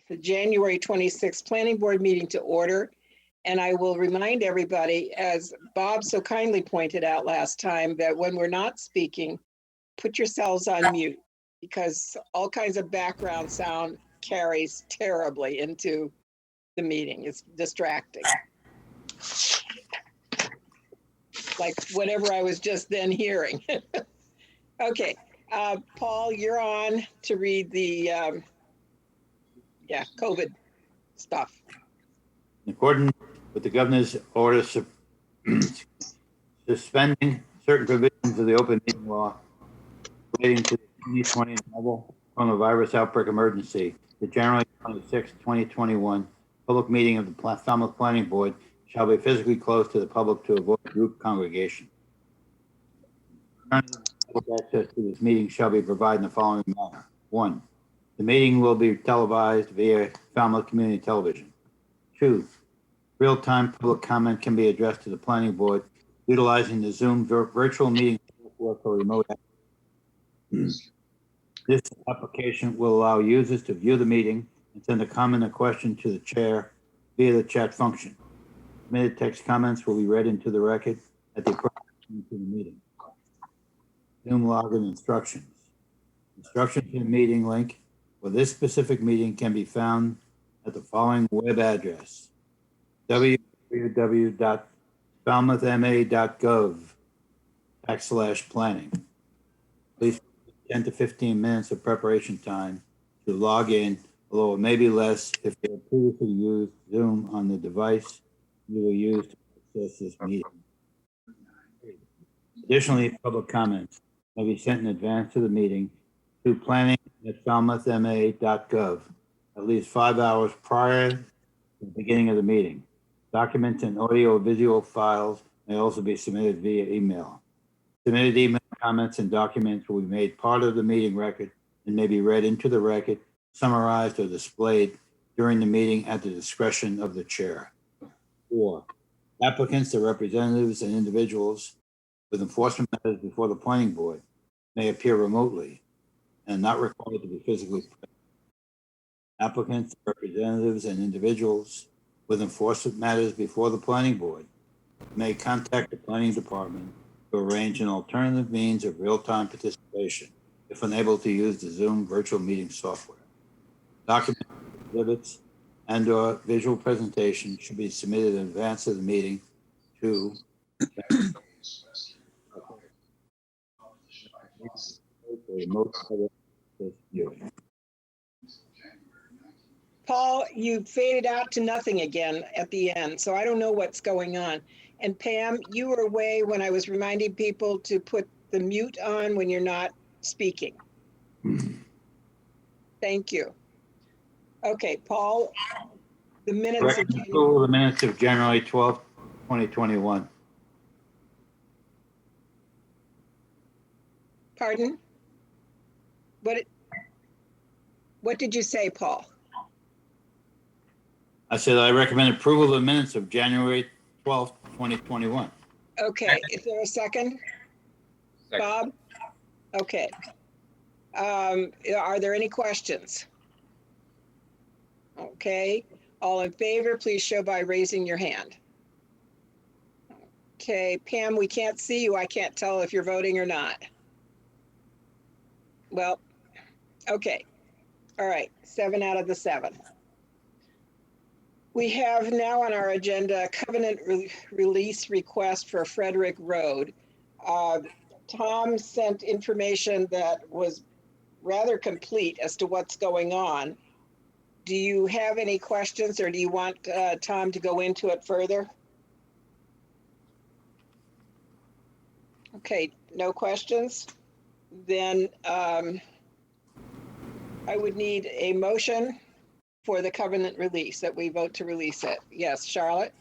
The January 26th Planning Board meeting to order. And I will remind everybody, as Bob so kindly pointed out last time, that when we're not speaking, put yourselves on mute because all kinds of background sound carries terribly into the meeting. It's distracting. Like whatever I was just then hearing. Okay, Paul, you're on to read the COVID stuff. In accordance with the governor's order suspending certain provisions of the open meeting law relating to the 2020 novel coronavirus outbreak emergency, the January 26, 2021 public meeting of the Falmouth Planning Board shall be physically closed to the public to avoid group congregation. Access to this meeting shall be provided in the following manner. 1. The meeting will be televised via Falmouth Community Television. 2. Real-time public comment can be addressed to the planning board utilizing the Zoom virtual meeting for remote. This application will allow users to view the meeting and send a comment or question to the chair via the chat function. Submitted text comments will be read into the record at the appropriate time to the meeting. Zoom login instructions. Instructions to the meeting link for this specific meeting can be found at the following web address: www.falmouthma.gov/planning. Please 10 to 15 minutes of preparation time to log in, although it may be less if you have previously used Zoom on the device you will use to access this meeting. Additionally, public comments may be sent in advance of the meeting to planning@falmouthma.gov at least 5 hours prior to the beginning of the meeting. Documents and audio or visual files may also be submitted via email. Submitted email comments and documents will be made part of the meeting record and may be read into the record, summarized, or displayed during the meeting at the discretion of the chair. 4. Applicants, their representatives, and individuals with enforcement matters before the planning board may appear remotely and not required to be physically present. Applicants, representatives, and individuals with enforcement matters before the planning board may contact the planning department to arrange an alternative means of real-time participation if unable to use the Zoom virtual meeting software. Documents, exhibits, and/or visual presentation should be submitted in advance of the meeting to remote viewing. Paul, you faded out to nothing again at the end, so I don't know what's going on. And Pam, you were away when I was reminding people to put the mute on when you're not speaking. Thank you. Okay, Paul, the minutes of the minutes of January 12th, 2021. Pardon? What did you say, Paul? I said I recommend approval of the minutes of January 12th, 2021. Okay, is there a second? Bob? Okay. Are there any questions? Okay, all in favor, please show by raising your hand. Okay, Pam, we can't see you. I can't tell if you're voting or not. Well, okay. All right, 7 out of the 7. We have now on our agenda a covenant release request for Frederick Road. Tom sent information that was rather complete as to what's going on. Do you have any questions, or do you want Tom to go into it further? Okay, no questions. Then I would need a motion for the covenant release, that we vote to release it. Yes, Charlotte?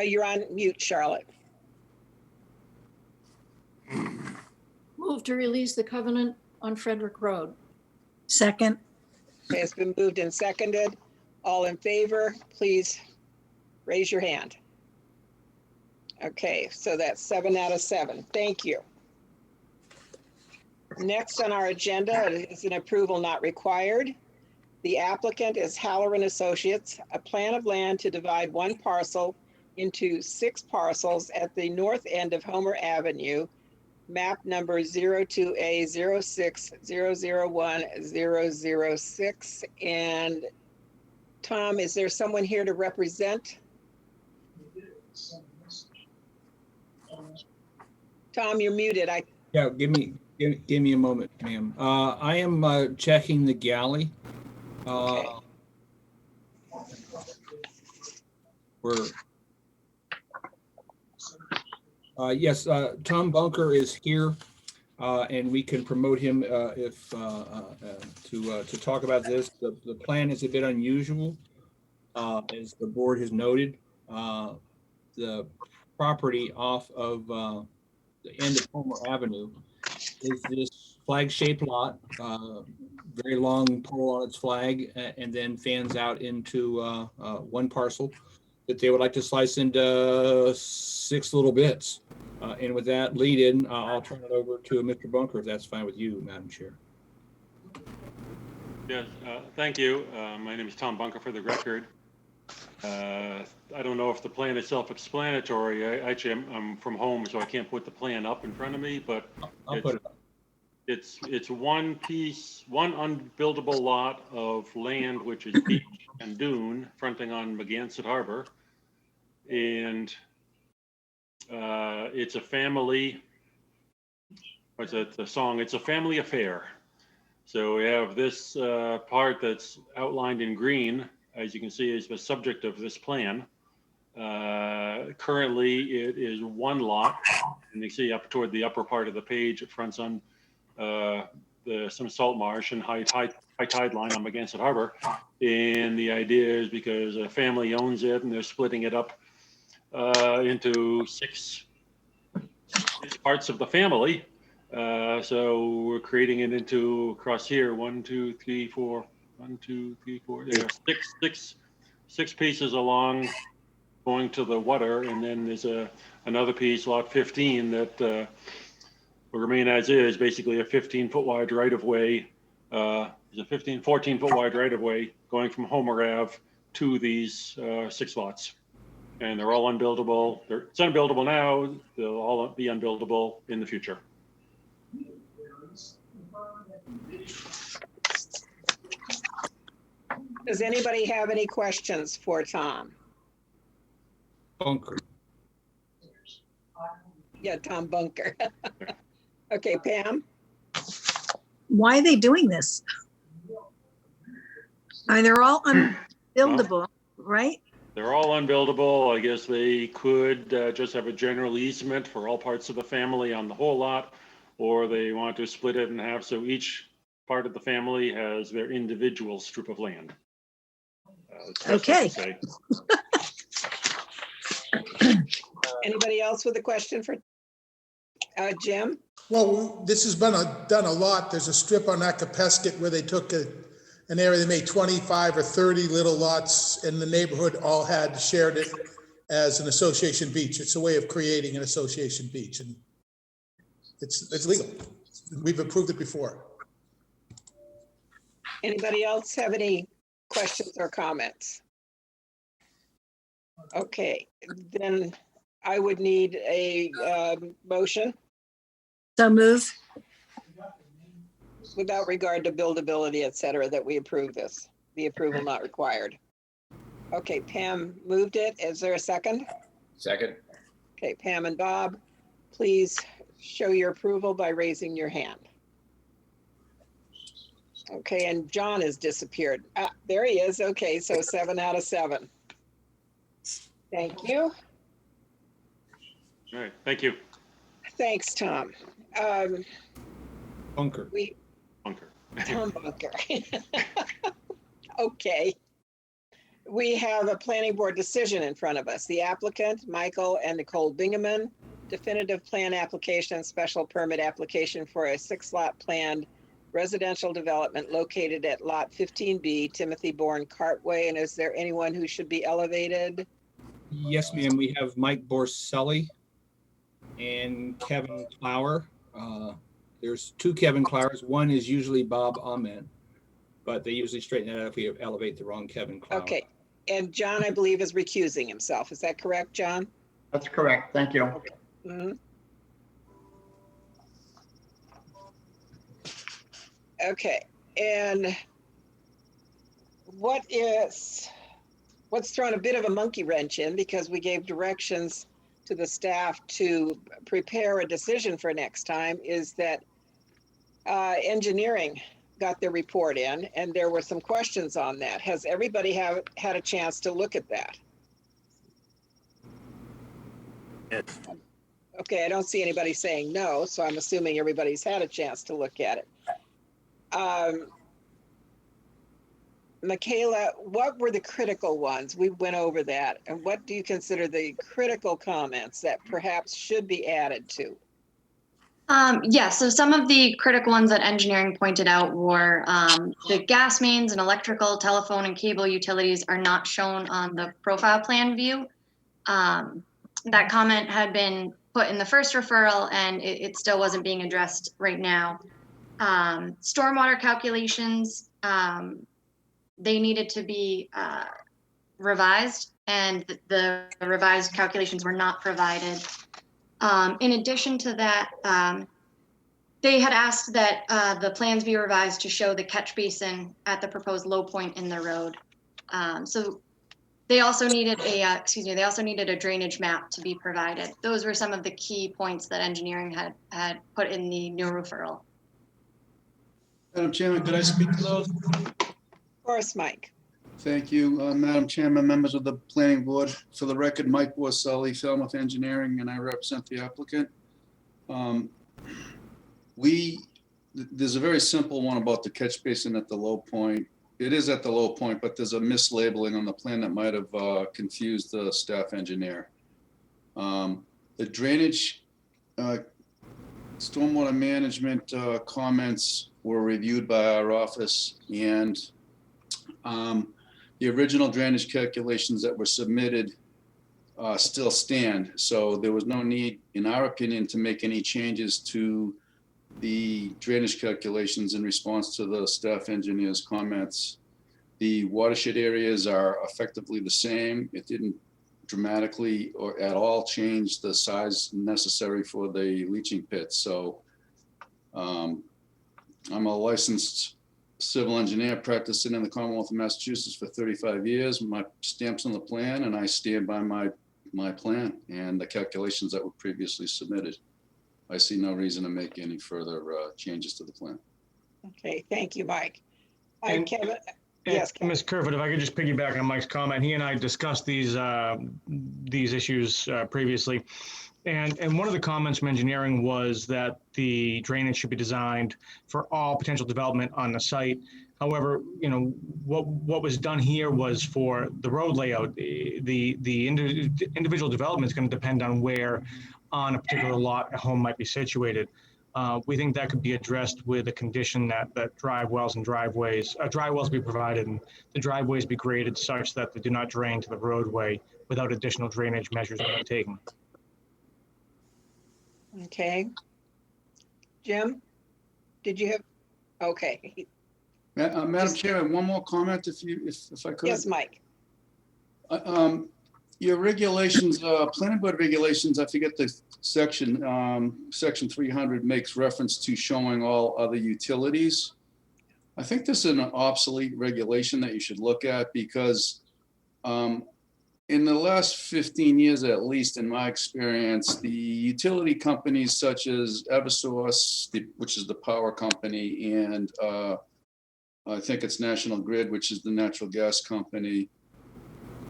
You're on mute, Charlotte. Move to release the covenant on Frederick Road. Second. Okay, it's been moved and seconded. All in favor, please raise your hand. Okay, so that's 7 out of 7. Thank you. Next on our agenda is an approval not required. The applicant is Halloran Associates, a plan of land to divide one parcel into 6 parcels at the north end of Homer Avenue, map number 02A06001-006. And Tom, is there someone here to represent? Tom, you're muted. Yeah, give me a moment, ma'am. I am checking the galley. Okay. Yes, Tom Bunker is here, and we can promote him if to talk about this. The plan is a bit unusual, as the board has noted. The property off of the end of Homer Avenue is this flag-shaped lot, very long pole on its flag, and then fans out into one parcel that they would like to slice into 6 little bits. And with that lead in, I'll turn it over to Mr. Bunker, if that's fine with you, Madam Chair. Yes, thank you. My name is Tom Bunker, for the record. I don't know if the plan is self-explanatory. I'm from home, so I can't put the plan up in front of me, but I'll put it up. It's one piece, one unbuildable lot of land, which is beach and dune fronting on Magansett Harbor. And it's a family, what's that, the song? It's a family affair. So we have this part that's outlined in green, as you can see, is the subject of this plan. Currently, it is one lot, and you see up toward the upper part of the page, it fronts on some salt marsh and high tide line on Magansett Harbor. And the idea is because a family owns it and they're splitting it up into six parts of the family. So we're creating it into across here, 1, 2, 3, 4, 1, 2, 3, 4. There are six pieces along going to the water, and then there's another piece, lot 15, that will remain as is, basically a 15-foot wide right of way. There's a 14-foot wide right of way going from Homer Ave to these 6 lots. And they're all unbuildable. It's unbuildable now. They'll all be unbuildable in the future. Does anybody have any questions for Tom? Bunker. Yeah, Tom Bunker. Okay, Pam? Why are they doing this? I mean, they're all unbuildable, right? They're all unbuildable. I guess they could just have a general easement for all parts of the family on the whole lot, or they want to split it in half so each part of the family has their individual strip of land. Okay. Anybody else with a question for Jim? Well, this has been done a lot. There's a strip on Acapesket where they took an area, they made 25 or 30 little lots, and the neighborhood all had shared it as an association beach. It's a way of creating an association beach, and it's legal. We've approved it before. Anybody else have any questions or comments? Okay, then I would need a motion So move. without regard to buildability, et cetera, that we approve this. The approval not required. Okay, Pam moved it. Is there a second? Second. Okay, Pam and Bob, please show your approval by raising your hand. Okay, and John has disappeared. Ah, there he is. Okay, so 7 out of 7. Thank you. All right, thank you, Thanks, Tom. Bunker. Bunker. Tom Bunker. Okay. We have a planning board decision in front of us. The applicant, Michael and Nicole Bingaman, definitive plan application, special permit application for a 6-lot planned residential development located at Lot 15B, Timothy Bourne Cartway. And is there anyone who should be elevated? Yes, ma'am. We have Mike Borselli and Kevin Clower. There's 2 Kevin Clowers. One is usually Bob Ahmed, but they usually straighten it out if we elevate the wrong Kevin Clower. Okay. And John, I believe, is recusing himself. Is that correct, John? That's correct. Thank you. Mhm. Okay, and what's thrown a bit of a monkey wrench in, because we gave directions to the staff to prepare a decision for next time, is that engineering got their report in, and there were some questions on that. Has everybody had a chance to look at that? Yes. Okay, I don't see anybody saying no, so I'm assuming everybody's had a chance to look at it. Michaela, what were the critical ones? We went over that. And what do you consider the critical comments that perhaps should be added to? Yeah, so some of the critical ones that engineering pointed out were the gas mains and electrical, telephone, and cable utilities are not shown on the profile plan view. That comment had been put in the first referral, and it still wasn't being addressed right now. Stormwater calculations, they needed to be revised, and the revised calculations were not provided. In addition to that, they had asked that the plans be revised to show the catch basin at the proposed low point in the road. So they also needed a drainage map to be provided. Those were some of the key points that engineering had put in the new referral. Madam Chairman, could I speak to those? Of course, Mike. Thank you, Madam Chairman, members of the planning board. For the record, Mike Borselli, Falmouth Engineering, and I represent the applicant. There's a very simple one about the catch basin at the low point. It is at the low point, but there's a mislabeling on the plan that might have confused the staff engineer. The drainage, stormwater management comments were reviewed by our office, and the original drainage calculations that were submitted still stand. So there was no need, in our opinion, to make any changes to the drainage calculations in response to the staff engineer's comments. The watershed areas are effectively the same. It didn't dramatically or at all change the size necessary for the leaching pits. So I'm a licensed civil engineer practicing in the Commonwealth of Massachusetts for 35 years. My stamp's on the plan, and I stand by my plan and the calculations that were previously submitted. I see no reason to make any further changes to the plan. Okay, thank you, Mike. And- Kevin, yes, Kevin. Ms. Kerfoot, if I could just piggyback on Mike's comment, he and I discussed these issues previously. And one of the comments from engineering was that the drainage should be designed for all potential development on the site. However, you know, what was done here was for the road layout. The individual development is going to depend on where on a particular lot a home might be situated. We think that could be addressed with a condition that dry wells be provided and the driveways be graded such that they do not drain to the roadway without additional drainage measures being taken. Okay. Jim, did you have, okay. Madam Chairman, one more comment if I could. Yes, Mike. Your regulations, planning board regulations, I forget the section, section 300 makes reference to showing all other utilities. I think this is an obsolete regulation that you should look at because in the last 15 years, at least in my experience, the utility companies such as Eversource, which is the power company, and I think it's National Grid, which is the natural gas company,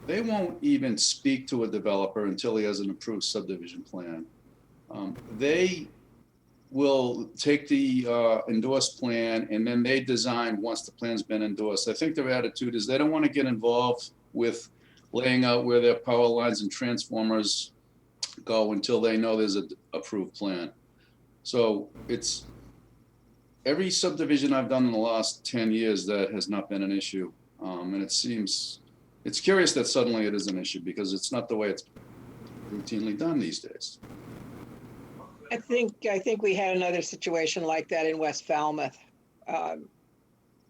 they won't even speak to a developer until he has an approved subdivision plan. They will take the endorsed plan and then they design once the plan's been endorsed. I think their attitude is they don't want to get involved with laying out where their power lines and transformers go until they know there's an approved plan. So it's every subdivision I've done in the last 10 years that has not been an issue. And it's curious that suddenly it is an issue because it's not the way it's routinely done these days. I think we had another situation like that in West Falmouth a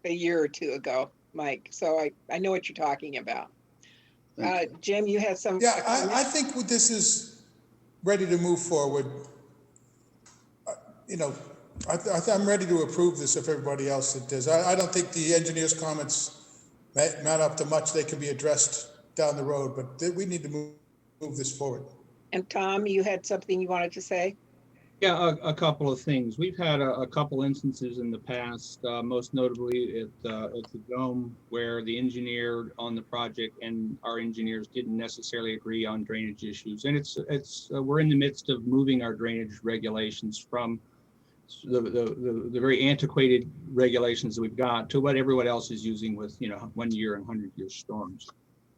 year or two ago, Mike. So I know what you're talking about. Jim, you had some. Yeah, I think this is ready to move forward. I'm ready to approve this if everybody else does. I don't think the engineer's comments matter up to much. They can be addressed down the road, but we need to move this forward. And Tom, you had something you wanted to say? Yeah, a couple of things. We've had a couple instances in the past, most notably at the Dome, where the engineer on the project and our engineers didn't necessarily agree on drainage issues. And we're in the midst of moving our drainage regulations from the very antiquated regulations that we've got to what everyone else is using with 1 year and 100-year storms.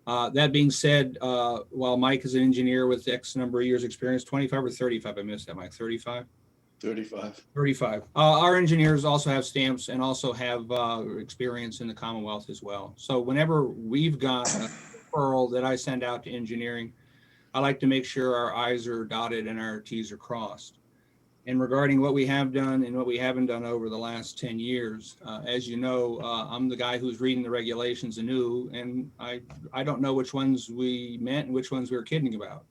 That being said, while Mike is an engineer with X number of years experience, 25 or 35, I missed that, Mike, 35? 35. Our engineers also have stamps and also have experience in the Commonwealth as well. So whenever we've got a referral that I send out to engineering, I like to make sure our I's are dotted and our T's are crossed. And regarding what we have done and what we haven't done over the last 10 years, as you know, I'm the guy who's reading the regulations anew, and I don't know which ones we meant and which ones we were kidding about.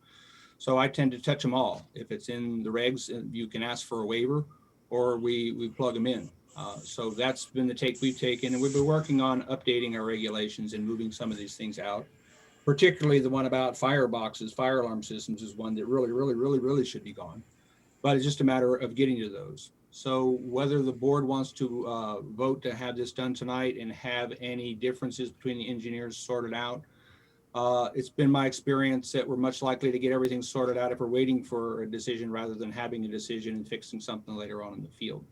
So I tend to touch them all. If it's in the regs, you can ask for a waiver, or we plug them in. So that's been the take we've taken, and we've been working on updating our regulations and moving some of these things out. Particularly the one about fireboxes, fire alarm systems is one that really should be gone. But it's just a matter of getting to those. So whether the board wants to vote to have this done tonight and have any differences between the engineers sorted out, it's been my experience that we're much likely to get everything sorted out if we're waiting for a decision rather than having a decision and fixing something later on in the field.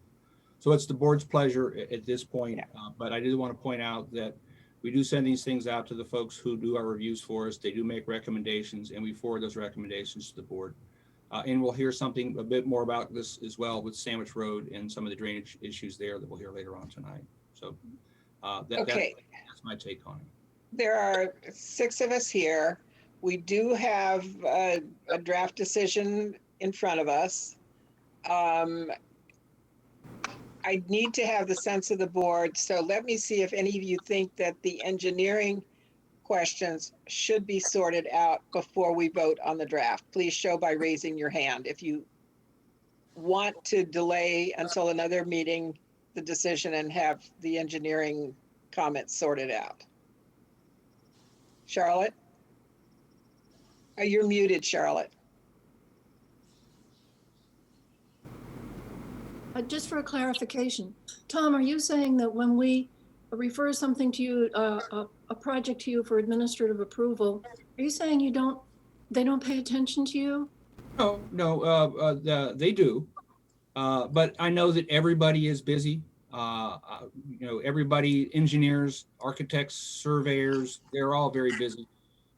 So it's the board's pleasure at this point. But I did want to point out that we do send these things out to the folks who do our reviews for us. They do make recommendations, and we forward those recommendations to the board. And we'll hear something a bit more about this as well with Sandwich Road and some of the drainage issues there that we'll hear later on tonight. So that's my take on it. There are 6 of us here. We do have a draft decision in front of us. I need to have the sense of the board. So let me see if any of you think that the engineering questions should be sorted out before we vote on the draft. Please show by raising your hand. If you want to delay until another meeting, the decision and have the engineering comments sorted out. Charlotte? You're muted, Charlotte. Just for a clarification, Tom, are you saying that when we refer something to you, a project to you for administrative approval, are you saying they don't pay attention to you? No, they do. But I know that everybody is busy. Everybody, engineers, architects, surveyors, they're all very busy,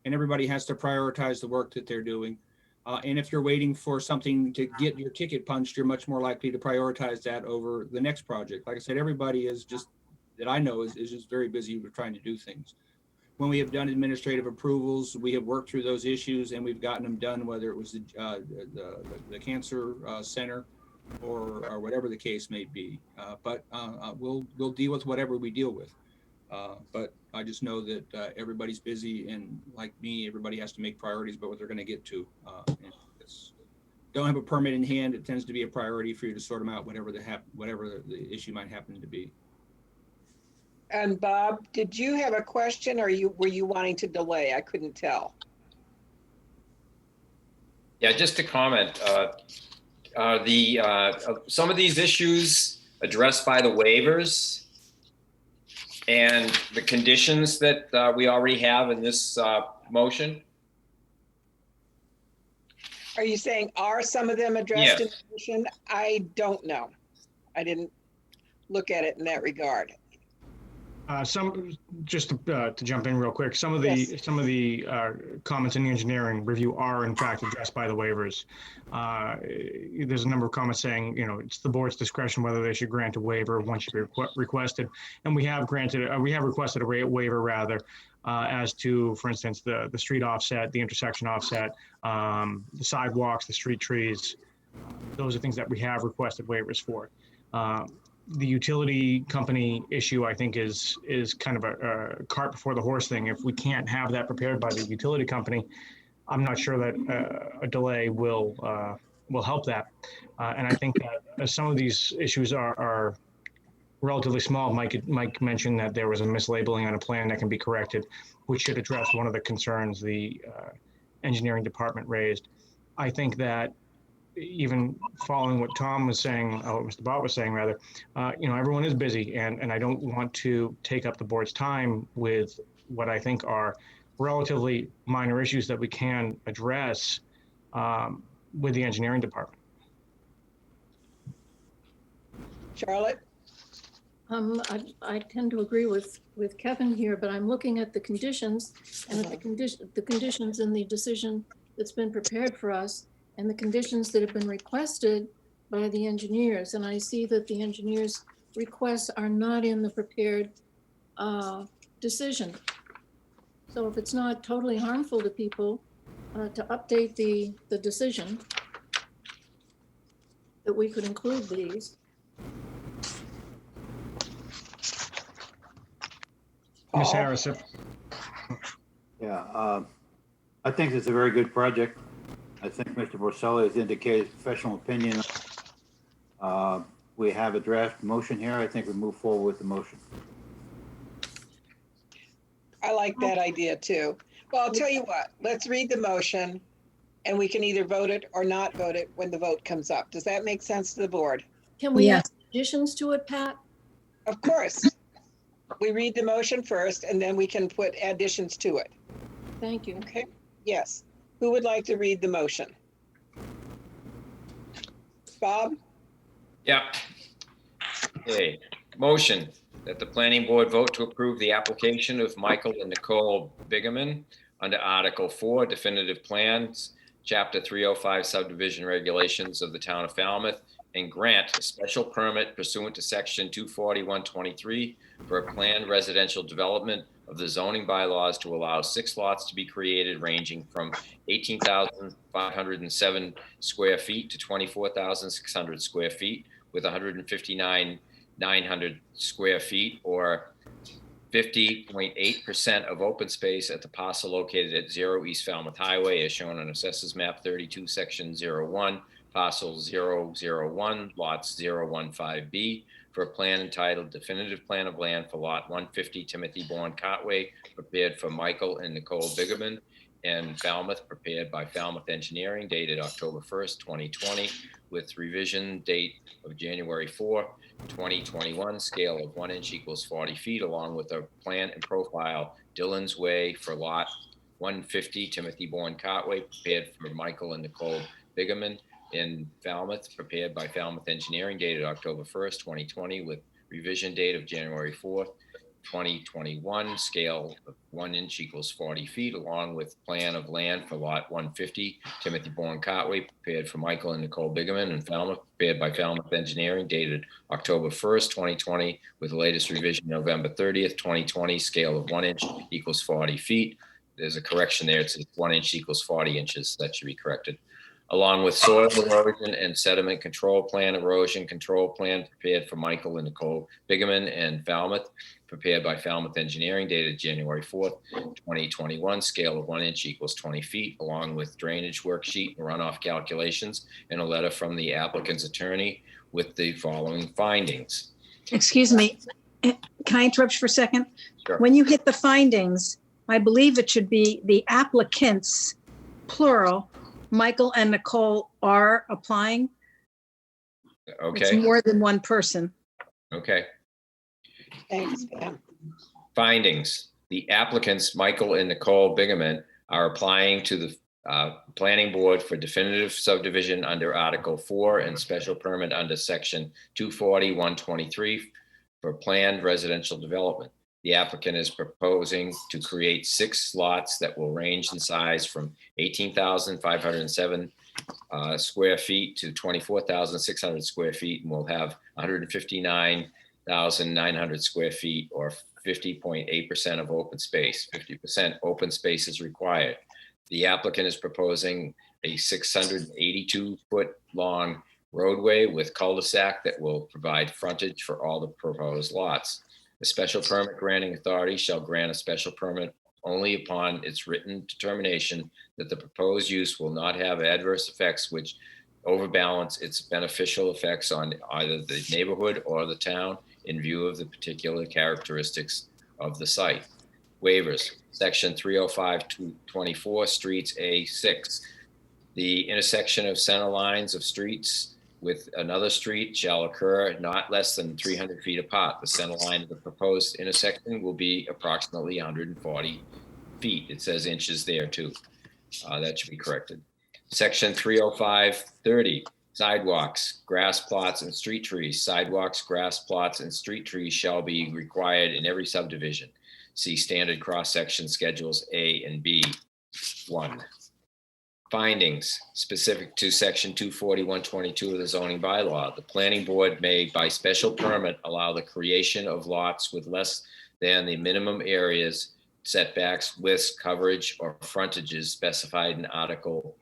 and everybody has to prioritize the work that they're doing. And if you're waiting for something to get your ticket punched, you're much more likely to prioritize that over the next project. Like I said, everybody is just, that I know is just very busy with trying to do things. When we have done administrative approvals, we have worked through those issues and we've gotten them done, whether it was the cancer center or whatever the case may be. But we'll deal with whatever we deal with. But I just know that everybody's busy, and like me, everybody has to make priorities about what they're going to get to. And don't have a permit in hand, it tends to be a priority for you to sort them out, whatever the issue might happen to be. And Bob, did you have a question, or were you wanting to delay? I couldn't tell. Yeah, just to comment, some of these issues addressed by the waivers and the conditions that we already have in this motion? Are you saying, are some of them addressed in the motion? I don't know. I didn't look at it in that regard. Just to jump in real quick, some of the comments in the engineering review are in fact addressed by the waivers. There's a number of comments saying, it's the board's discretion whether they should grant a waiver once you've requested, and we have requested a waiver rather, as to, for instance, the street offset, the intersection offset, the sidewalks, the street trees. Those are things that we have requested waivers for. The utility company issue, I think, is kind of a cart before the horse thing. If we can't have that prepared by the utility company, I'm not sure that a delay will help that. And I think that some of these issues are relatively small. Mike mentioned that there was a mislabeling on a plan that can be corrected, which should address one of the concerns the engineering department raised. I think that even following what Tom was saying, what Mr. Bott was saying rather, everyone is busy, and I don't want to take up the board's time with what I think are relatively minor issues that we can address with the engineering department. Charlotte? I tend to agree with Kevin here, but I'm looking at the conditions and at the conditions in the decision that's been prepared for us, and the conditions that have been requested by the engineers. And I see that the engineers' requests are not in the prepared decision. So if it's not totally harmful to people to update the decision, that we could include these. Ms. Harris. Yeah, I think it's a very good project. I think Mr. Borselli has indicated professional opinion. We have a draft motion here. I think we move forward with the motion. I like that idea too. Well, I'll tell you what, let's read the motion, and we can either vote it or not vote it when the vote comes up. Does that make sense to the board? Can we Yeah. add additions to it, Pat? Of course. We read the motion first, and then we can put additions to it. Thank you. Okay, yes. Who would like to read the motion? Bob? Yeah. Okay, motion that the planning board vote to approve the application of Michael and Nicole Bigeman under Article 4, definitive plans, Chapter 305 subdivision regulations of the town of Falmouth, and grant a special permit pursuant to Section 24123 for a planned residential development of the zoning bylaws to allow 6 lots to be created ranging from 18,507 square feet to 24,600 square feet with 159,900 square feet, or 50.8% of open space at the parcel located at 0 East Falmouth Highway as shown on Assessors Map 32, Section 01, Parcel 001, Lots 015B, for a plan entitled Definitive Plan of Land for Lot 150 Timothy Bourne Cartway, prepared for Michael and Nicole Bigeman in Falmouth, prepared by Falmouth Engineering, dated October 1st, 2020, with revision date of January 4, 2021, scale of 1 inch equals 40 feet, along with a plan and profile Dillon's Way for Lot 150 Timothy Bourne Cartway, prepared for Michael and Nicole Bigeman in Falmouth, prepared by Falmouth Engineering, dated October 1st, 2020, with revision date of January 4th, 2021, scale of 1 inch equals 40 feet, along with plan of land for lot 150, Timothy Bourne Cartway, prepared for Michael and Nicole Bigeman in Falmouth, prepared by Falmouth Engineering, dated October 1st, 2020, with the latest revision November 30th, 2020, scale of 1 inch equals 40 feet. There's a correction there. It's 1 inch equals 40 inches. That should be corrected. along with soil erosion and sediment control plan, erosion control plan prepared for Michael and Nicole Bigeman and Falmouth, prepared by Falmouth Engineering, dated January 4th, 2021, scale of 1 inch equals 20 feet, along with drainage worksheet and runoff calculations, and a letter from the applicant's attorney with the following findings. Excuse me, can I interrupt you for a second? Sure. When you hit the findings, I believe it should be the applicants, plural, Michael and Nicole are applying. It's Okay, more than one person. okay. Thanks, Pam. Findings. The applicants, Michael and Nicole Bigeman, are applying to the Planning Board for definitive subdivision under Article 4 and special permit under Section 240-123 for planned residential development. The applicant is proposing to create 6 lots that will range in size from 18,507 square feet to 24,600 square feet, and will have 159,900 square feet, or 50.8% of open space. 50% open space is required. The applicant is proposing a 682-foot long roadway with cul-de-sac that will provide frontage for all the proposed lots. The special permit granting authority shall grant a special permit only upon its written determination that the proposed use will not have adverse effects which overbalance its beneficial effects on either the neighborhood or the town in view of the particular characteristics of the site. Waivers, Section 305-24, Streets A6. The intersection of center lines of streets with another street shall occur not less than 300 feet apart. The center line of the proposed intersection will be approximately 140 feet. It says inches there too. That should be corrected. Section 305-30, sidewalks, grass plots, and street trees. Sidewalks, grass plots, and street trees shall be required in every subdivision. See standard cross-section schedules A and B1. Findings specific to Section 240-122 of the zoning bylaw. The planning board may, by special permit, allow the creation of lots with less than the minimum areas, setbacks, widths, coverage, or frontages specified in Article,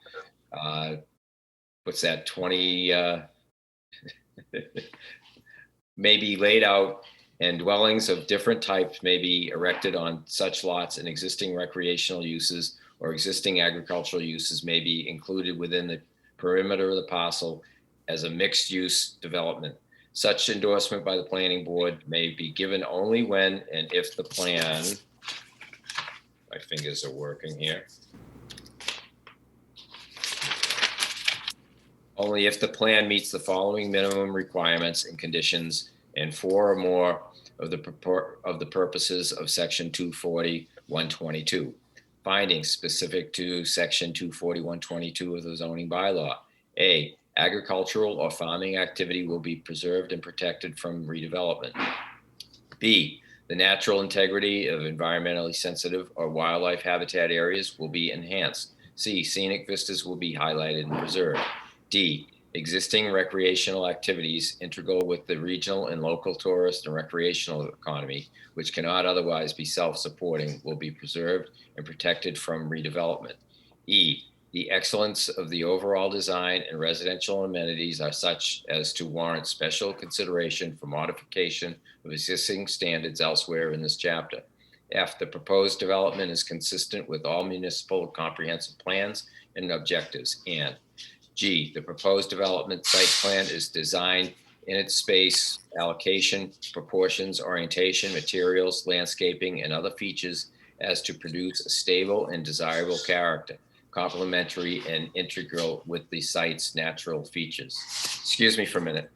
what's that, 20, may be laid out, and dwellings of different types may be erected on such lots, and existing recreational uses or existing agricultural uses may be included within the perimeter of the parcel as a mixed-use development. Such endorsement by the planning board may be given only when and if the plan, my fingers are working here. Only if the plan meets the following minimum requirements and conditions and 4 or more of the purposes of Section 240-122. Findings specific to Section 240-122 of the zoning bylaw. A, agricultural or farming activity will be preserved and protected from redevelopment. B, the natural integrity of environmentally sensitive or wildlife habitat areas will be enhanced. C, scenic vistas will be highlighted and preserved. D, existing recreational activities integral with the regional and local tourist and recreational economy, which cannot otherwise be self-supporting, will be preserved and protected from redevelopment. E, the excellence of the overall design and residential amenities are such as to warrant special consideration for modification of existing standards elsewhere in this chapter. F, the proposed development is consistent with all municipal comprehensive plans and objectives. And G, the proposed development site plan is designed in its space, allocation, proportions, orientation, materials, landscaping, and other features as to produce a stable and desirable character, complementary and integral with the site's natural features. Excuse me for a minute.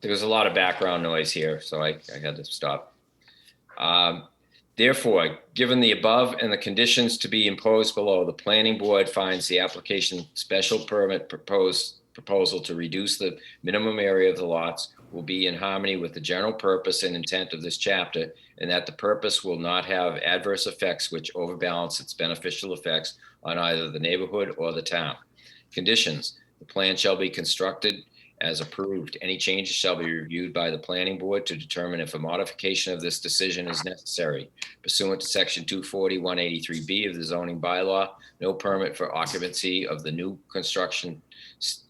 There was a lot of background noise here, so I had to stop. Therefore, given the above and the conditions to be imposed below, the planning board finds the application special permit proposal to reduce the minimum area of the lots will be in harmony with the general purpose and intent of this chapter, and that the purpose will not have adverse effects which overbalance its beneficial effects on either the neighborhood or the town. Conditions: the plan shall be constructed as approved. Any changes shall be reviewed by the planning board to determine if a modification of this decision is necessary. Pursuant to section 240-183B of the zoning bylaw, no permit for occupancy of the new construction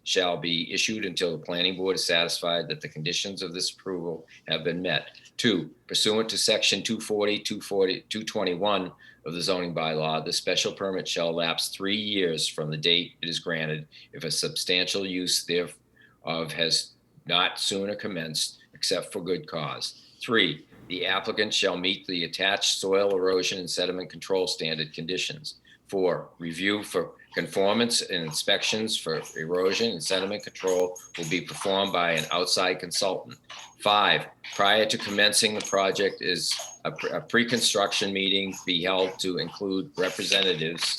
shall be issued until the planning board is satisfied that the conditions of this approval have been met. 2, pursuant to section 221 of the zoning bylaw, the special permit shall lapse 3 years from the date it is granted if a substantial use thereof has not sooner commenced except for good cause. 3, the applicant shall meet the attached soil erosion and sediment control standard conditions. 4, review for conformance and inspections for erosion and sediment control will be performed by an outside consultant. 5, prior to commencing the project is a pre-construction meeting be held to include representatives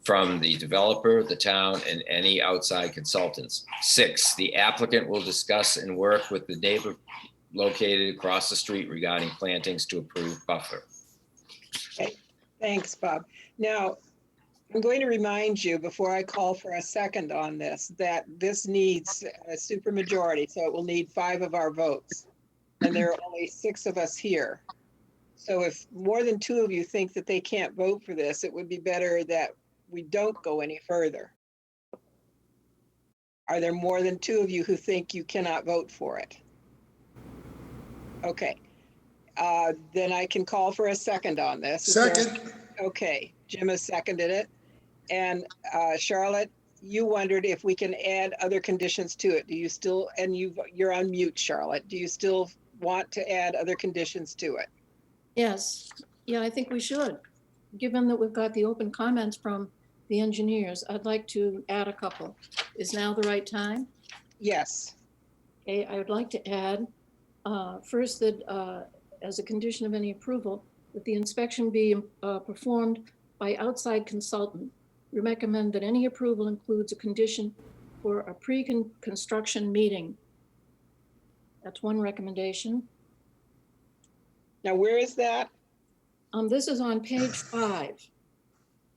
from the developer, the town, and any outside consultants. 6, the applicant will discuss and work with the neighbor located across the street regarding plantings to approve buffer. Okay, thanks, Bob. Now, I'm going to remind you before I call for a second on this, that this needs a supermajority, so it will need 5 of our votes. And there are only 6 of us here. So if more than 2 of you think that they can't vote for this, it would be better that we don't go any further. Are there more than 2 of you who think you cannot vote for it? Okay, then I can call for a second on this. Second. Okay, Jim has seconded it. And Charlotte, you wondered if we can add other conditions to it. Do you still, and you're on mute, Charlotte. Do you still want to add other conditions to it? Yes, yeah, I think we should. Given that we've got the open comments from the engineers, I'd like to add a couple. Is now the right time? Yes. Okay, I would like to add, first that as a condition of any approval, that the inspection be performed by outside consultant. We recommend that any approval includes a condition for a pre-construction meeting. That's one recommendation. Now, where is that? This is on page 5.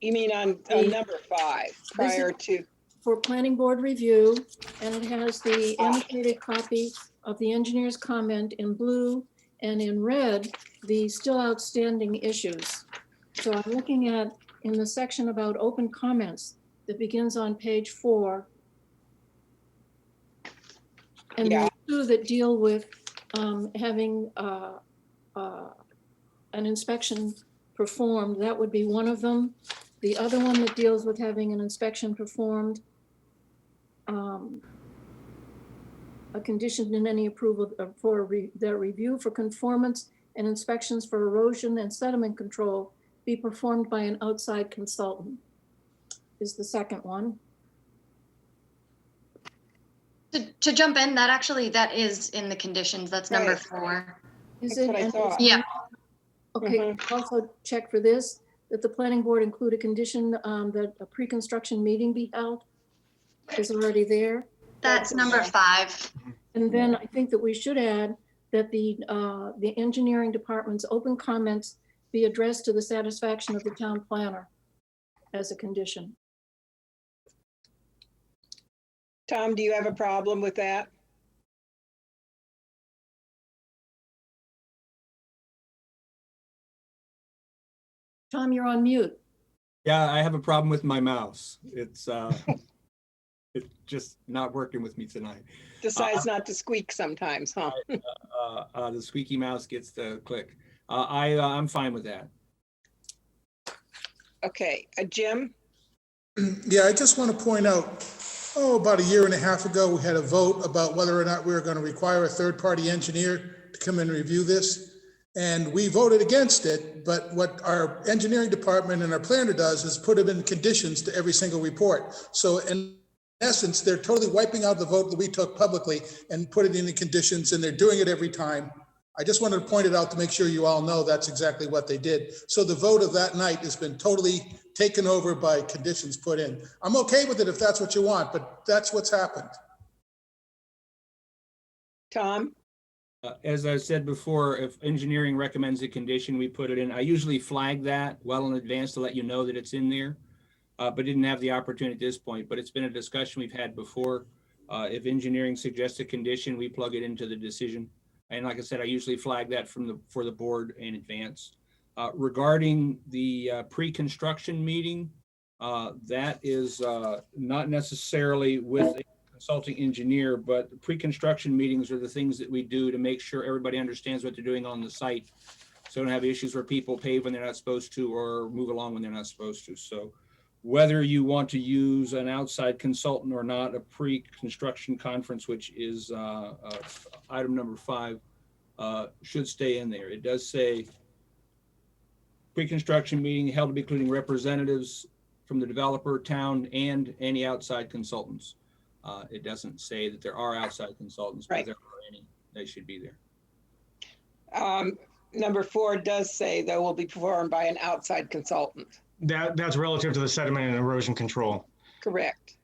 You mean on number 5, prior to? For planning board review, and it has the annotated copy of the engineer's comment in blue, and in red, the still outstanding issues. So I'm looking at in the section about open comments that begins on page 4. And Yeah. the 2 that deal with having an inspection performed, that would be one of them. The other one that deals with having an inspection performed, a condition in any approval for the review for conformance and inspections for erosion and sediment control be performed by an outside consultant is the second one. To jump in, that is in the conditions. That's number Right. 4. Is That's it? what I thought. Yeah. Okay, also check for this, that the planning board include a condition that a pre-construction meeting be held is already there. That's number 5. And then I think that we should add that the engineering department's open comments be addressed to the satisfaction of the town planner as a condition. Tom, do you have a problem with that? Tom, you're on mute. Yeah, I have a problem with my mouse. It's just not working with me tonight. Decides not to squeak sometimes, huh? The squeaky mouse gets the click. I'm fine with that. Okay, Jim? Yeah, I just want to point out, about a year and a half ago, we had a vote about whether or not we were going to require a third-party engineer to come and review this. And we voted against it, but what our engineering department and our planner does is put them in conditions to every single report. So in essence, they're totally wiping out the vote that we took publicly and put it in the conditions, and they're doing it every time. I just wanted to point it out to make sure you all know that's exactly what they did. So the vote of that night has been totally taken over by conditions put in. I'm okay with it if that's what you want, but that's what's happened. Tom? As I said before, if engineering recommends a condition, we put it in. I usually flag that well in advance to let you know that it's in there, but didn't have the opportunity at this point. But it's been a discussion we've had before. If engineering suggests a condition, we plug it into the decision. And like I said, I usually flag that for the board in advance. Regarding the pre-construction meeting, that is not necessarily with a consulting engineer, but pre-construction meetings are the things that we do to make sure everybody understands what they're doing on the site. So we don't have issues where people pave when they're not supposed to or move along when they're not supposed to. So whether you want to use an outside consultant or not, a pre-construction conference, which is item number 5, should stay in there. It does say pre-construction meeting held to be including representatives from the developer, town, and any outside consultants. It doesn't say that there are outside consultants, but Right. there are any, they should be there. Number 4 does say that will be performed by an outside consultant. That's relative to the sediment and erosion control. Correct.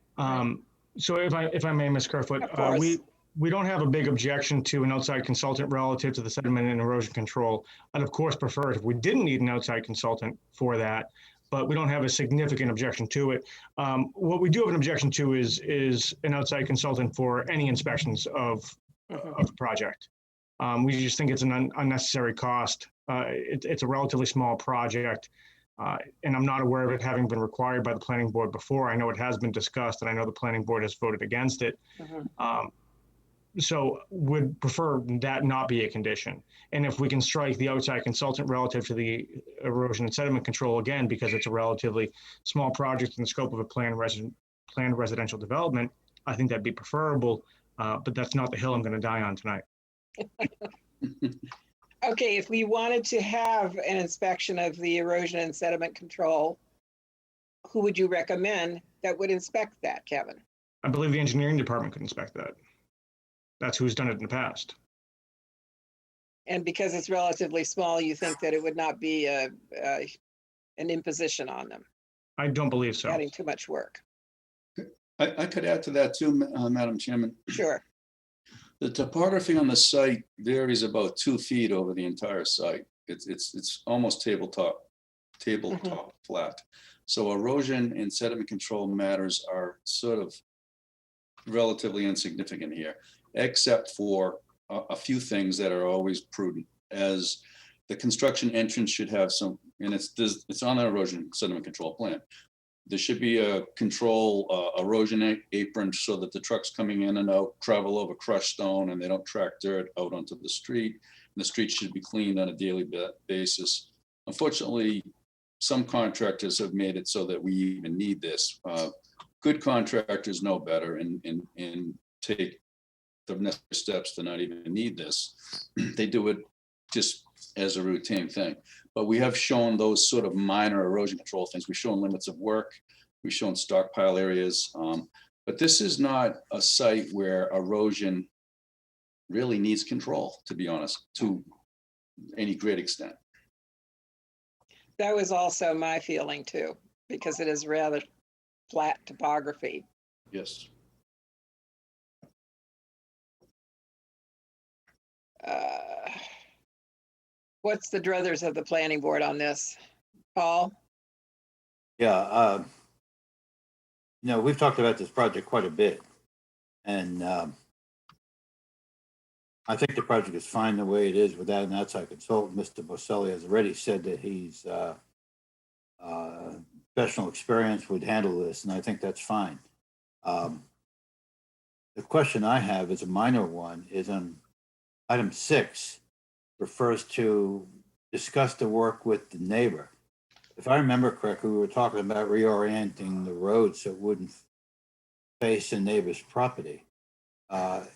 So if I may, Ms. Kerfoot, Of course. we don't have a big objection to an outside consultant relative to the sediment and erosion control. I'd of course prefer it if we didn't need an outside consultant for that, but we don't have a significant objection to it. What we do have an objection to is an outside consultant for any inspections of the project. We just think it's an unnecessary cost. It's a relatively small project. And I'm not aware of it having been required by the planning board before. I know it has been discussed and I know the planning board has voted against it. So would prefer that not be a condition. And if we can strike the outside consultant relative to the erosion and sediment control again, because it's a relatively small project in the scope of a planned residential development, I think that'd be preferable, but that's not the hill I'm gonna die on tonight. Okay, if we wanted to have an inspection of the erosion and sediment control, who would you recommend that would inspect that, Kevin? I believe the engineering department could inspect that. That's who's done it in the past. And because it's relatively small, you think that it would not be an imposition on them, I don't believe so. adding too much work? I could add to that too, Madam Chairman. Sure. The topography on the site varies about 2 feet over the entire site. It's almost tabletop flat. So erosion and sediment control matters are sort of relatively insignificant here, except for a few things that are always prudent, as the construction entrance should have some, and it's on the erosion sediment control plan. There should be a control erosion apron so that the trucks coming in and out travel over crushed stone and they don't track dirt out onto the street. And the street should be cleaned on a daily basis. Unfortunately, some contractors have made it so that we even need this. Good contractors know better and take the necessary steps to not even need this. They do it just as a routine thing. But we have shown those sort of minor erosion control things. We've shown limits of work. We've shown stockpile areas. But this is not a site where erosion really needs control, to be honest, to any great extent. That was also my feeling too, because it is rather flat topography. Yes. What's the druthers of the planning board on this? Paul? Yeah, we've talked about this project quite a bit. And I think the project is fine the way it is without an outside consultant. Mr. Boselli has already said that he's professional experience would handle this, and I think that's fine. The question I have is a minor one, is on item 6, refers to discuss the work with the neighbor. If I remember correctly, we were talking about reorienting the road so it wouldn't face a neighbor's property.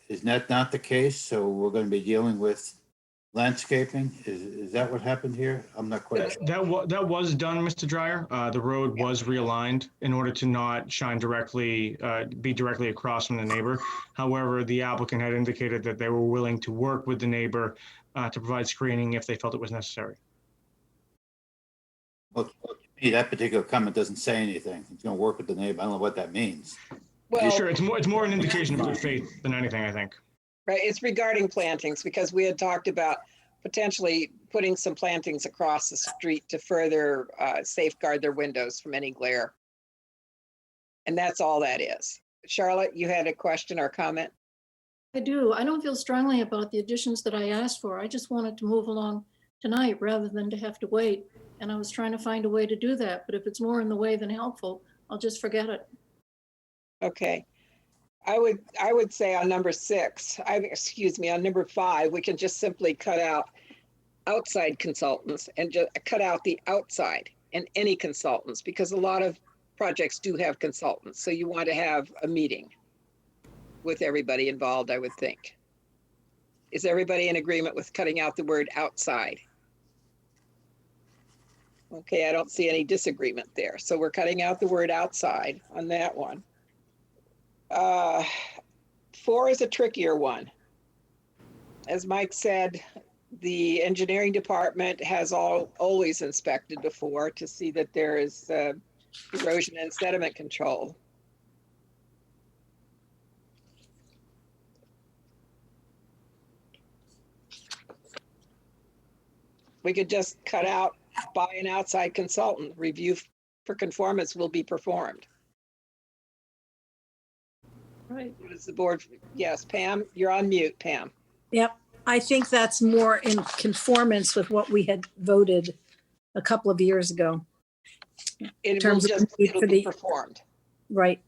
Is that not the case? So we're going to be dealing with landscaping? Is that what happened here? I'm not quite sure. That was done, Mr. Dryer. The road was realigned in order to not shine directly, be directly across from the neighbor. However, the applicant had indicated that they were willing to work with the neighbor to provide screening if they felt it was necessary. Well, to me, that particular comment doesn't say anything. It's going to work with the neighbor. I don't know what that means. Well, Sure, it's more an indication of good faith than anything, I think. right, it's regarding plantings, because we had talked about potentially putting some plantings across the street to further safeguard their windows from any glare. And that's all that is. Charlotte, you had a question or comment? I do. I don't feel strongly about the additions that I asked for. I just wanted to move along tonight rather than to have to wait. And I was trying to find a way to do that. But if it's more in the way than helpful, I'll just forget it. Okay. I would say on number 6, on number 5, we can just simply cut out outside consultants and just cut out the outside and any consultants, because a lot of projects do have consultants. So you want to have a meeting with everybody involved, I would think. Is everybody in agreement with cutting out the word outside? Okay, I don't see any disagreement there. So we're cutting out the word outside on that one. 4 is a trickier one. As Mike said, the engineering department has always inspected before to see that there is erosion and sediment control. We could just cut out by an outside consultant. Review for conformance will be performed. Right. What is the board? Yes, Pam, you're on mute, Pam. Yep, I think that's more in conformance with what we had voted a couple of years ago. It will terms of just, the need it'll for be the- performed. Right,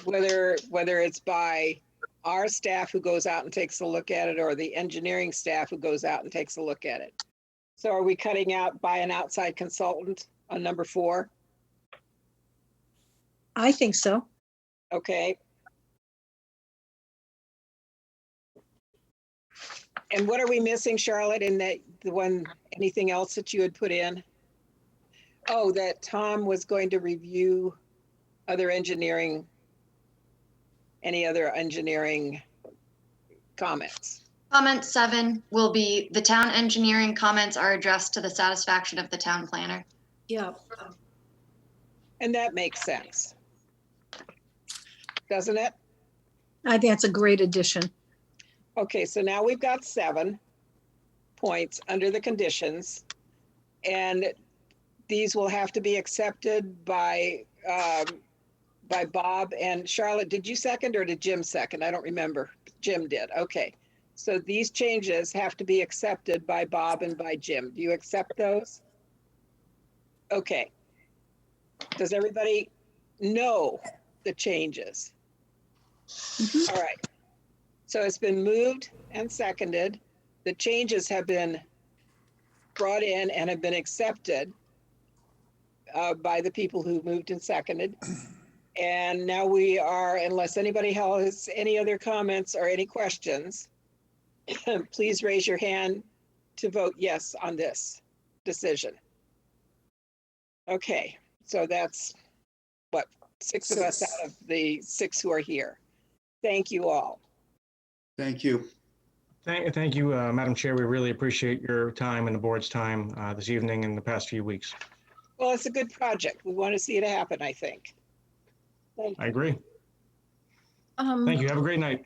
Whether it's by our staff who goes out and takes a look at it, or the engineering staff who goes out and takes a look at it. So are we cutting out by an outside consultant on number 4? I think so. Okay. And what are we missing, Charlotte, in that, the one, anything else that you had put in? Oh, that Tom was going to review other engineering, any other engineering comments. Comment 7 will be the town engineering comments are addressed to the satisfaction of the town planner. Yeah. And that makes sense. Doesn't it? I think that's a great addition. Okay, so now we've got 7 points under the conditions. And these will have to be accepted by Bob and Charlotte. Did you second or did Jim second? I don't remember. Jim did. Okay. So these changes have to be accepted by Bob and by Jim. Do you accept those? Okay. Does everybody know the changes? All right. So it's been moved and seconded. The changes have been brought in and have been accepted by the people who moved and seconded. And now we are, unless anybody has any other comments or any questions, please raise your hand to vote yes on this decision. Okay, so that's what, 6 of us out of the 6 who are here. Thank you all. Thank you. Thank you, Madam Chair. We really appreciate your time and the board's time this evening and the past few weeks. Well, it's a good project. We want to see it happen, I think. I agree. Thank you. Have a great night.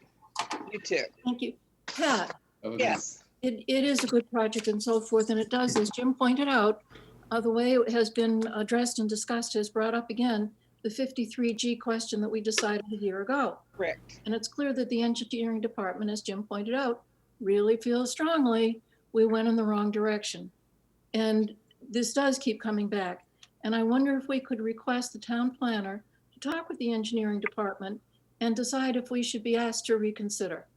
You too. Thank you. Pat, Have a good- Yes. it is a good project and so forth, and it does, as Jim pointed out, the way it has been addressed and discussed has brought up again the 53G question that we decided a year ago. Correct. And it's clear that the engineering department, as Jim pointed out, really feels strongly we went in the wrong direction. And this does keep coming back. And I wonder if we could request the town planner to talk with the engineering department and decide if we should be asked to reconsider.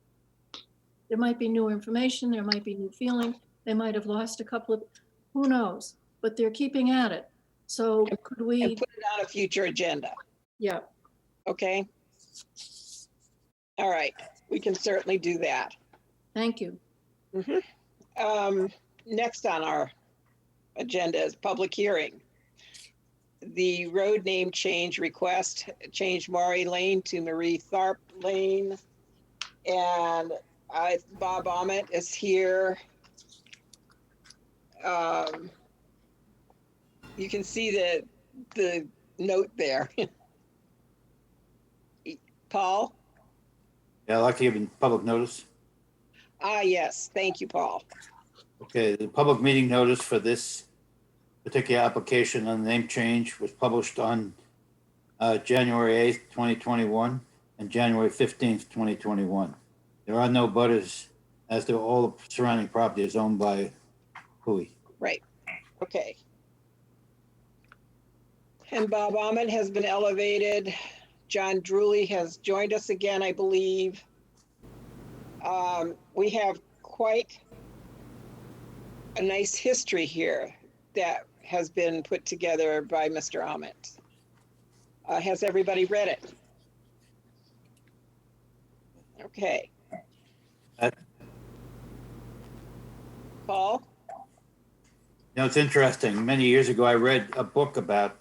There might be new information, there might be new feeling, they might have lost a couple of, who knows, but they're keeping at it. So could And we, put it on a future agenda, yeah, okay? All right, we can certainly do that. thank you. Next on our agenda is public hearing. The road name change request, change Maury Lane to Marie Tharp Lane. And Bob Ahmet is here. You can see the note there. Paul? Yeah, I'd like to give public notice. Ah, yes, thank you, Paul. Okay, the public meeting notice for this particular application on the name change was published on January 8th, 2021, and January 15th, 2021. There are no butters, as to all the surrounding property is owned by Hui. Right, okay. And Bob Ahmed has been elevated. John Drewley has joined us again, I believe. We have quite a nice history here that has been put together by Mr. Ahmed. Has everybody read it? Okay. Paul? You know, it's interesting. Many years ago, I read a book about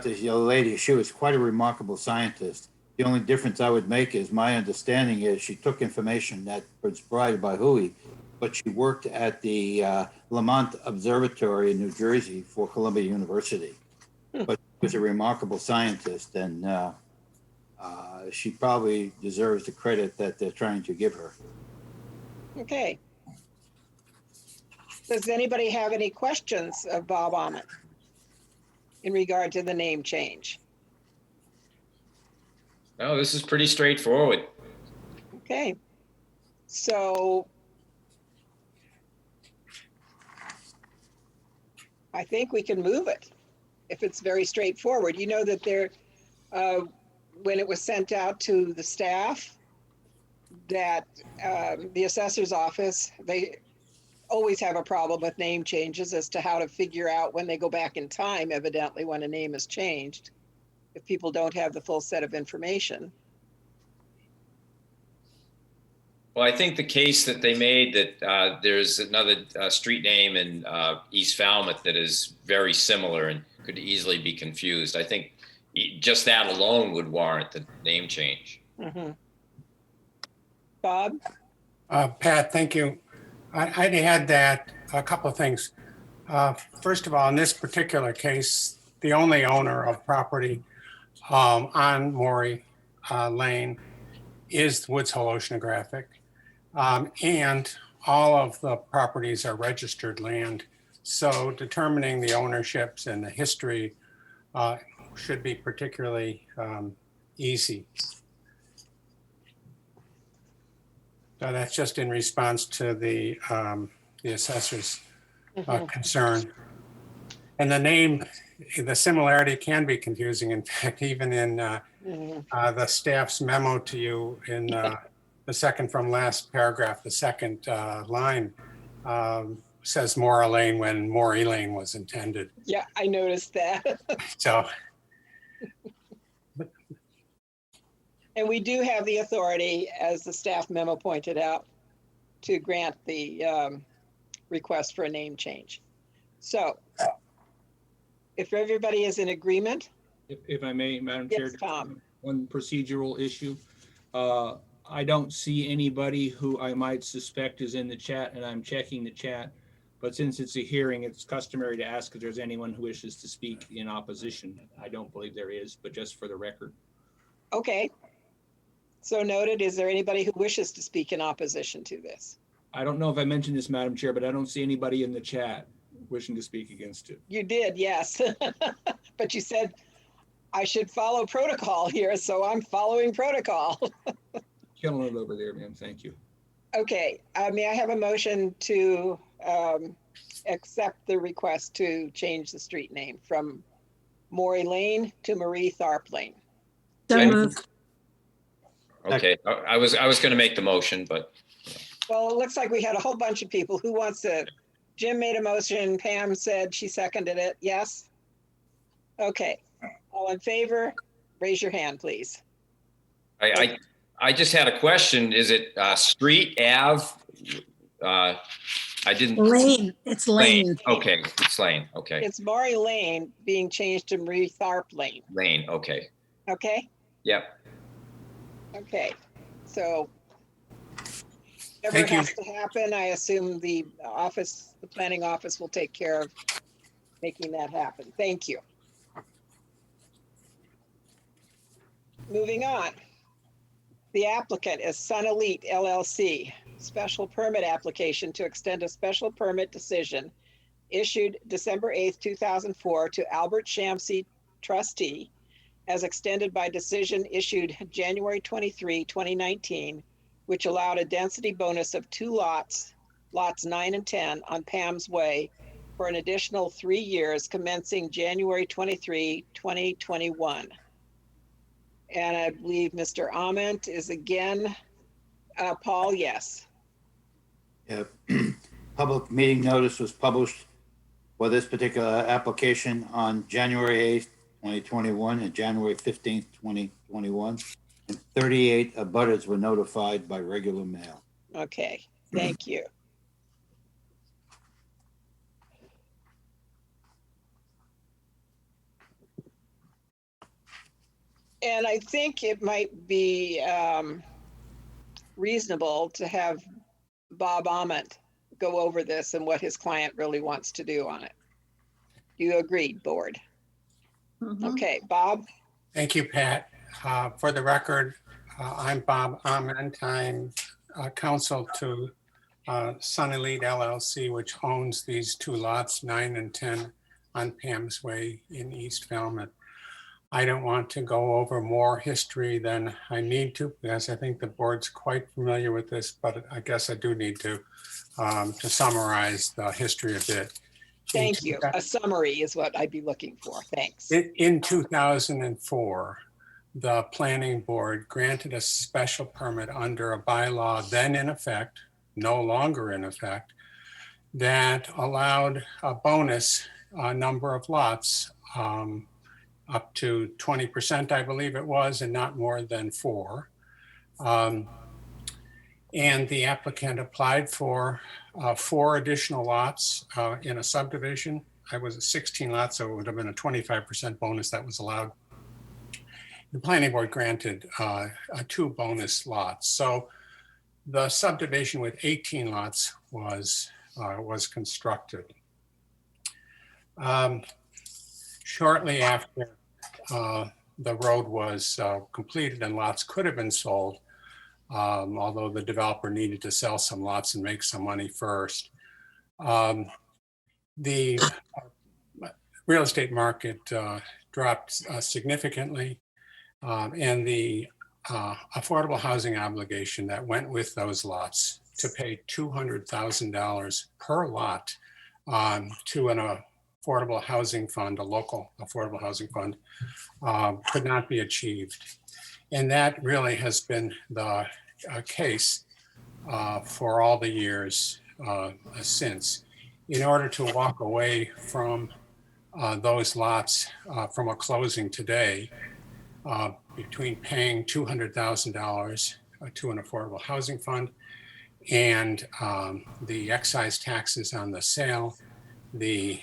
this young lady. She was quite a remarkable scientist. The only difference I would make is my understanding is she took information that was provided by Hui, but she worked at the Lamont Observatory in New Jersey for Columbia University. But she was a remarkable scientist, and she probably deserves the credit that they're trying to give her. Okay. Does anybody have any questions of Bob Ahmed in regard to the name change? No, this is pretty straightforward. Okay. So I think we can move it if it's very straightforward. You know that there, when it was sent out to the staff, that the assessor's office, they always have a problem with name changes as to how to figure out when they go back in time, evidently, when a name is changed, if people don't have the full set of information. Well, I think the case that they made that there's another street name in East Falmouth that is very similar and could easily be confused. I think just that alone would warrant the name change. Mm-hmm. Bob? Pat, thank you. I'd add that a couple of things. First of all, in this particular case, the only owner of property on Maury Lane is Woods Hole Oceanographic. And all of the properties are registered land. So determining the ownerships and the history should be particularly easy. So that's just in response to the assessor's concern. And the name, the similarity can be confusing. In fact, even in the staff's memo to you in the second from last paragraph, the second line says Maury Lane when Maury Lane was intended. Yeah, I noticed that. So. And we do have the authority, as the staff memo pointed out, to grant the request for a name change. So if everybody is in agreement. If I may, Madam Chair. Yes, Tom. One procedural issue. I don't see anybody who I might suspect is in the chat, and I'm checking the chat. But since it's a hearing, it's customary to ask if there's anyone who wishes to speak in opposition. I don't believe there is, but just for the record. Okay. So noted. Is there anybody who wishes to speak in opposition to this? I don't know if I mentioned this, Madam Chair, but I don't see anybody in the chat wishing to speak against it. You did, yes. But you said I should follow protocol here, so I'm following protocol. Killing it over there, ma'am. Thank you. Okay. May I have a motion to accept the request to change the street name from Maury Lane to Marie Tharp Lane? So moved. Okay, I was going to make the motion, but. Well, it looks like we had a whole bunch of people. Who wants to? Jim made a motion. Pam said she seconded it. Yes? Okay. All in favor, raise your hand, please. I just had a question. Is it Street Ave? I didn't. Lane, it's Lane. Okay, it's Lane. Okay. It's Maury Lane being changed to Marie Tharp Lane. Lane. Okay. Okay? Yep. Okay. So whatever Thank you. has to happen, I assume the office, the planning office will take care of making that happen. Thank you. Moving on. The applicant is Sun Elite LLC, special permit application to extend a special permit decision issued December 8th, 2004 to Albert Shamsi trustee, as extended by decision issued January 23, 2019, which allowed a density bonus of 2 lots, lots 9 and 10 on Pam's Way for an additional 3 years commencing January 23, 2021. And I believe Mr. Ament is again, Paul, yes. Yeah. Public meeting notice was published for this particular application on January 8th, 2021 and January 15th, 2021. And 38 abutters were notified by regular mail. Okay, thank you. And I think it might be reasonable to have Bob Ament go over this and what his client really wants to do on it. Do you agree, board? Okay, Bob? Thank you, Pat. For the record, I'm Bob Ament. I'm counsel to Sun Elite LLC, which owns these 2 lots, 9 and 10 on Pam's Way in East Falmouth. I don't want to go over more history than I need to, because I think the board's quite familiar with this, but I guess I do need to summarize the history a bit. Thank you. A summary is what I'd be looking for. Thanks. In 2004, the planning board granted a special permit under a bylaw then in effect, no longer in effect, that allowed a bonus number of lots up to 20%, I believe it was, and not more than 4. And the applicant applied for 4 additional lots in a subdivision. I was at 16 lots, so it would have been a 25% bonus that was allowed. The planning board granted 2 bonus lots. So the subdivision with 18 lots was constructed. Shortly after the road was completed and lots could have been sold, although the developer needed to sell some lots and make some money first. The real estate market dropped significantly, and the affordable housing obligation that went with those lots to pay $200,000 per lot to an affordable housing fund, a local affordable housing fund, could not be achieved. And that really has been the case for all the years since. In order to walk away from those lots from a closing today, between paying $200,000 to an affordable housing fund and the excise taxes on the sale, the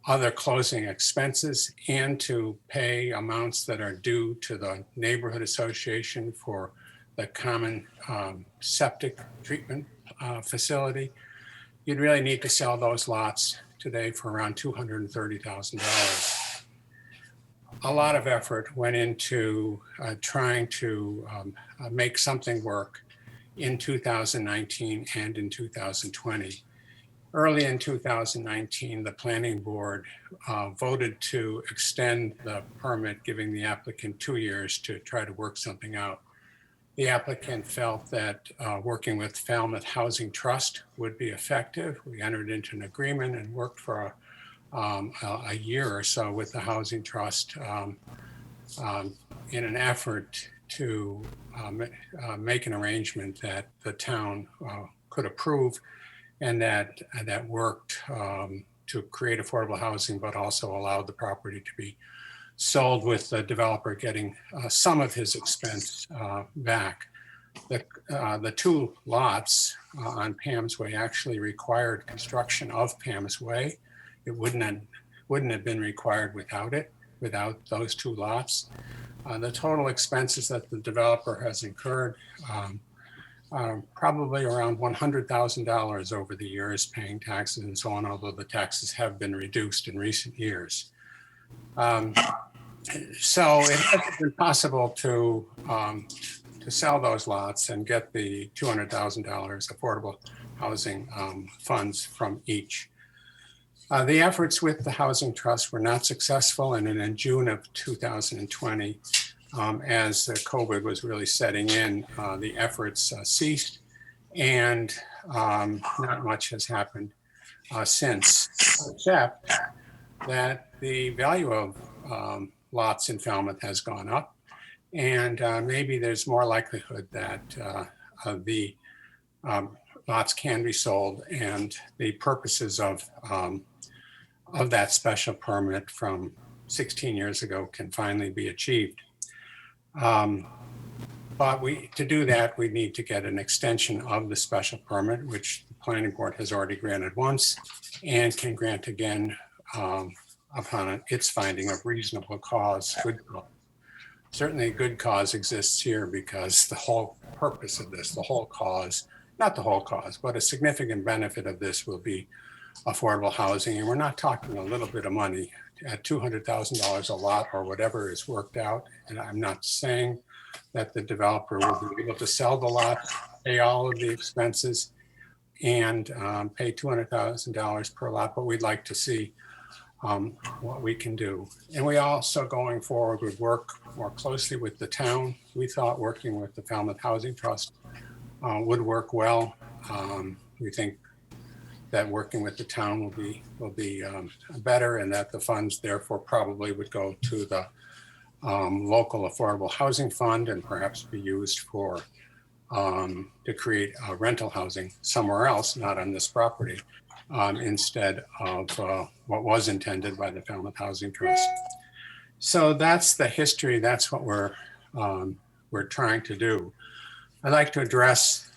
other closing expenses, and to pay amounts that are due to the neighborhood association for the common septic treatment facility, you'd really need to sell those lots today for around $230,000. A lot of effort went into trying to make something work in 2019 and in 2020. Early in 2019, the planning board voted to extend the permit, giving the applicant 2 years to try to work something out. The applicant felt that working with Falmouth Housing Trust would be effective. We entered into an agreement and worked for a year or so with the Housing Trust in an effort to make an arrangement that the town could approve, and that worked to create affordable housing, but also allowed the property to be sold with the developer getting some of his expense back. The 2 lots on Pam's Way actually required construction of Pam's Way. It wouldn't have been required without those 2 lots. The total expenses that the developer has incurred probably around $100,000 over the years, paying taxes and so on, although the taxes have been reduced in recent years. So it hasn't been possible to sell those lots and get the $200,000 affordable housing funds from each. The efforts with the Housing Trust were not successful, and then in June of 2020, as COVID was really setting in, the efforts ceased, and not much has happened since, except that the value of lots in Falmouth has gone up, and maybe there's more likelihood that the lots can be sold, and the purposes of that special permit from 16 years ago can finally be achieved. But to do that, we need to get an extension of the special permit, which the planning board has already granted once and can grant again upon its finding of reasonable cause, good cause. Certainly good cause exists here because the whole purpose of this, the whole cause, not the whole cause, but a significant benefit of this will be affordable housing. And we're not talking a little bit of money at $200,000 a lot or whatever is worked out. And I'm not saying that the developer will be able to sell the lot, pay all of the expenses, and pay $200,000 per lot, but we'd like to see what we can do. And we also, going forward, would work more closely with the town. We thought working with the Falmouth Housing Trust would work well. We think that working with the town will be better, and that the funds therefore probably would go to the local affordable housing fund and perhaps be used for to create rental housing somewhere else, not on this property, instead of what was intended by the Falmouth Housing Trust. So that's the history. That's what we're trying to do. I'd like to address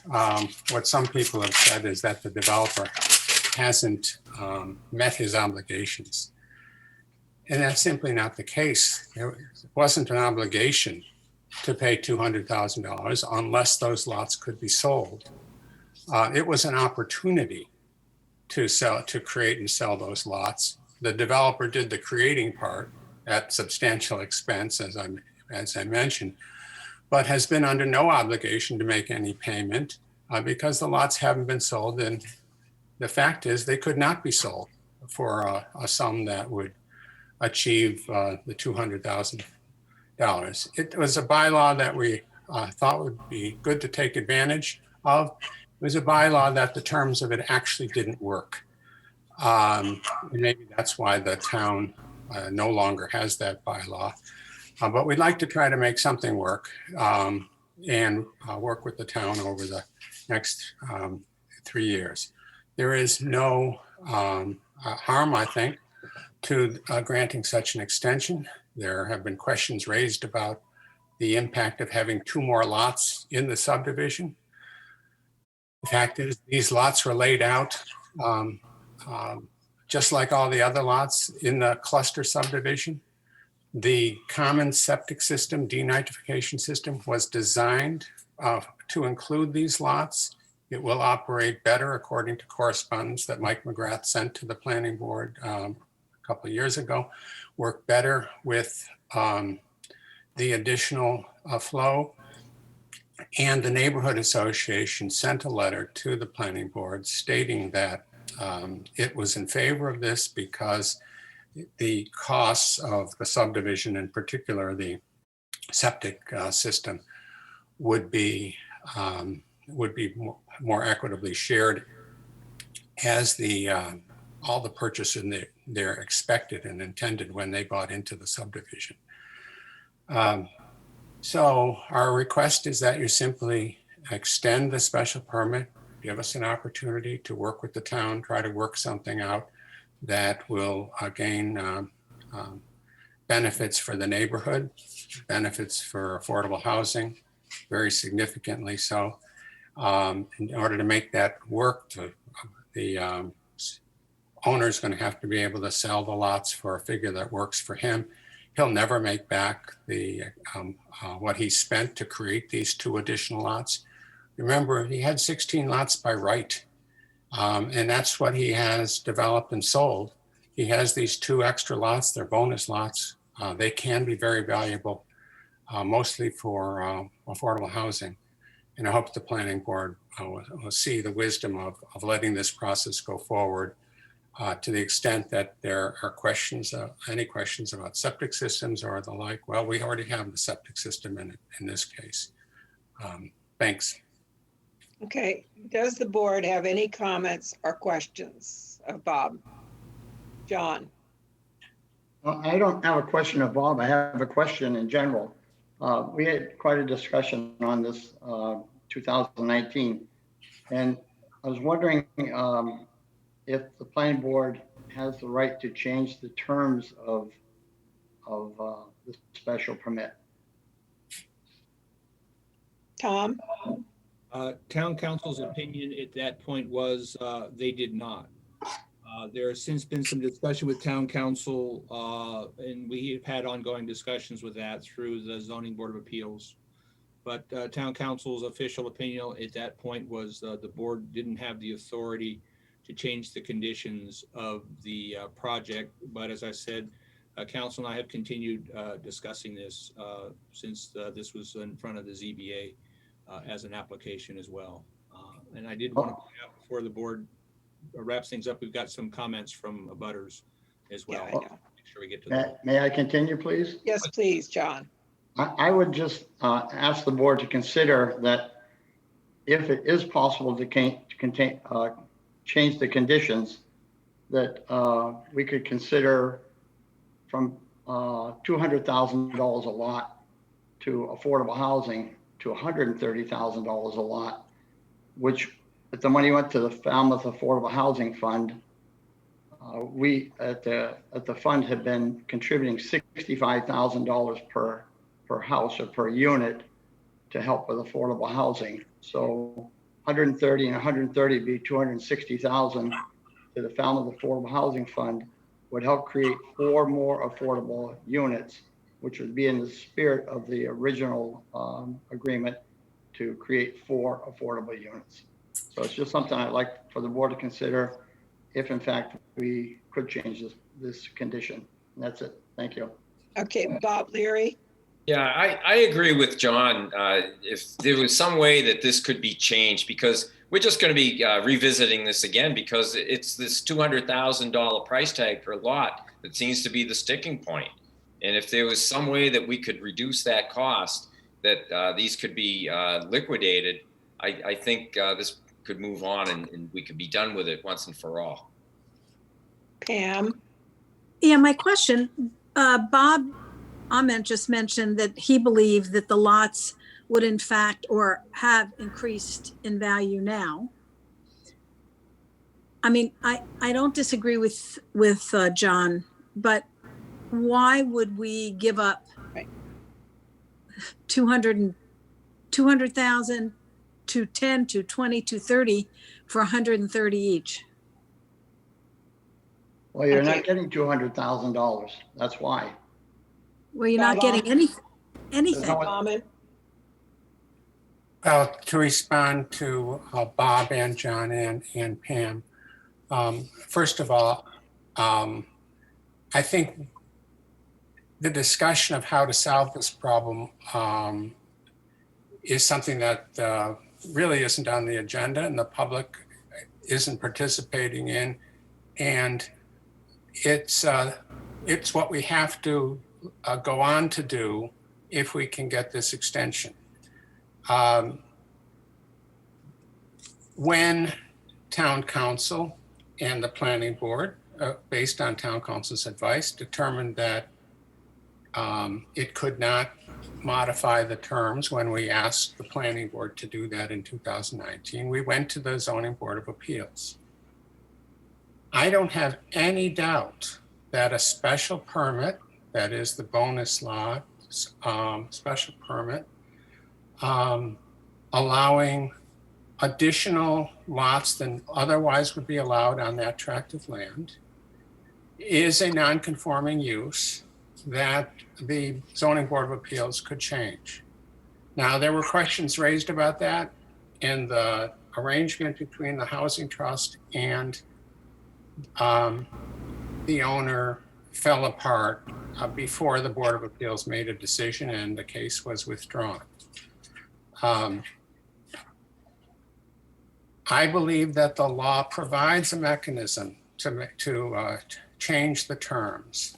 what some people have said is that the developer hasn't met his obligations. And that's simply not the case. It wasn't an obligation to pay $200,000 unless those lots could be sold. It was an opportunity to create and sell those lots. The developer did the creating part at substantial expense, as I mentioned, but has been under no obligation to make any payment because the lots haven't been sold. And the fact is they could not be sold for a sum that would achieve the $200,000. It was a bylaw that we thought would be good to take advantage of. It was a bylaw that the terms of it actually didn't work. And maybe that's why the town no longer has that bylaw. But we'd like to try to make something work and work with the town over the next 3 years. There is no harm, I think, to granting such an extension. There have been questions raised about the impact of having 2 more lots in the subdivision. The fact is, these lots were laid out just like all the other lots in the cluster subdivision. The common septic system, denitrification system, was designed to include these lots. It will operate better according to correspondence that Mike McGrath sent to the planning board a couple of years ago, work better with the additional flow. And the neighborhood association sent a letter to the planning board stating that it was in favor of this because the costs of the subdivision, in particular the septic system, would be more equitably shared as all the purchasers they're expected and intended when they bought into the subdivision. So our request is that you simply extend the special permit, give us an opportunity to work with the town, try to work something out that will gain benefits for the neighborhood, benefits for affordable housing, very significantly so. In order to make that work, the owner's going to have to be able to sell the lots for a figure that works for him. He'll never make back what he spent to create these 2 additional lots. Remember, he had 16 lots by right, and that's what he has developed and sold. He has these 2 extra lots, they're bonus lots. They can be very valuable, mostly for affordable housing. And I hope the planning board will see the wisdom of letting this process go forward To the extent that there are questions, any questions about septic systems or the like, well, we already have the septic system in this case. Thanks. Okay, does the board have any comments or questions of Bob? John? Well, I don't have a question of Bob. I have a question in general. We had quite a discussion on this 2019. And I was wondering if the planning board has the right to change the terms of the special permit. Tom? Town council's opinion at that point was they did not. There has since been some discussion with town council, and we have had ongoing discussions with that through the zoning board of appeals. But town council's official opinion at that point was the board didn't have the authority to change the conditions of the project. But as I said, council and I have continued discussing this since this was in front of the ZBA as an application as well. And I did want to point out before the board wraps things up, we've got some comments from Abutters as well. Yeah, I know. Make sure we get to that. May I continue, please? Yes, please, John. I would just ask the board to consider that if it is possible to change the conditions, that we could consider from $200,000 a lot to affordable housing to $130,000 a lot, which if the money went to the Falmouth Affordable Housing Fund, we at the fund have been contributing $65,000 per house or per unit to help with affordable housing. So 130 and 130 would be 260,000 to the Falmouth Affordable Housing Fund would help create 4 more affordable units, which would be in the spirit of the original agreement to create 4 affordable units. So it's just something I'd like for the board to consider if in fact we could change this condition. And that's it. Thank you. Okay, Bob Leary? Yeah, I agree with John. If there was some way that this could be changed, because we're just going to be revisiting this again, because it's this $200,000 price tag per lot that seems to be the sticking point. And if there was some way that we could reduce that cost, that these could be liquidated, I think this could move on and we could be done with it once and for all. Pam? Yeah, my question, Bob Ament just mentioned that he believed that the lots would in fact or have increased in value now. I mean, I don't disagree with John, but why would we give up 200,000 to 10 to 20 to 30 for 130 each? Well, you're not getting $200,000. That's why. Well, you're not getting anything. Comment? Well, to respond to Bob and John and Pam, first of all, I think the discussion of how to solve this problem is something that really isn't on the agenda and the public isn't participating in. And it's what we have to go on to do if we can get this extension. When town council and the planning board, based on town council's advice, determined that it could not modify the terms when we asked the planning board to do that in 2019, we went to the zoning board of appeals. I don't have any doubt that a special permit, that is the bonus lot special permit, allowing additional lots than otherwise would be allowed on that tract of land, is a non-conforming use that the zoning board of appeals could change. Now, there were questions raised about that, and the arrangement between the housing trust and the owner fell apart before the Board of Appeals made a decision and the case was withdrawn. I believe that the law provides a mechanism change the terms.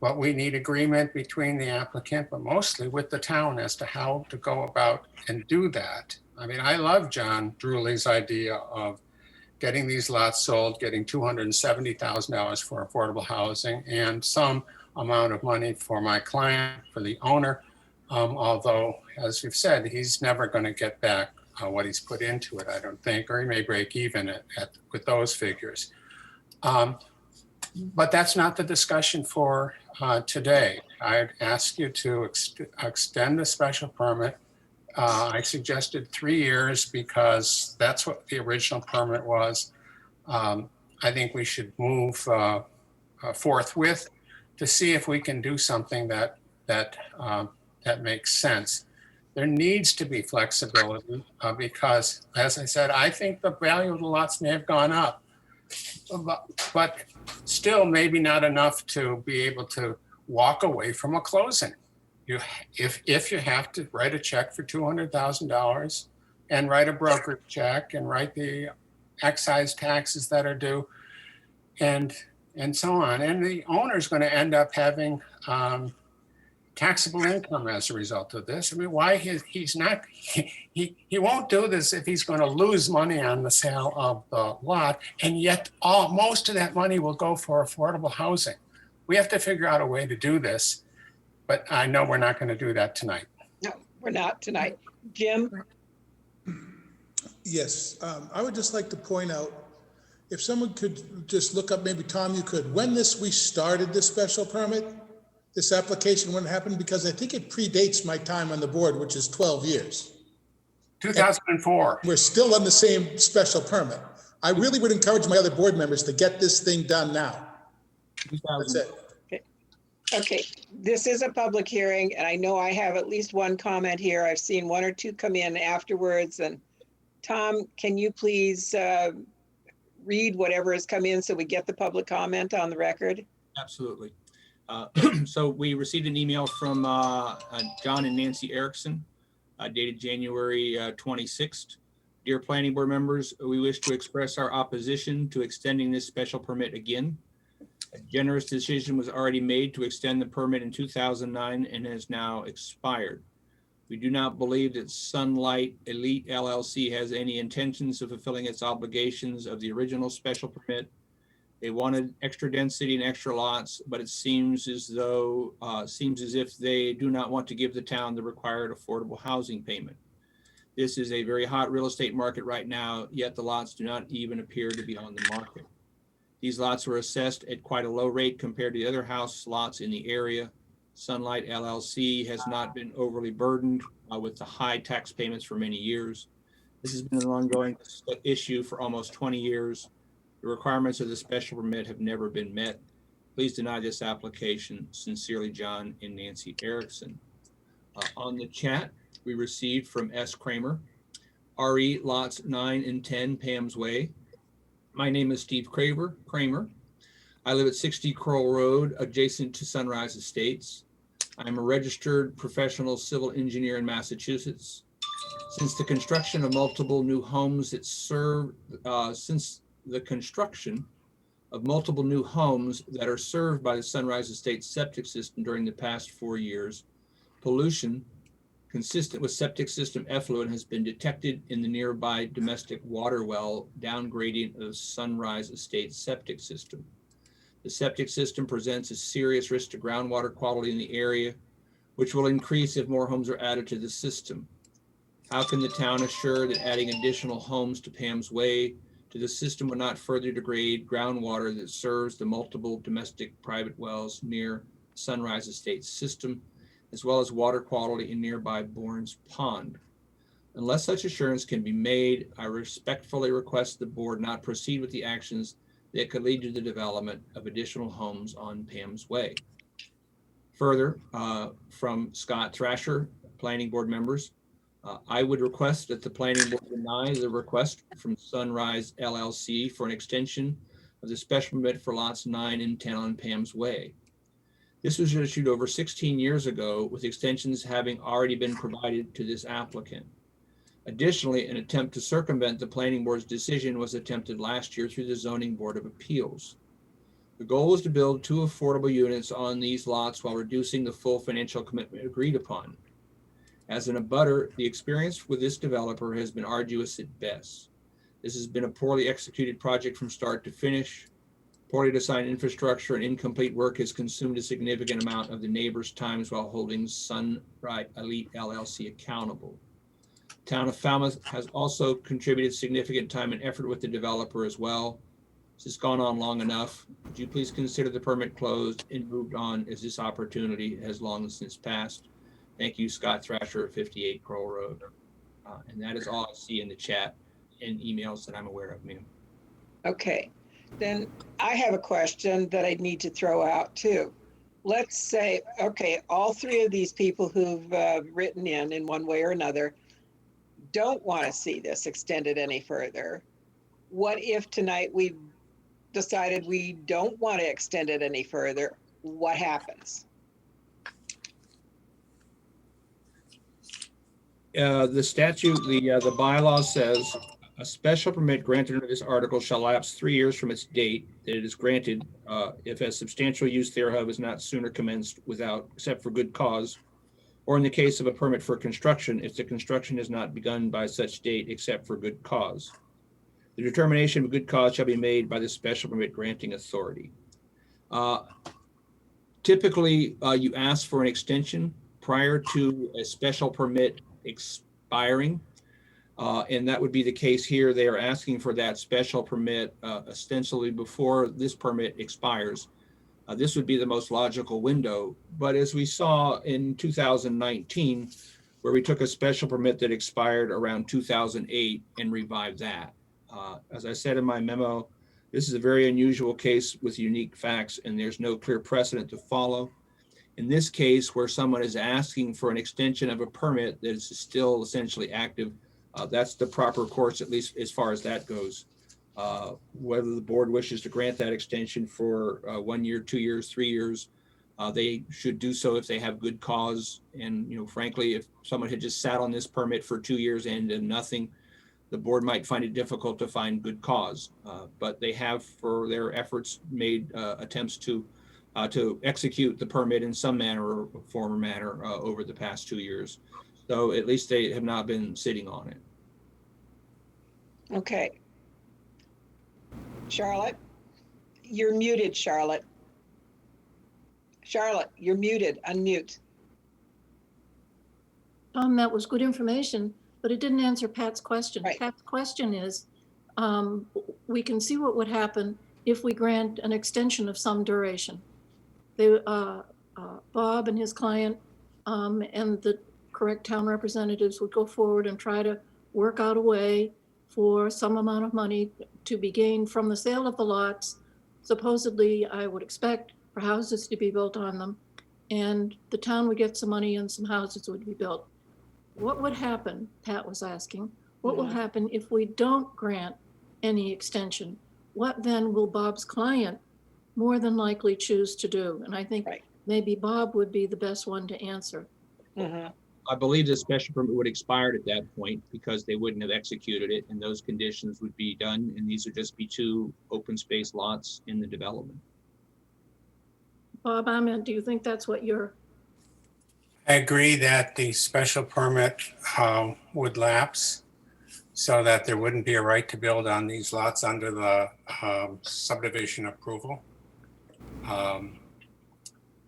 But we need agreement between the applicant, but mostly with the town as to how to go about and do that. I mean, I love John Drewley's idea of getting these lots sold, getting $270,000 for affordable housing and some amount of money for my client, for the owner. Although, as you've said, he's never going to get back what he's put into it, I don't think, or he may break even with those figures. But that's not the discussion for today. I'd ask you to extend the special permit. I suggested 3 years because that's what the original permit was. I think we should move forthwith to see if we can do something that makes sense. There needs to be flexibility because, as I said, I think the value of the lots may have gone up, but still maybe not enough to be able to walk away from a closing. If you have to write a check for $200,000 and write a brokerage check and write the excise taxes that are due and so on, and the owner's going to end up having taxable income as a result of this. I mean, why he's not, he won't do this if he's going to lose money on the sale of the lot, and yet most of that money will go for affordable housing. We have to figure out a way to do this, but I know we're not going to do that tonight. No, we're not tonight. Jim? Yes, I would just like to point out, if someone could just look up, maybe Tom, you could, when we started this special permit, this application, when it happened, because I think it predates my time on the board, which is 12 years. 2004. We're still on the same special permit. I really would encourage my other board members to get this thing done now. That's it. Okay, this is a public hearing, and I know I have at least one comment here. I've seen one or two come in afterwards. And Tom, can you please read whatever has come in so we get the public comment on the record? Absolutely. So we received an email from John and Nancy Erickson, dated January 26th. Dear Planning Board members, we wish to express our opposition to extending this special permit again. A generous decision was already made to extend the permit in 2009 and has now expired. We do not believe that Sunlight Elite LLC has any intentions of fulfilling its obligations of the original special permit. They wanted extra density and extra lots, but it seems as if they do not want to give the town the required affordable housing payment. This is a very hot real estate market right now, yet the lots do not even appear to be on the market. These lots were assessed at quite a low rate compared to the other house lots in the area. Sunlight LLC has not been overly burdened with the high tax payments for many years. This has been an ongoing issue for almost 20 years. The requirements of the special permit have never been met. Please deny this application. Sincerely, John and Nancy Erickson. On the chat, we received from S. Kramer, RE lots 9 and 10 Pam's Way. My name is Steve Kramer. I live at 60 Kroll Road, adjacent to Sunrise Estates. I'm a registered professional civil engineer in Massachusetts. Since the construction of multiple new homes that are served by the Sunrise Estates septic system during the past 4 years, pollution consistent with septic system effluent has been detected in the nearby domestic water well downgradient of Sunrise Estates septic system. The septic system presents a serious risk to groundwater quality in the area, which will increase if more homes are added to the system. How can the town assure that adding additional homes to Pam's Way to the system will not further degrade groundwater that serves the multiple domestic private wells near Sunrise Estates system, as well as water quality in nearby Bourne's Pond? Unless such assurance can be made, I respectfully request the board not proceed with the actions that could lead to the development of additional homes on Pam's Way. Further, from Scott Thrasher, Planning Board members, I would request that the Planning Board deny the request from Sunrise LLC for an extension of the special permit for lots 9 and 10 on Pam's Way. This was issued over 16 years ago, with extensions having already been provided to this applicant. Additionally, an attempt to circumvent the planning board's decision was attempted last year through the zoning board of appeals. The goal was to build 2 affordable units on these lots while reducing the full financial commitment agreed upon. As an abutter, the experience with this developer has been arduous at best. This has been a poorly executed project from start to finish. Poorly designed infrastructure and incomplete work has consumed a significant amount of the neighbors' times while holding Sunright Elite LLC accountable. Town of Falmouth has also contributed significant time and effort with the developer as well. This has gone on long enough. Would you please consider the permit closed and moved on, as this opportunity has long since passed? Thank you, Scott Thrasher, 58 Kroll Road. And that is all I see in the chat and emails that I'm aware of, ma'am. Okay, then I have a question that I need to throw out too. Let's say, okay, all 3 of these people who've written in one way or another don't want to see this extended any further. What if tonight we decided we don't want to extend it any further? What happens? The statute, the bylaw says a special permit granted under this article shall lapse 3 years from its date that it is granted if a substantial use thereof is not sooner commenced without, except for good cause, or in the case of a permit for construction, if the construction is not begun by such date except for good cause. The determination of good cause shall be made by the special permit granting authority. Typically, you ask for an extension prior to a special permit expiring. And that would be the case here. They are asking for that special permit ostensibly before this permit expires. This would be the most logical window. But as we saw in 2019, where we took a special permit that expired around 2008 and revived that. As I said in my memo, this is a very unusual case with unique facts, and there's no clear precedent to follow. In this case, where someone is asking for an extension of a permit that is still essentially active, that's the proper course, at least as far as that goes. Whether the board wishes to grant that extension for 1 year, 2 years, 3 years, they should do so if they have good cause. And, you know, frankly, if someone had just sat on this permit for 2 years and did nothing, the board might find it difficult to find good cause. But they have, for their efforts, made attempts to execute the permit in some manner or form or manner over the past 2 years. So at least they have not been sitting on it. Okay. Charlotte, you're muted, Charlotte. Charlotte, you're muted, unmute. That was good information, but it didn't answer Pat's question. Right. Pat's question is, we can see what would happen if we grant an extension of some duration. They, Bob and his client and the correct town representatives would go forward and try to work out a way for some amount of money to be gained from the sale of the lots. Supposedly, I would expect for houses to be built on them, and the town would get some money and some houses would be built. What would happen, Pat was asking, what will happen if we don't grant any extension? What then will Bob's client more than likely choose to do? And I think maybe Bob would be the best one to answer. I believe the special permit would expire at that point because they wouldn't have executed it, and those conditions would be done, and these would just be 2 open space lots in the development. Bob, do you think that's what you're? I agree that the special permit would lapse so that there wouldn't be a right to build on these lots under the subdivision approval.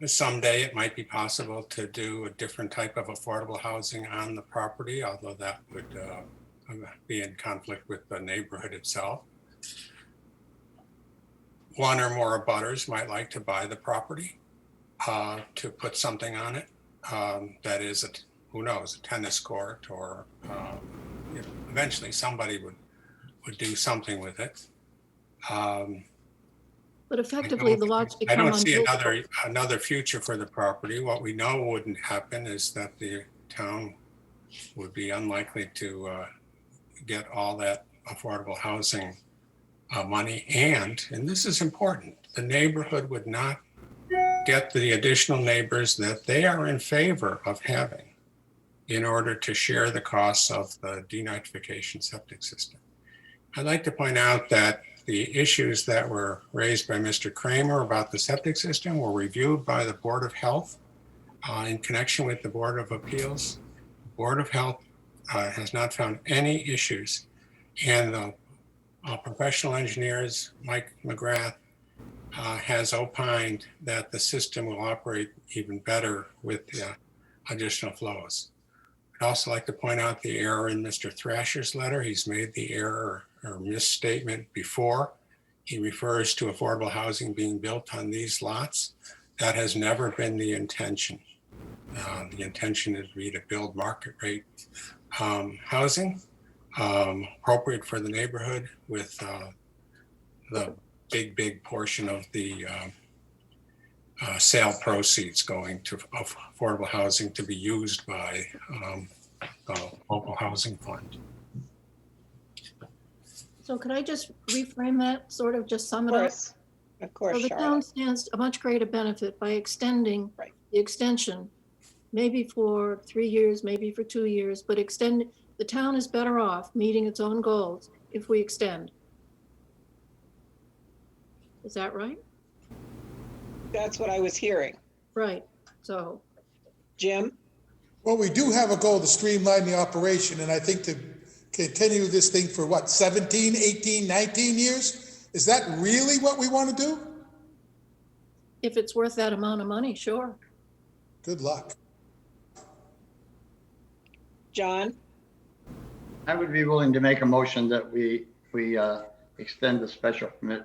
Someday it might be possible to do a different type of affordable housing on the property, although that would be in conflict with the neighborhood itself. One or more abutters might like to buy the property to put something on it. That is, who knows, a tennis court, or you know, eventually somebody would do something with it. But effectively, the lots become I don't see unbuildable. another future for the property. What we know wouldn't happen is that the town would be unlikely to get all that affordable housing money. And this is important, the neighborhood would not get the additional neighbors that they are in favor of having. in order to share the costs of the denitrification septic system. I'd like to point out that the issues that were raised by Mr. Kramer about the septic system were reviewed by the Board of Health in connection with the Board of Appeals. The Board of Health has not found any issues, and the professional engineers, Mike McGrath, has opined that the system will operate even better with additional flows. I'd also like to point out the error in Mr. Thrasher's letter. He's made the error or misstatement before. He refers to affordable housing being built on these lots. That has never been the intention. The intention is to build market rate housing appropriate for the neighborhood with the big portion of the sale proceeds going to affordable housing to be used by the local housing fund. So could I just reframe that, sort of just sum it up? Of course, So the town Charlotte. stands a much greater benefit by extending Right. the extension, maybe for 3 years, maybe for 2 years, but the town is better off meeting its own goals if we extend. Is that right? That's what I was hearing. Right, so, Jim? Well, we do have a goal to streamline the operation, and I think to continue this thing for what, 17, 18, 19 years? Is that really what we want to do? if it's worth that amount of money, sure. Good luck. John? I would be willing to make a motion that we extend the special permit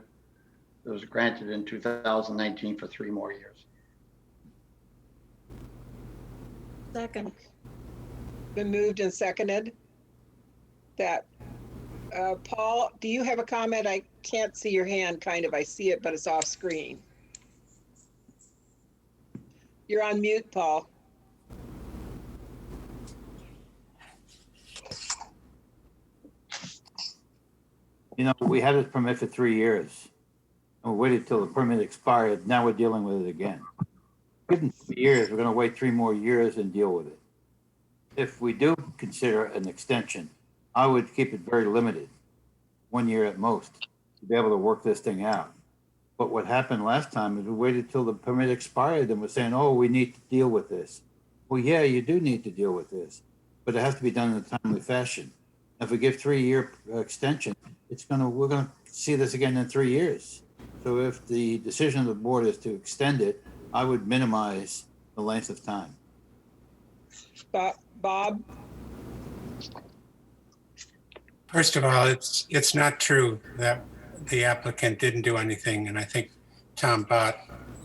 that was granted in 2019 for 3 more years. Second. Been moved and seconded. That, Paul, do you have a comment? I can't see your hand, kind of. I see it, but it's off screen. You're on mute, Paul. You know, we had this permit for 3 years. And we waited till the permit expired. Now we're dealing with it again. Given 3 years, we're gonna wait 3 more years and deal with it. If we do consider an extension, I would keep it very limited, 1 year at most, to be able to work this thing out. But what happened last time is we waited till the permit expired and we're saying, oh, we need to deal with this. Well, yeah, you do need to deal with this, but it has to be done in a timely fashion. If we give 3-year extension, we're gonna see this again in 3 years. So if the decision of the board is to extend it, I would minimize the length of time. Bob? First of all, it's not true that the applicant didn't do anything, and I think Tom Bott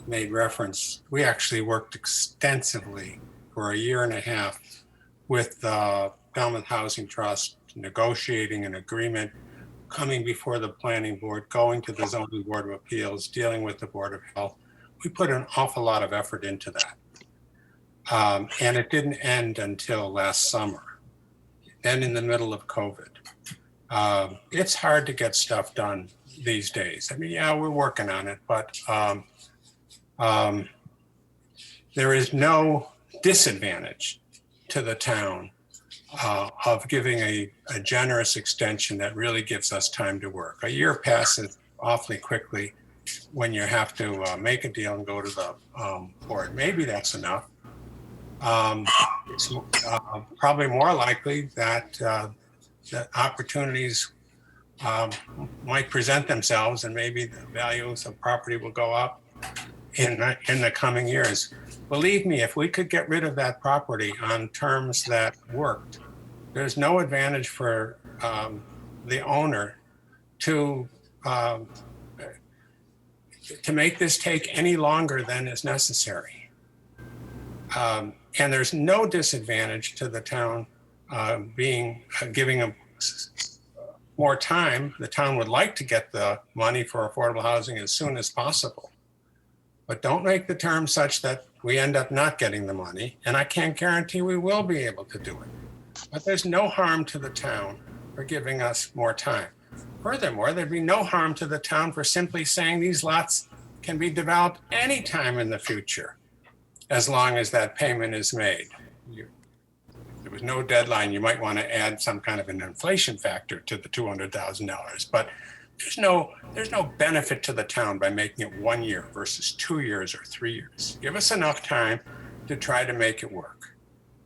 made reference. We actually worked extensively for 1.5 years with the Falmouth Housing Trust, negotiating an agreement, coming before the planning board, going to the zoning board of appeals, dealing with the Board of Health. We put an awful lot of effort into that. And it didn't end until last summer, then in the middle of COVID. It's hard to get stuff done these days. I mean, yeah, we're working on it, but there is no disadvantage to the town of giving a generous extension that really gives us time to work. 1 year passes awfully quickly when you have to make a deal and go to the board. Maybe that's enough. It's probably more likely that that opportunities might present themselves, and maybe the values of property will go up in the coming years. Believe me, if we could get rid of that property on terms that worked, there's no advantage for the owner to make this take any longer than is necessary. And there's no disadvantage to the town giving them more time. The town would like to get the money for affordable housing as soon as possible. But don't make the terms such that we end up not getting the money. And I can't guarantee we will be able to do it. But there's no harm to the town for giving us more time. Furthermore, there'd be no harm to the town for simply saying these lots can be developed anytime in the future, as long as that payment is made. There was no deadline. You might want to add some kind of an inflation factor to the $200,000, but there's no benefit to the town by making it 1 year versus 2 years or 3 years. Give us enough time to try to make it work.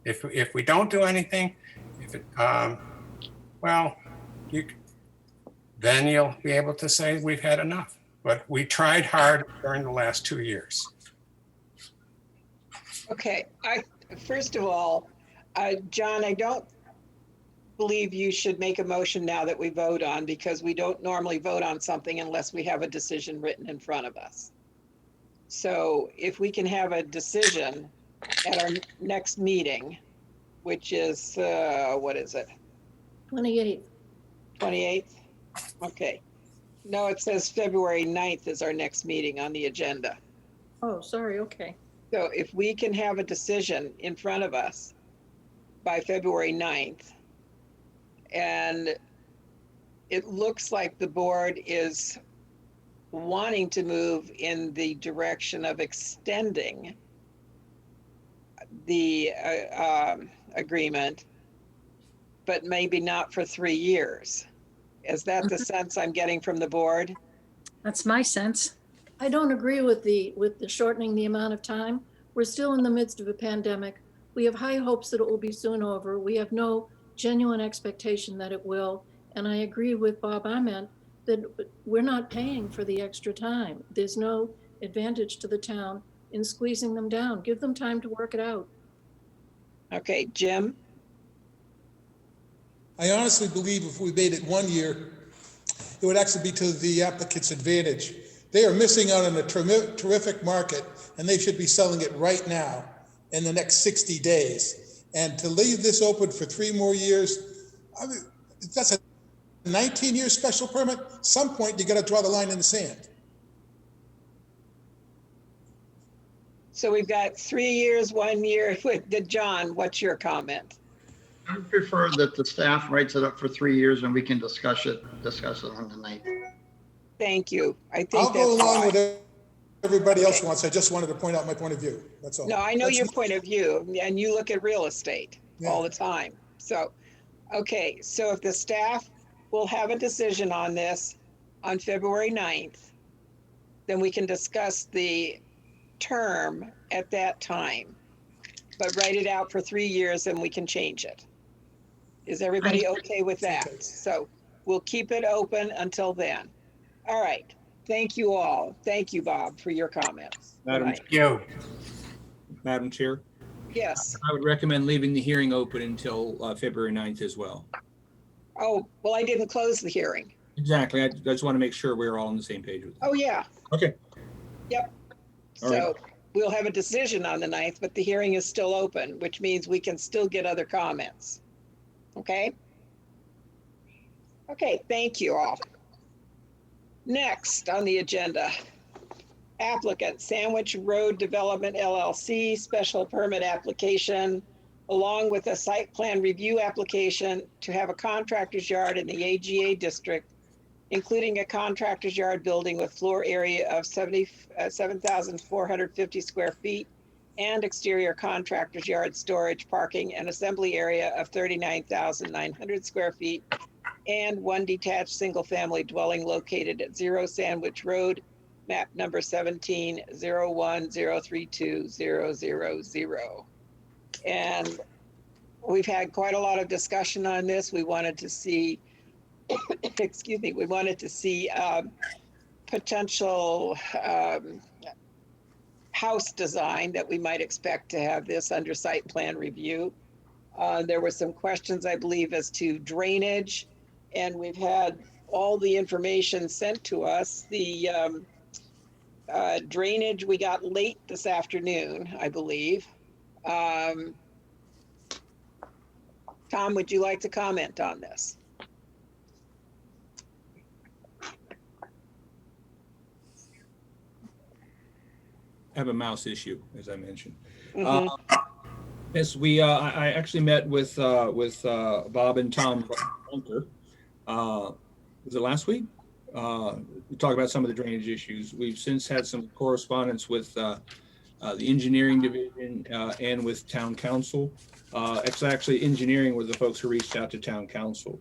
If we don't do anything, then you'll be able to say we've had enough. But we tried hard during the last 2 years. Okay, first of all, John, I don't believe you should make a motion now that we vote on, because we don't normally vote on something unless we have a decision written in front of us. So if we can have a decision at our next meeting, which is, what is it? 28th. 28th? Okay. No, it says February 9th is our next meeting on the agenda. Oh, sorry, okay. So if we can have a decision in front of us by February 9th, and it looks like the board is wanting to move in the direction of extending the agreement, but maybe not for 3 years. Is that the sense I'm getting from the board? That's my sense. I don't agree with the shortening the amount of time. We're still in the midst of a pandemic. We have high hopes that it will be soon over. We have no genuine expectation that it will. And I agree with Bob Ament that we're not paying for the extra time. There's no advantage to the town in squeezing them down. Give them time to work it out. Okay, Jim? I honestly believe if we made it 1 year, it would actually be to the applicant's advantage. They are missing out on a terrific market, and they should be selling it right now in the next 60 days. And to leave this open for 3 more years, I mean, that's a 19-year special permit. At some point, you got to draw the line in the sand. So we've got 3 years, 1 year. John, what's your comment? I would prefer that the staff writes it up for 3 years and we can discuss it on the night. Thank you. I think I'll go that's along fine. with what everybody else wants. I just wanted to point out my point of view. That's all. No, I know That's your not- point of view, and you look at real estate all the time. So, okay, so if the staff will have a decision on this on February 9th, then we can discuss the term at that time, but write it out for 3 years and we can change it. Is everybody okay with that? So we'll keep it open until then. All right. Thank you all. Thank you, Bob, for your comments. Madam, You. Madam Chair, Yes. I would recommend leaving the hearing open until February 9th as well. Oh, well, I didn't close the hearing. Exactly. I just want to make sure we're all on the same page with it. Oh, yeah. Okay. Yep. All right. So we'll have a decision on the 9th, but the hearing is still open, which means we can still get other comments. Okay? Okay, thank you all. Next on the agenda, applicant Sandwich Road Development LLC special permit application, along with a site plan review application to have a contractor's yard in the AGA district, including a contractor's yard building with floor area of 7,450 square feet and exterior contractor's yard storage, parking, and assembly area of 39,900 square feet, and 1 detached single-family dwelling located at 0 Sandwich Road, map number 17-01-032-000. And we've had quite a lot of discussion on this. We wanted to see, excuse me, we wanted to see potential house design that we might expect to have this under site plan review. There were some questions, I believe, as to drainage, and we've had all the information sent to us. The drainage we got late this afternoon, I believe. Tom, would you like to comment on this? Have a mouse issue, as I mentioned. Mhm. Yes, I actually met with Bob and Tom Bunker. Was it last week? We talked about some of the drainage issues. We've since had some correspondence with the engineering division, and with town council. It's actually engineering were the folks who reached out to town council.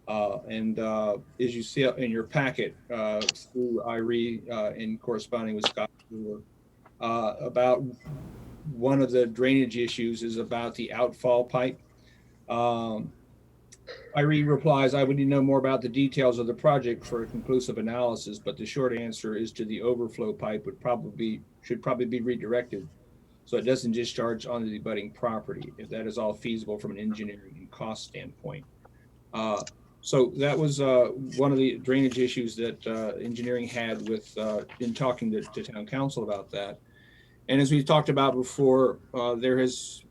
And as you see in your packet, through Irene in corresponding with Scott, about one of the drainage issues is about the outfall pipe. Irene replies, I would need to know more about the details of the project for a conclusive analysis, but the short answer is to the overflow pipe should probably be redirected so it doesn't discharge onto the abutting property, if that is all feasible from an engineering and cost standpoint. So that was one of the drainage issues that engineering had with in talking to town council about that. And as we talked about before, there has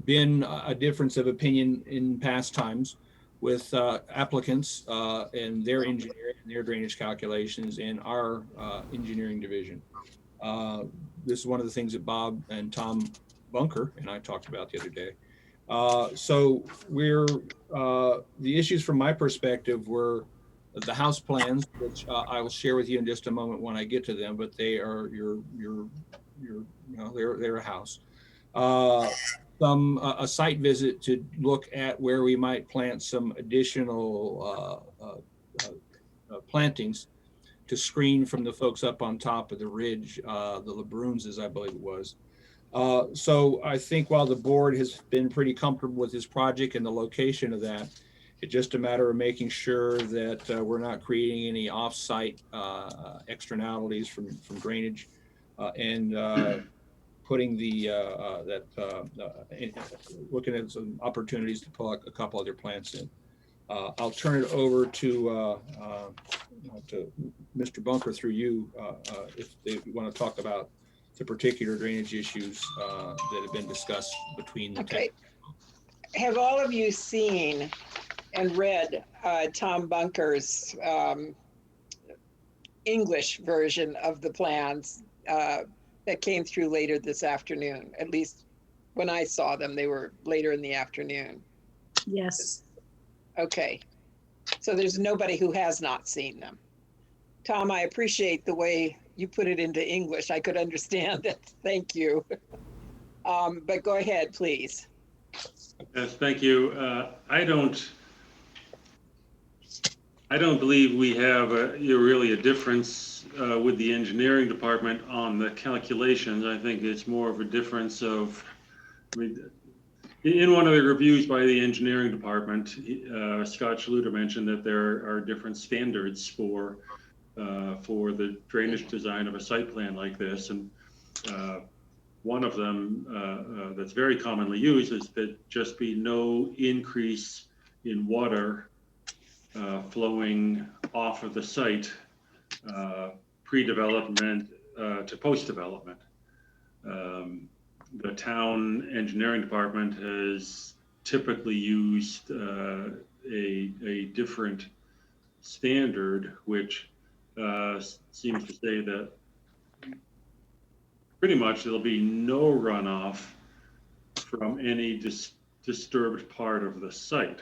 been a difference of opinion in past times with applicants and their engineering and their drainage calculations and our engineering division. This is one of the things that Bob and Tom Bunker and I talked about the other day. So the issues from my perspective were the house plans, which I will share with you in just a moment when I get to them, but they are they're a house. A site visit to look at where we might plant some additional plantings to screen from the folks up on top of the ridge, the Lebruns, as I believe it was. So I think while the board has been pretty comfortable with this project and the location of that, it's just a matter of making sure that we're not creating any off-site externalities from drainage and putting looking at some opportunities to pull a couple other plants in. I'll turn it over to Mr. Bunker through you if they want to talk about the particular drainage issues that have been discussed between the Okay. Have all of you seen and read Tom Bunker's English version of the plans that came through later this afternoon? At least when I saw them, they were later in the afternoon. Yes. Okay. So there's nobody who has not seen them. Tom, I appreciate the way you put it into English. I could understand it. Thank you. But go ahead, please. Yes, thank you. I don't believe we have really a difference with the engineering department on the calculations. I think it's more of a difference of, in one of the reviews by the engineering department, Scott Schluter mentioned that there are different standards for the drainage design of a site plan like this. And one of them that's very commonly used is that just be no increase in water flowing off of the site pre-development to post-development. The town engineering department has typically used a different standard, which seems to say that pretty much there'll be no runoff from any disturbed part of the site,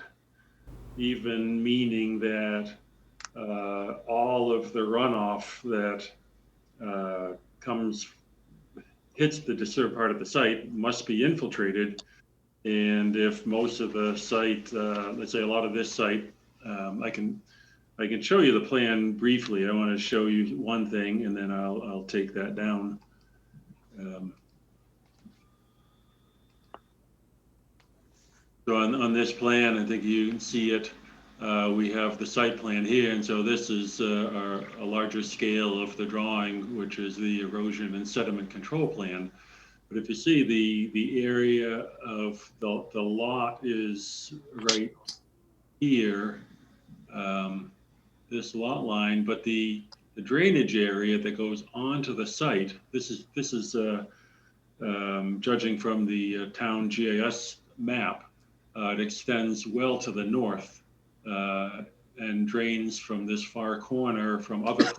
even meaning that all of the runoff that hits the disturbed part of the site must be infiltrated. And if most of the site, let's say a lot of this site, I can show you the plan briefly. I want to show you one thing, and then I'll take that down. So on this plan, I think you can see it. We have the site plan here, and so this is a larger scale of the drawing, which is the erosion and sediment control plan. But if you see the area of the lot is right here, this lot line, but the drainage area that goes onto the site, this is judging from the town GIS map, it extends well to the north and drains from this far corner from other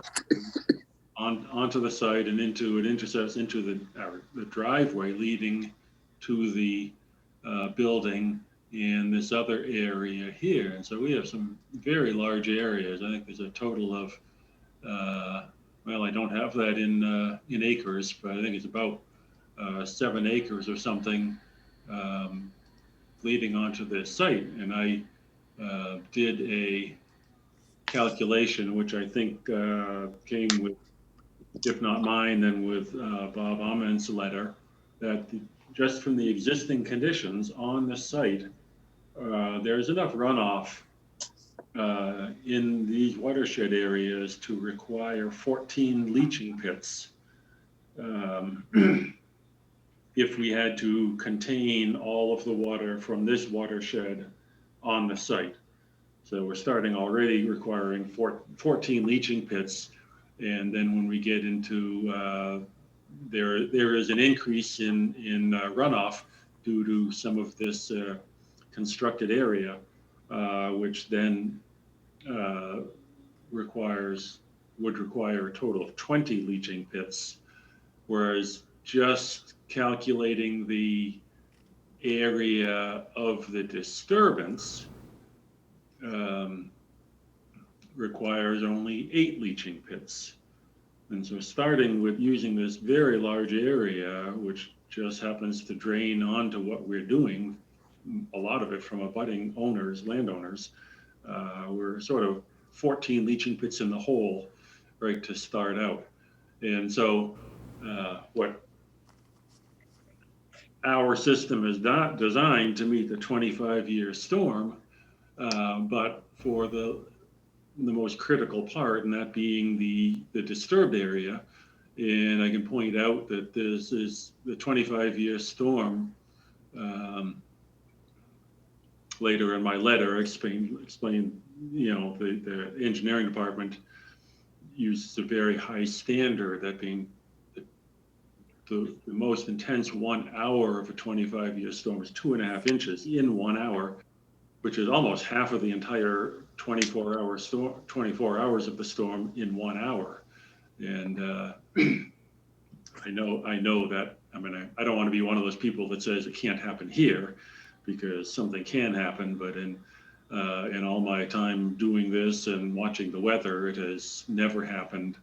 onto the site and it intercepts into the driveway leading to the building in this other area here. And so we have some very large areas. I think there's a total of well, I don't have that in acres, but I think it's about 7 acres or something leading onto this site. And I did a calculation, which I think came with, if not mine, then with Bob Ament's letter, that just from the existing conditions on the site, there's enough runoff in these watershed areas to require 14 leaching pits if we had to contain all of the water from this watershed on the site. So we're starting already requiring 14 leaching pits. And then when we get into, there is an increase in runoff due to some of this constructed area, which then would require a total of 20 leaching pits, whereas just calculating the area of the disturbance requires only 8 leaching pits. And so starting with using this very large area, which just happens to drain onto what we're doing, a lot of it from abutting owners, landowners, we're sort of 14 leaching pits in the hole, right, to start out. And so what our system is not designed to meet the 25-year storm, but for the most critical part, and that being the disturbed area. And I can point out that this is the 25-year storm. Later in my letter, explain, you know, the engineering department uses a very high standard, that being the most intense 1 hour of a 25-year storm is 2.5 inches in 1 hour, which is almost half of the entire 24-hour storm, 24 hours of the storm in 1 hour. And I know that, I mean, I don't want to be one of those people that says it can't happen here, because something can happen, but in all my time doing this and watching the weather, it has never happened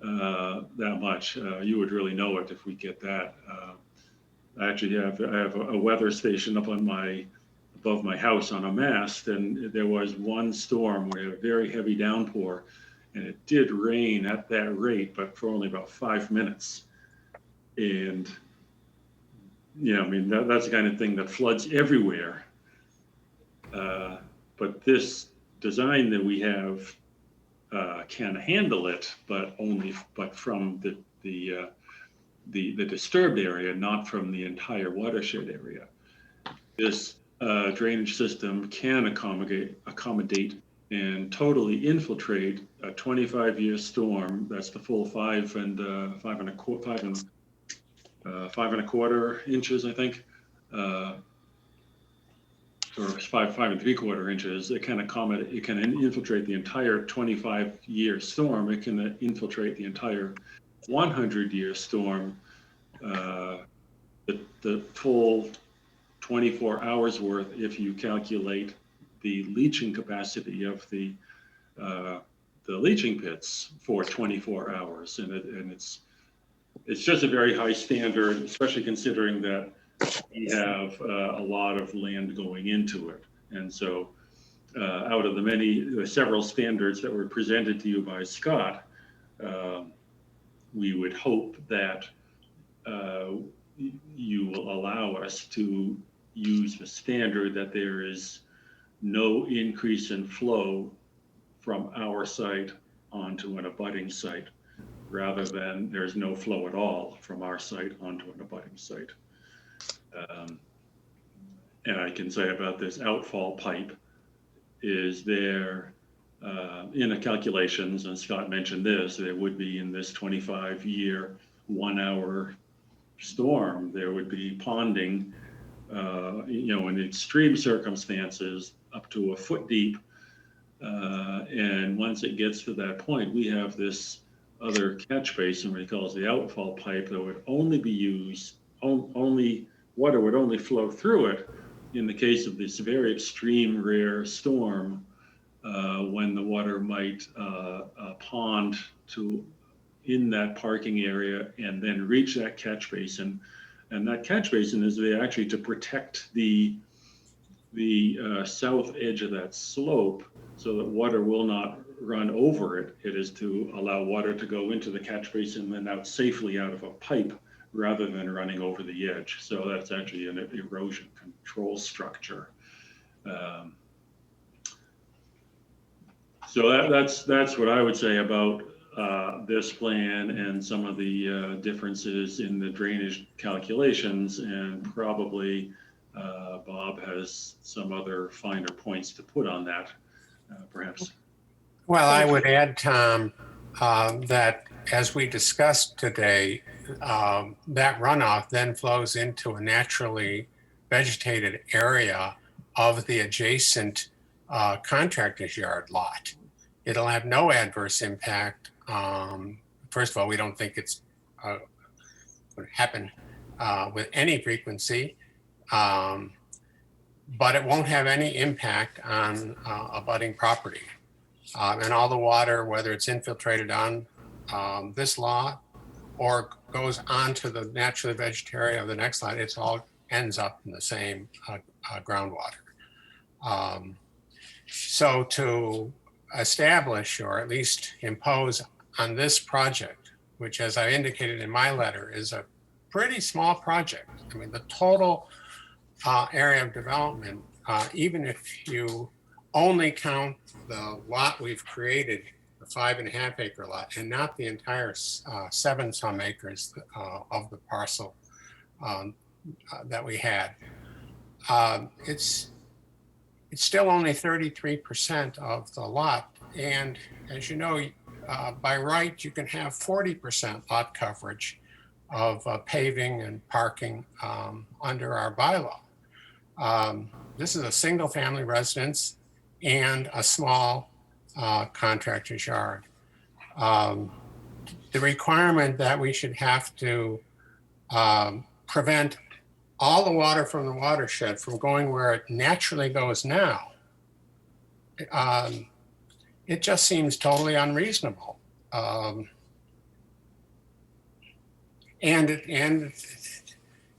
that much. You would really know it if we get that. I actually have a weather station up on above my house on a mast, and there was one storm where we had a very heavy downpour, and it did rain at that rate, but for only about 5 minutes. And yeah, I mean, that's the kind of thing that floods everywhere. But this design that we have can handle it, but from the disturbed area, not from the entire watershed area. This drainage system can accommodate and totally infiltrate a 25-year storm. That's the full 5 and a quarter inches, I think, or 5 and 3/4 inches. It can accommodate. It can infiltrate the entire 25-year storm. It can infiltrate the entire 100-year storm. The full 24 hours worth, if you calculate the leaching capacity of the leaching pits for 24 hours, and it's just a very high standard, especially considering that we have a lot of land going into it. And so out of the several standards that were presented to you by Scott, we would hope that you will allow us to use the standard that there is no increase in flow from our site onto an abutting site, rather than there's no flow at all from our site onto an abutting site. And I can say about this outfall pipe is there in the calculations, and Scott mentioned this, there would be in this 25-year 1 hour storm, there would be ponding, in extreme circumstances up to 1 foot deep. And once it gets to that point, we have this other catch basin, what he calls the outfall pipe, that would only be used, only water would only flow through it in the case of this very extreme rare storm, when the water might pond to in that parking area and then reach that catch basin. And that catch basin is actually to protect the south edge of that slope so that water will not run over it. It is to allow water to go into the catch basin and out safely out of a pipe rather than running over the edge. So that's actually an erosion control structure. So that's what I would say about this plan and some of the differences in the drainage calculations, and probably Bob has some other finer points to put on that, perhaps. Well, I would add, Tom, that as we discussed today, that runoff then flows into a naturally vegetated area of the adjacent contractor's yard lot. It'll have no adverse impact. First of all, we don't think it's going to happen with any frequency, but it won't have any impact on abutting property. And all the water, whether it's infiltrated on this lot or goes onto the naturally vegetated area of the next lot, it's all ends up in the same groundwater. So to establish or at least impose on this project, which, as I indicated in my letter, is a pretty small project. I mean, the total area of development, even if you only count the lot we've created, the 5.5 acre lot, and not the entire 7 some acres of the parcel that we had, it's still only 33% of the lot. And as you know, by right, you can have 40% lot coverage of paving and parking under our bylaw. This is a single family residence and a small contractor's yard. The requirement that we should have to prevent all the water from the watershed from going where it naturally goes now, it just seems totally unreasonable. And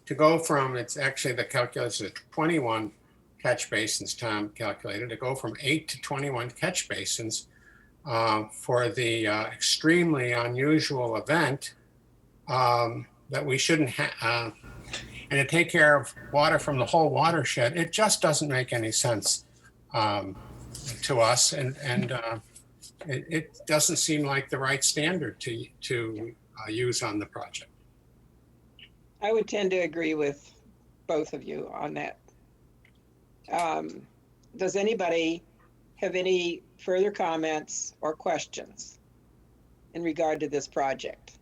to go from, it's actually the calculation of 21 catch basins, Tom calculated, to go from 8 to 21 catch basins for the extremely unusual event that we shouldn't have, and to take care of water from the whole watershed, it just doesn't make any sense to us, and it doesn't seem like the right standard to use on the project. I would tend to agree with both of you on that. Does anybody have any further comments or questions in regard to this project?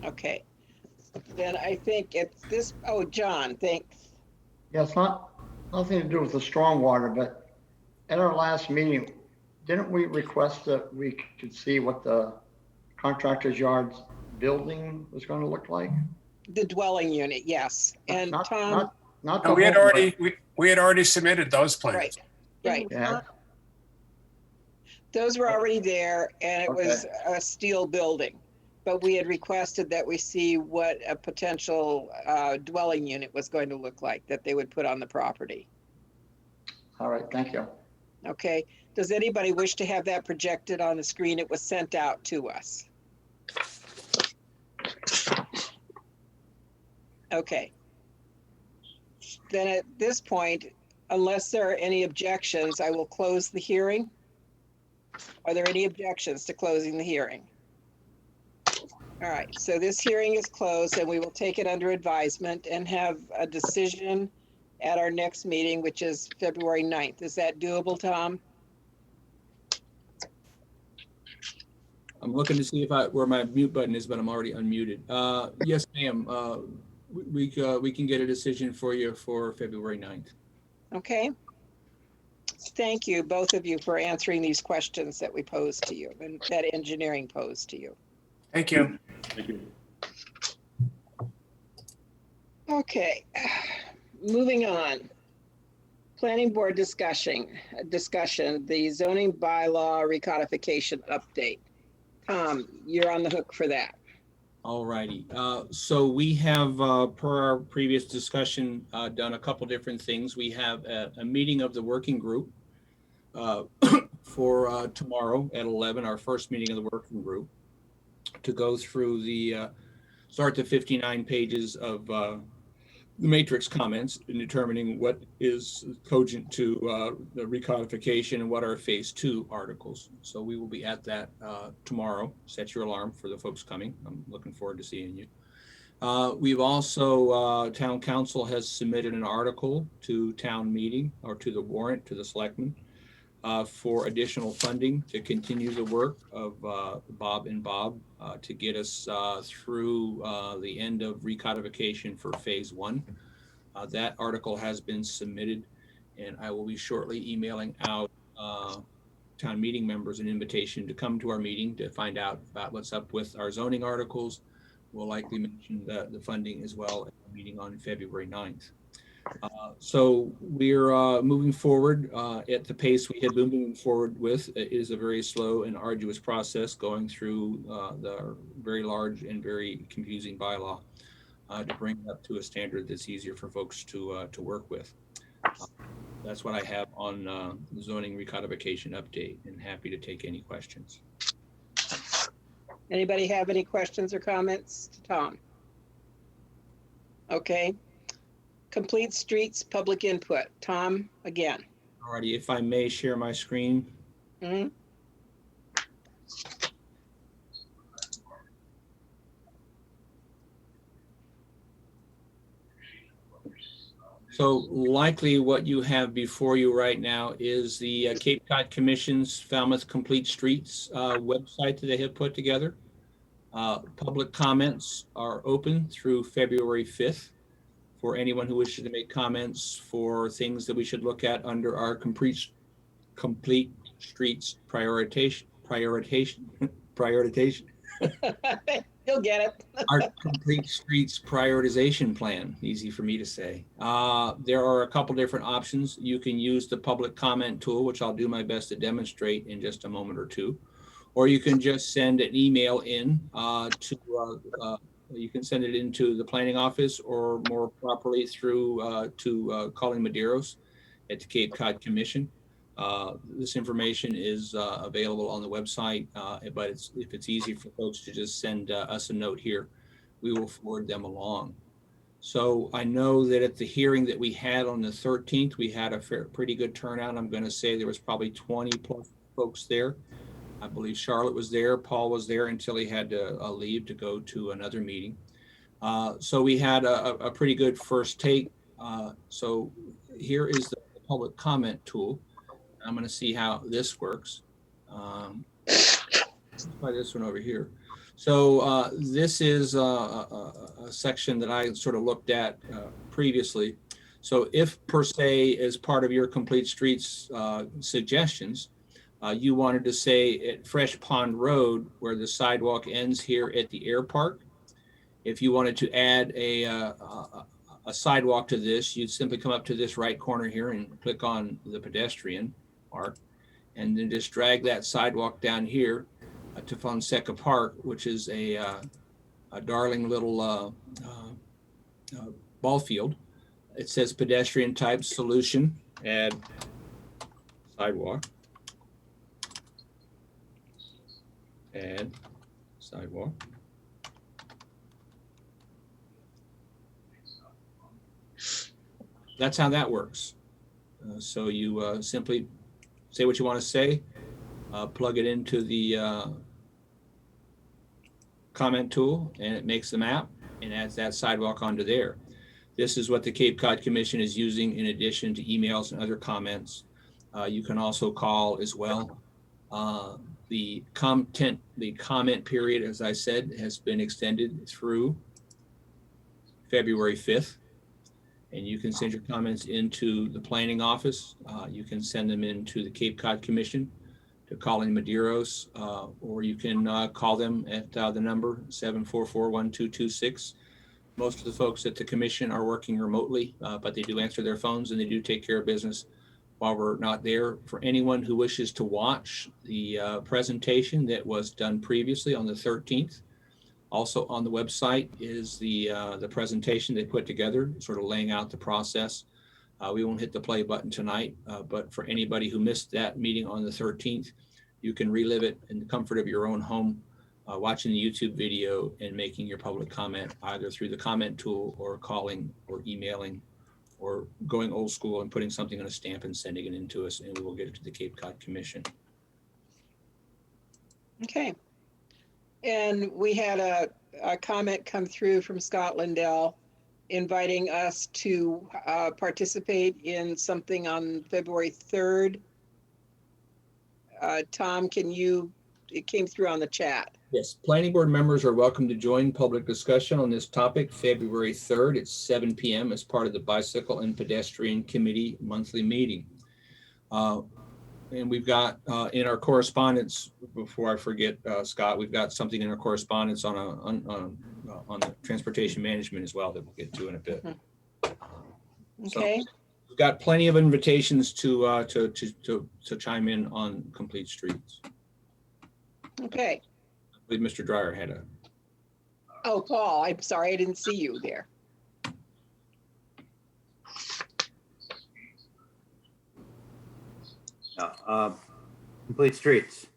Okay, then I think it's this, oh, John, thanks. Yeah, it's nothing to do with the stormwater, but at our last meeting, didn't we request that we could see what the contractor's yard's building was going to look like? The dwelling unit, yes. And Tom? Not No, we had already submitted those plans. Right. Yeah. Those were already there, and it was a steel building. But we had requested that we see what a potential dwelling unit was going to look like that they would put on the property. All right, thank you. Okay, does anybody wish to have that projected on the screen? It was sent out to us. Okay. Then at this point, unless there are any objections, I will close the hearing. Are there any objections to closing the hearing? All right, so this hearing is closed and we will take it under advisement and have a decision at our next meeting, which is February 9th. Is that doable, Tom? I'm looking to see if where my mute button is, but I'm already unmuted. Yes, ma'am. We can get a decision for you for February 9th. Okay. Thank you, both of you, for answering these questions that we posed to you and that engineering posed to you. Thank you. Thank you. Okay, moving on. Planning board discussion, the zoning bylaw recodification update. Tom, you're on the hook for that. All righty. So we have, per our previous discussion, done a couple different things. We have a meeting of the working group for tomorrow at 11, our first meeting of the working group, to go through start the 59 pages of the matrix comments in determining what is cogent to the recodification and what are phase 2 articles. So we will be at that tomorrow. Set your alarm for the folks coming. I'm looking forward to seeing you. We've also, town council has submitted an article to town meeting or to the warrant, to the selectmen, for additional funding to continue the work of Bob and Bob to get us through the end of recodification for phase 1. That article has been submitted, and I will be shortly emailing out town meeting members an invitation to come to our meeting to find out about what's up with our zoning articles. We'll likely mention the funding as well at the meeting on February 9th. So we're moving forward at the pace we had been moving forward with. It is a very slow and arduous process going through the very large and very confusing bylaw to bring it up to a standard that's easier for folks to work with. That's what I have on the zoning recodification update, and happy to take any questions. Anybody have any questions or comments to Tom? Okay. Complete streets, public input. Tom, again. Alrighty, if I may share my screen. Mm-hmm. So likely what you have before you right now is the Cape Cod Commission's Falmouth Complete Streets website that they have put together. Public comments are open through February 5th for anyone who wishes to make comments for things that we should look at under our complete streets prioritization. You'll get it. Our complete streets prioritization plan, easy for me to say. There are a couple different options. You can use the public comment tool, which I'll do my best to demonstrate in just a moment or two. Or you can just send an email in you can send it into the planning office, or more properly through to Colleen Medeiros at the Cape Cod Commission. This information is available on the website, but if it's easy for folks to just send us a note here, we will forward them along. So I know that at the hearing that we had on the 13th, we had a pretty good turnout. I'm going to say there was probably 20 plus folks there. I believe Charlotte was there, Paul was there until he had to leave to go to another meeting. So we had a pretty good first take. So here is the public comment tool. I'm going to see how this works. Let's try this one over here. So this is a section that I sort of looked at previously. So if per se, as part of your complete streets suggestions, you wanted to say at Fresh Pond Road, where the sidewalk ends here at the air park, if you wanted to add a sidewalk to this, you'd simply come up to this right corner here and click on the pedestrian mark, and then just drag that sidewalk down here to Fonseca Park, which is a darling little ball field. It says pedestrian type solution, add sidewalk. Add sidewalk. That's how that works. So you simply say what you want to say, plug it into the comment tool, and it makes the map and adds that sidewalk onto there. This is what the Cape Cod Commission is using in addition to emails and other comments. You can also call as well. The comment period, as I said, has been extended through February 5th. And you can send your comments into the planning office. You can send them into the Cape Cod Commission to Colleen Medeiros, or you can call them at the number 744-1226 Most of the folks at the commission are working remotely, but they do answer their phones and they do take care of business while we're not there. For anyone who wishes to watch the presentation that was done previously on the 13th, also on the website is the presentation they put together, sort of laying out the process. We won't hit the play button tonight, but for anybody who missed that meeting on the 13th, you can relive it in the comfort of your own home, watching the YouTube video and making your public comment either through the comment tool or calling or emailing or going old school and putting something on a stamp and sending it in to us, and we will get it to the Cape Cod Commission. Okay. And we had a comment come through from Scott Lindell inviting us to participate in something on February 3rd. Tom, it came through on the chat. Yes, planning board members are welcome to join public discussion on this topic February 3rd at 7 p.m. as part of the Bicycle and Pedestrian Committee monthly meeting. And we've got in our correspondence, before I forget, Scott, we've got something in our correspondence on the transportation management as well that we'll get to in a bit. Okay. So we've got plenty of invitations to chime in on Complete Streets. Okay. I believe Mr. Dreyer had a. Oh, Paul, I'm sorry, I didn't see you there. Complete Streets.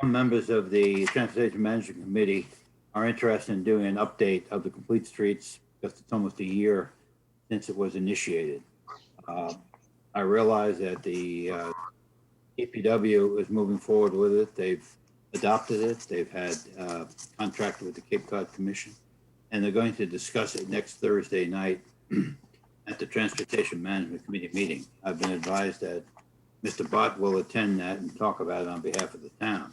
Some members of the Transportation Management Committee are interested in doing an update of the Complete Streets because it's almost a year since it was initiated. I realize that the DPW is moving forward with it. They've adopted it. They've had contracted with the Cape Cod Commission, and they're going to discuss it next Thursday night at the Transportation Management Committee meeting. I've been advised that Mr. Bott will attend that and talk about it on behalf of the town.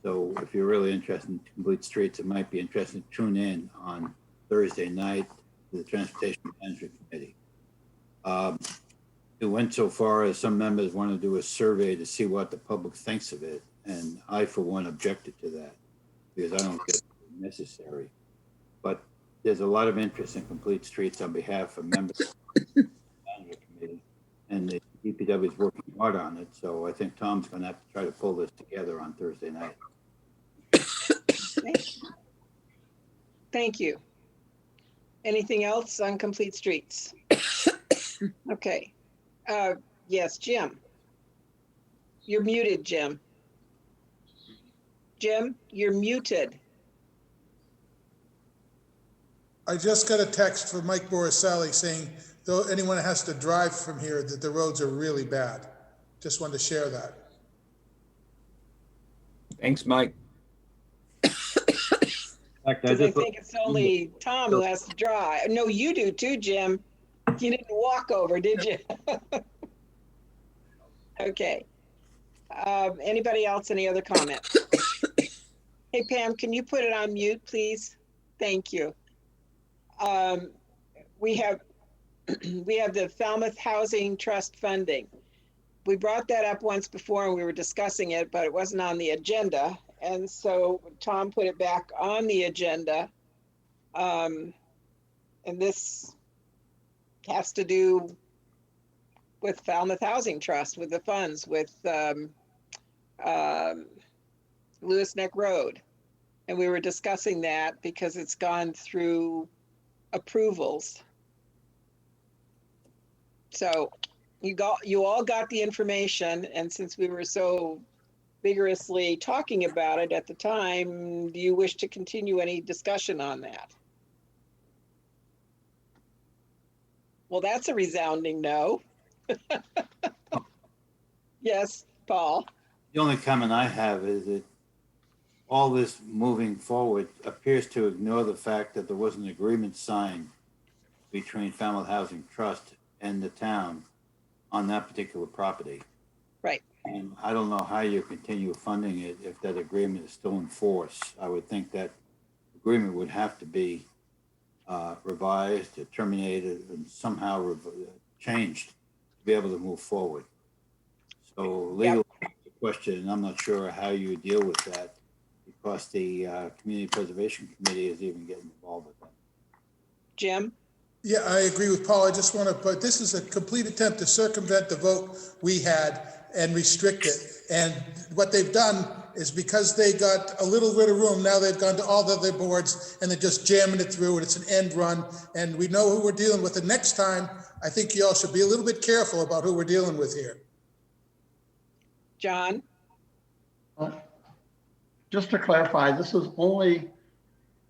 So if you're really interested in Complete Streets, it might be interesting to tune in on Thursday night to the Transportation Management Committee. It went so far as some members want to do a survey to see what the public thinks of it. And I, for one, objected to that because I don't get it necessary. But there's a lot of interest in Complete Streets on behalf of members of the Management Committee, and the DPW is working hard on it. So I think Tom's going to have to try to pull this together on Thursday night. Thank you. Anything else on Complete Streets? Okay. Yes, Jim. You're muted, Jim. Jim, you're muted. I just got a text from Mike Boriselli saying, though anyone has to drive from here, that the roads are really bad. Just wanted to share that. Thanks, Mike. Because I think it's only Tom who has to drive. No, you do too, Jim. You didn't walk over, did you? Okay. Anybody else, any other comments? Hey, Pam, can you put it on mute, please? Thank you. We have the Falmouth Housing Trust funding. We brought that up once before and we were discussing it, but it wasn't on the agenda. And so Tom put it back on the agenda. And this has to do with Falmouth Housing Trust, with the funds, with Lewis Neck Road. And we were discussing that because it's gone through approvals. So you all got the information, and since we were so vigorously talking about it at the time, do you wish to continue any discussion on that? Well, that's a resounding no. Yes, Paul. The only comment I have is that all this moving forward appears to ignore the fact that there was an agreement signed between Falmouth Housing Trust and the town on that particular property. Right. And I don't know how you continue funding it if that agreement is still in force. I would think that agreement would have to be revised, terminated, and somehow changed to be able to move forward. So legal question, and I'm not sure how you deal with that because the Community Preservation Committee is even getting involved with that. Jim? Yeah, I agree with Paul. I just want to put, this is a complete attempt to circumvent the vote we had and restrict it. And what they've done is because they got a little bit of room, now they've gone to all the other boards and they're just jamming it through, and it's an end run. And we know who we're dealing with. The next time, I think you all should be a little bit careful about who we're dealing with here. John? Just to clarify, this is only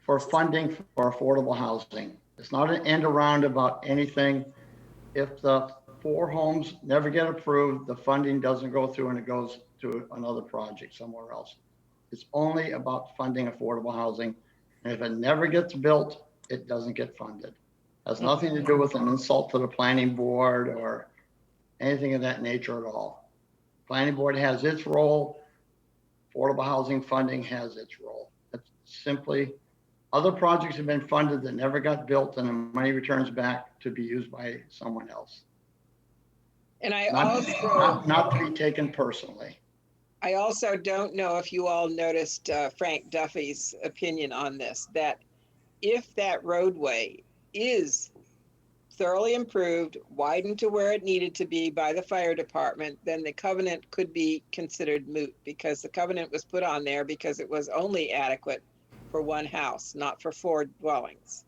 for funding for affordable housing. It's not an end around about anything. If the 4 homes never get approved, the funding doesn't go through and it goes to another project somewhere else. It's only about funding affordable housing. And if it never gets built, it doesn't get funded. It has nothing to do with an insult to the planning board or anything of that nature at all. Planning board has its role. Affordable housing funding has its role. It's simply other projects have been funded that never got built, and the money returns back to be used by someone else. And I Not to be taken personally. I also don't know if you all noticed Frank Duffy's opinion on this, that if that roadway is thoroughly improved, widened to where it needed to be by the fire department, then the covenant could be considered moot, because the covenant was put on there because it was only adequate for 1 house, not for 4 dwellings.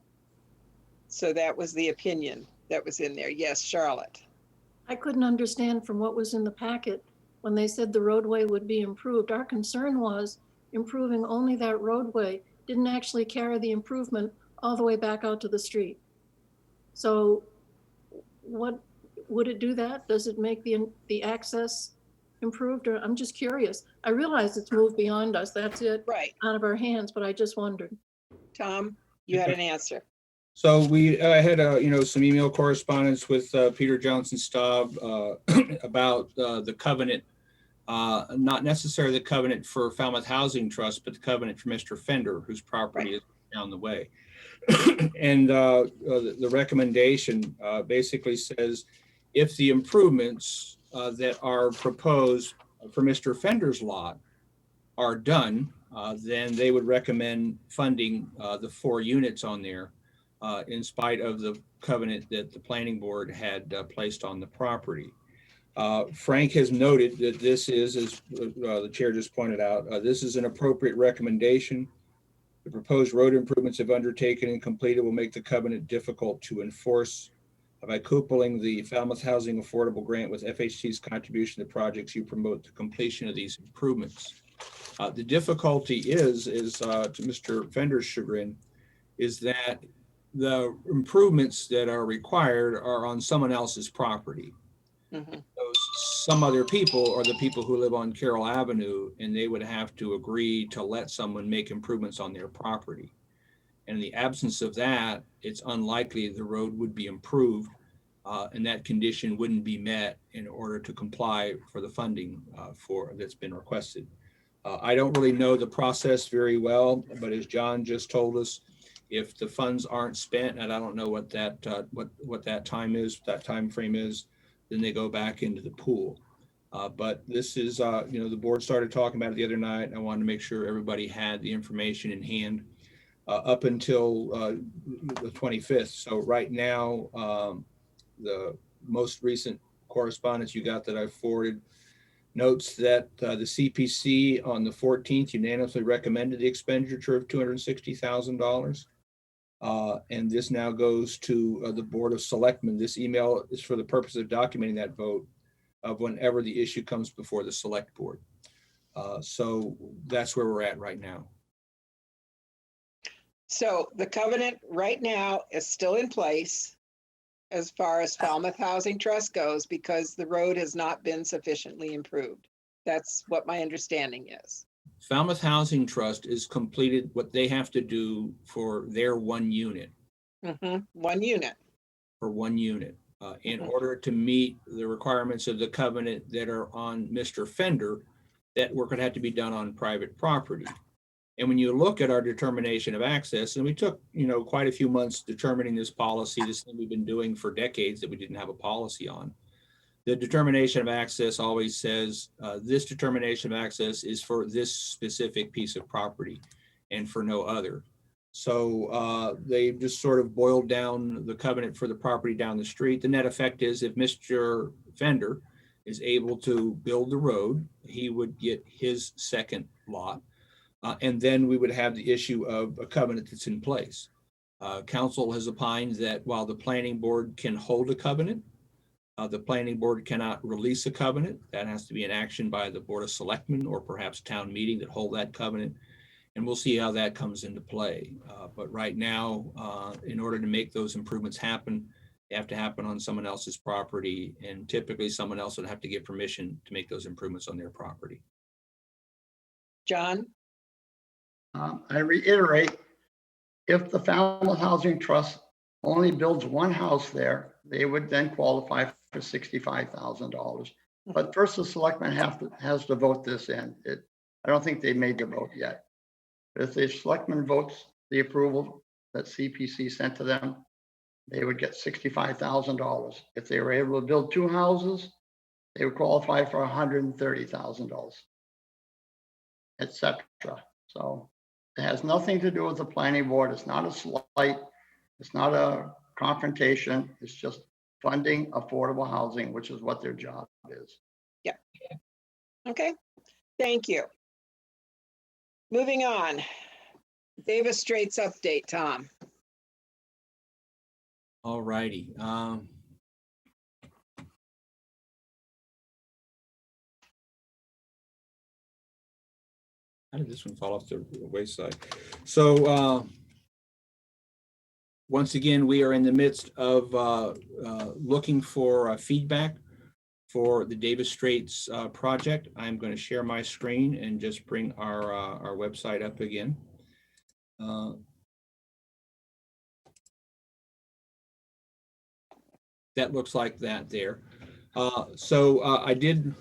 So that was the opinion that was in there. Yes, Charlotte. I couldn't understand from what was in the packet when they said the roadway would be improved. Our concern was improving only that roadway, didn't actually carry the improvement all the way back out to the street. So what would it do that? Does it make the access improved? Or I'm just curious. I realize it's moved beyond us. That's it. Right. Out of our hands, but I just wondered. Tom, you had an answer. So we had some email correspondence with Peter Johnson Staub about the covenant, not necessarily the covenant for Falmouth Housing Trust, but the covenant for Mr. Fender, whose property is down the way. And the recommendation basically says, if the improvements that are proposed for Mr. Fender's lot are done, then they would recommend funding the 4 units on there in spite of the covenant that the planning board had placed on the property. Frank has noted that this is, as the chair just pointed out, this is an appropriate recommendation. The proposed road improvements, if undertaken and completed, will make the covenant difficult to enforce. By coupling the Falmouth Housing Affordable Grant with FHC's contribution to projects, you promote the completion of these improvements. The difficulty is to Mr. Fender's chagrin, is that the improvements that are required are on someone else's property. Some other people are the people who live on Carroll Avenue, and they would have to agree to let someone make improvements on their property. And in the absence of that, it's unlikely the road would be improved, and that condition wouldn't be met in order to comply for the funding that's been requested. I don't really know the process very well, but as John just told us, if the funds aren't spent, and I don't know what that time frame is, then they go back into the pool. But this is, the board started talking about it the other night, and I wanted to make sure everybody had the information in hand up until the 25th. So right now, the most recent correspondence you got that I forwarded notes that the CPC on the 14th unanimously recommended the expenditure of $260,000. And this now goes to the Board of Selectmen. This email is for the purpose of documenting that vote of whenever the issue comes before the Select Board. So that's where we're at right now. So the covenant right now is still in place as far as Falmouth Housing Trust goes, because the road has not been sufficiently improved. That's what my understanding is. Falmouth Housing Trust is completed what they have to do for their 1 unit. 1 unit. For 1 unit. In order to meet the requirements of the covenant that are on Mr. Fender, that work would have to be done on private property. And when you look at our determination of access, and we took, quite a few months determining this policy, this thing we've been doing for decades that we didn't have a policy on. The determination of access always says, this determination of access is for this specific piece of property and for no other. So they just sort of boiled down the covenant for the property down the street. The net effect is if Mr. Fender is able to build the road, he would get his second lot. And then we would have the issue of a covenant that's in place. Council has opined that while the planning board can hold a covenant, the planning board cannot release a covenant. That has to be an action by the Board of Selectmen or perhaps town meeting that hold that covenant. And we'll see how that comes into play. But right now, in order to make those improvements happen, they have to happen on someone else's property. And typically someone else would have to get permission to make those improvements on their property. John? I reiterate, if the Falmouth Housing Trust only builds one house there, they would then qualify for $65,000. But first, the selectmen has to vote this in. I don't think they made the vote yet. But if the selectmen votes the approval that CPC sent to them, they would get $65,000. If they were able to build two houses, they would qualify for $130,000, etc. So it has nothing to do with the planning board. It's not a slight. It's not a confrontation. It's just funding affordable housing, which is what their job is. Yeah. Okay. Thank you. Moving on. Davis Straits update, Tom. All righty. How did this one fall off the wayside? So once again, we are in the midst of looking for feedback for the Davis Straits project. I'm going to share my screen and just bring our website up again. That looks like that there. So I did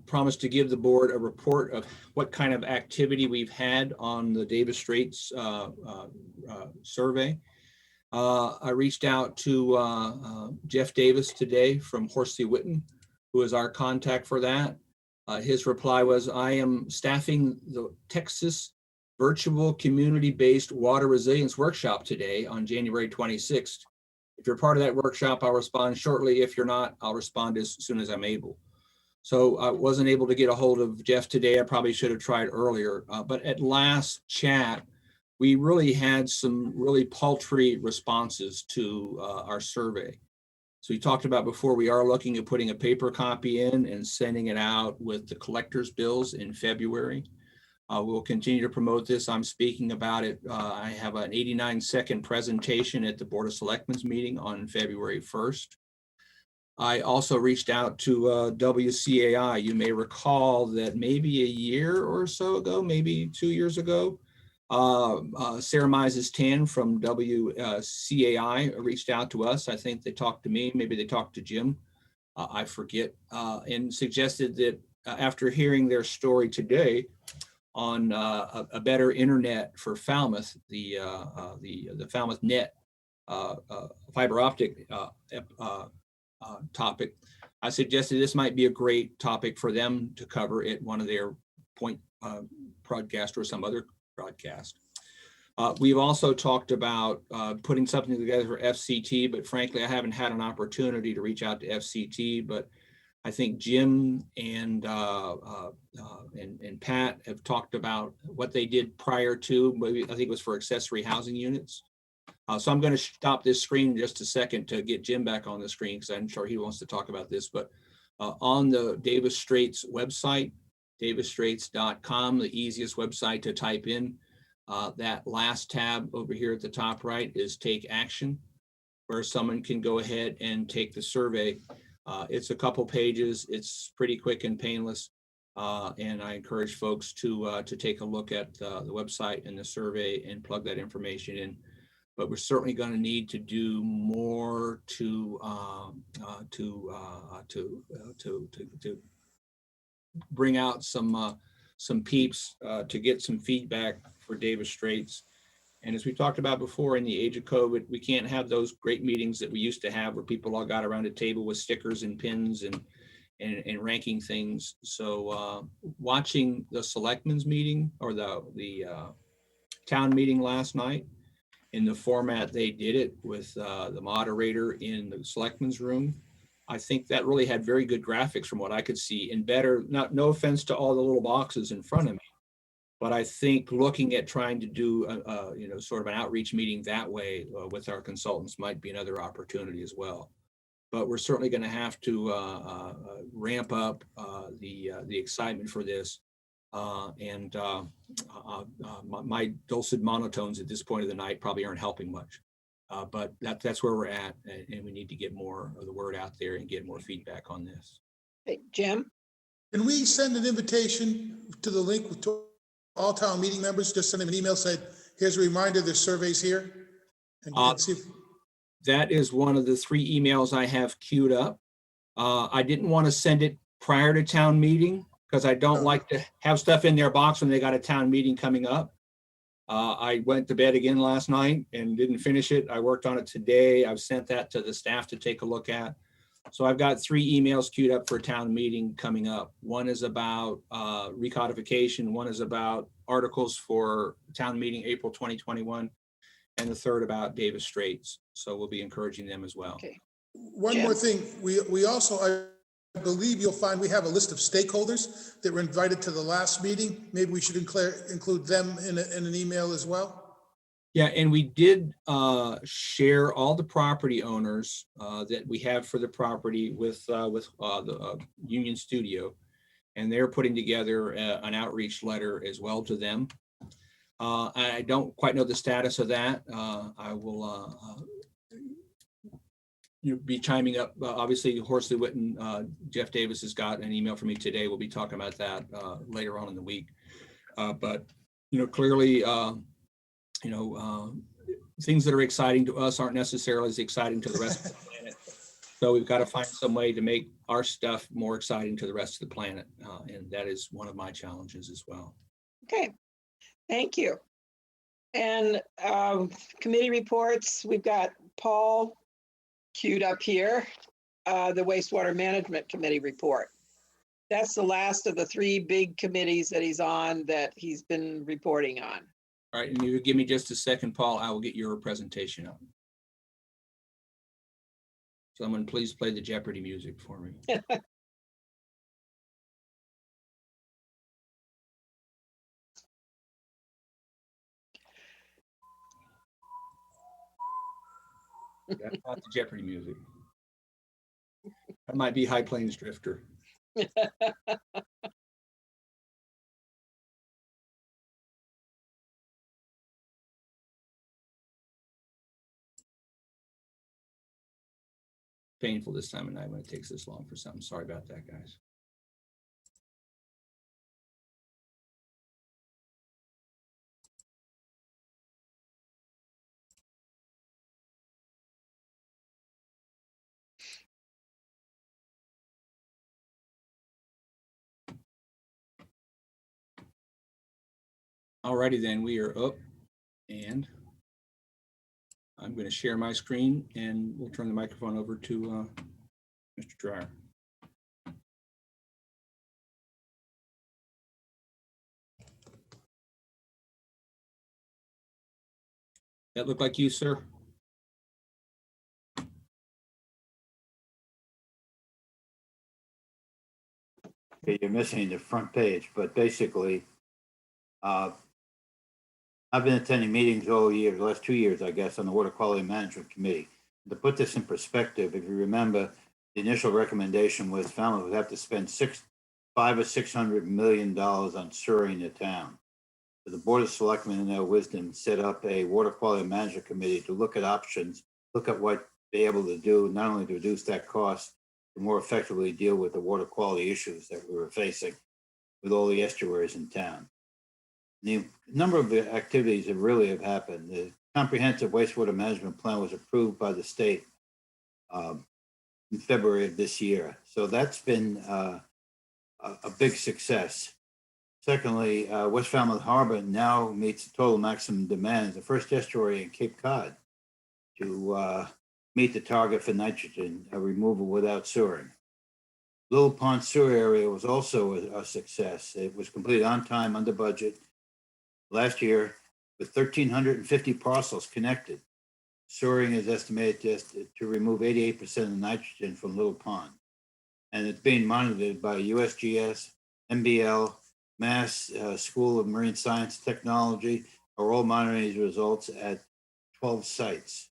promise to give the board a report of what kind of activity we've had on the Davis Straits survey. I reached out to Jeff Davis today from Horsley Witten, who is our contact for that. His reply was, I am staffing the Texas Virtual Community-Based Water Resilience Workshop today on January 26th. If you're part of that workshop, I'll respond shortly. If you're not, I'll respond as soon as I'm able. So I wasn't able to get a hold of Jeff today. I probably should have tried earlier, but at last chat, we really had some really paltry responses to our survey. So we talked about before, we are looking at putting a paper copy in and sending it out with the collector's bills in February. We'll continue to promote this. I'm speaking about it. I have an 89-second presentation at the Board of Selectmen's meeting on February 1st. I also reached out to WCAI. You may recall that maybe a year or so ago, maybe 2 years ago, Sarah Mises-Tan from WCAI reached out to us. I think they talked to me, maybe they talked to Jim, I forget, and suggested that after hearing their story today on a better internet for Falmouth, the Falmouth net fiber optic topic, I suggested this might be a great topic for them to cover at one of their point broadcast or some other broadcast. We've also talked about putting something together for FCT, but frankly, I haven't had an opportunity to reach out to FCT, but I think Jim and Pat have talked about what they did prior to, maybe I think it was for accessory housing units. So I'm going to stop this screen in just a second to get Jim back on the screen because I'm sure he wants to talk about this. But on the Davis Straits website, davisstraits.com, the easiest website to type in, that last tab over here at the top right is Take Action, where someone can go ahead and take the survey. It's a couple pages. It's pretty quick and painless. And I encourage folks to take a look at the website and the survey and plug that information in. But we're certainly going to need to do more to bring out some peeps to get some feedback for Davis Straits. And as we talked about before, in the age of COVID, we can't have those great meetings that we used to have where people all got around a table with stickers and pins and ranking things. So watching the selectmen's meeting or the town meeting last night in the format they did it with the moderator in the selectmen's room. I think that really had very good graphics from what I could see, and better, no offense to all the little boxes in front of me, but I think looking at trying to do sort of an outreach meeting that way with our consultants might be another opportunity as well. But we're certainly going to have to ramp up the excitement for this. My dulcet monotones at this point of the night probably aren't helping much. But that's where we're at, and we need to get more of the word out there and get more feedback on this. Hey, Jim? Can we send an invitation to the link to all town meeting members? Just send them an email, say, here's a reminder, there's surveys here. And see if... That is one of the 3 emails I have queued up. I didn't want to send it prior to town meeting because I don't like to have stuff in their box when they got a town meeting coming up. I went to bed again last night and didn't finish it. I worked on it today. I've sent that to the staff to take a look at. So I've got 3 emails queued up for a town meeting coming up. One is about recodification. One is about articles for town meeting April 2021. And the third about Davis Straits. So we'll be encouraging them as well. Okay. One more thing, we also, I believe you'll find we have a list of stakeholders that were invited to the last meeting. Maybe we should include them in an email as well. Yeah, and we did share all the property owners that we have for the property with the Union Studio, and they're putting together an outreach letter as well to them. I don't quite know the status of that. I will be chiming up. Obviously, Horsley Witten, Jeff Davis has got an email from me today. We'll be talking about that later on in the week. But clearly, things that are exciting to us aren't necessarily as exciting to the rest of the planet. So we've got to find some way to make our stuff more exciting to the rest of the planet, and that is one of my challenges as well. Okay. Thank you. And committee reports, we've got Paul queued up here, the Wastewater Management Committee report. That's the last of the 3 big committees that he's on that he's been reporting on. All right, and you give me just a second, Paul, I will get your presentation up. Someone please play the Jeopardy music for me. That's not the Jeopardy music. That might be High Plains Drifter. Painful this time of night when it takes this long for something. Sorry about that, guys. Alrighty then, we are up, and I'm going to share my screen and we'll turn the microphone over to Mr. Dreyer. That look like you, sir? Okay, you're missing the front page, but basically, I've been attending meetings all year, the last 2 years, I guess, on the Water Quality Management Committee. To put this in perspective, if you remember, the initial recommendation was Falmouth would have to spend $500 or $600 million on sewering the town. So the Board of Selectmen, in their wisdom, set up a Water Quality Management Committee to look at options, look at what they're able to do, not only to reduce that cost, but more effectively deal with the water quality issues that we were facing with all the estuaries in town. The number of activities that really have happened. The comprehensive wastewater management plan was approved by the state in February of this year. So that's been a big success. Secondly, West Falmouth Harbor now meets the total maximum demand, the first estuary in Cape Cod to meet the target for nitrogen removal without sewering. Little Pond Sewer area was also a success. It was completed on time, under budget. Last year, with 1,350 parcels connected. Shoring is estimated just to remove 88% of the nitrogen from Little Pond. And it's being monitored by USGS, MBL, Mass School of Marine Science and Technology are all monitoring these results at 12 sites.